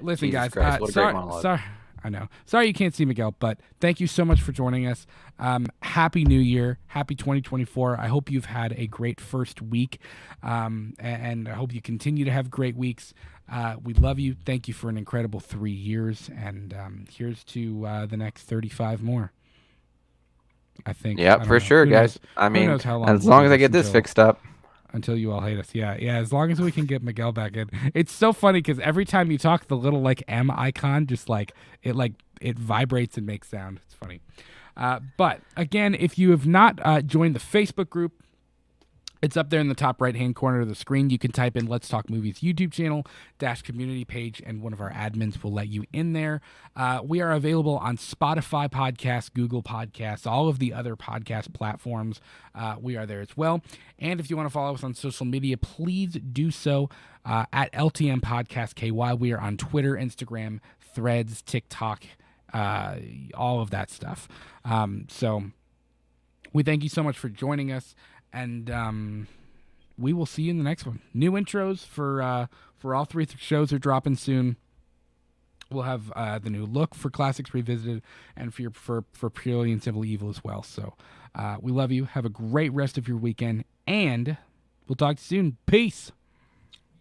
listen, Jesus guys, Christ, what a great monologue. sorry, I know. Sorry you can't see Miguel, but thank you so much for joining us. Happy New Year, happy 2024. I hope you've had a great first week, and I hope you continue to have great weeks. We love you. Thank you for an incredible 3 years, and here's to the next 35 more. I think. Yeah, for sure, guys. I mean, as long as I get this fixed up. Until you all hate us. Yeah, as long as we can get Miguel back in. It's so funny because every time you talk, the little M icon just it vibrates and makes sound. It's funny. But again, if you have not joined the Facebook group, it's up there in the top right-hand corner of the screen. You can type in Let's Talk Movies YouTube channel / community page, and one of our admins will let you in there. We are available on Spotify podcasts, Google Podcasts, all of the other podcast platforms. We are there as well. And if you want to follow us on social media, please do so at LTM Podcast KY. We are on Twitter, Instagram, Threads, TikTok, all of that stuff. So we thank you so much for joining us. And we will see you in the next one. New intros for all 3 shows are dropping soon. We'll have the new look for Classics Revisited and for Purely and Simply Evil as well. So we love you. Have a great rest of your weekend, and we'll talk to you soon. Peace.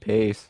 Peace.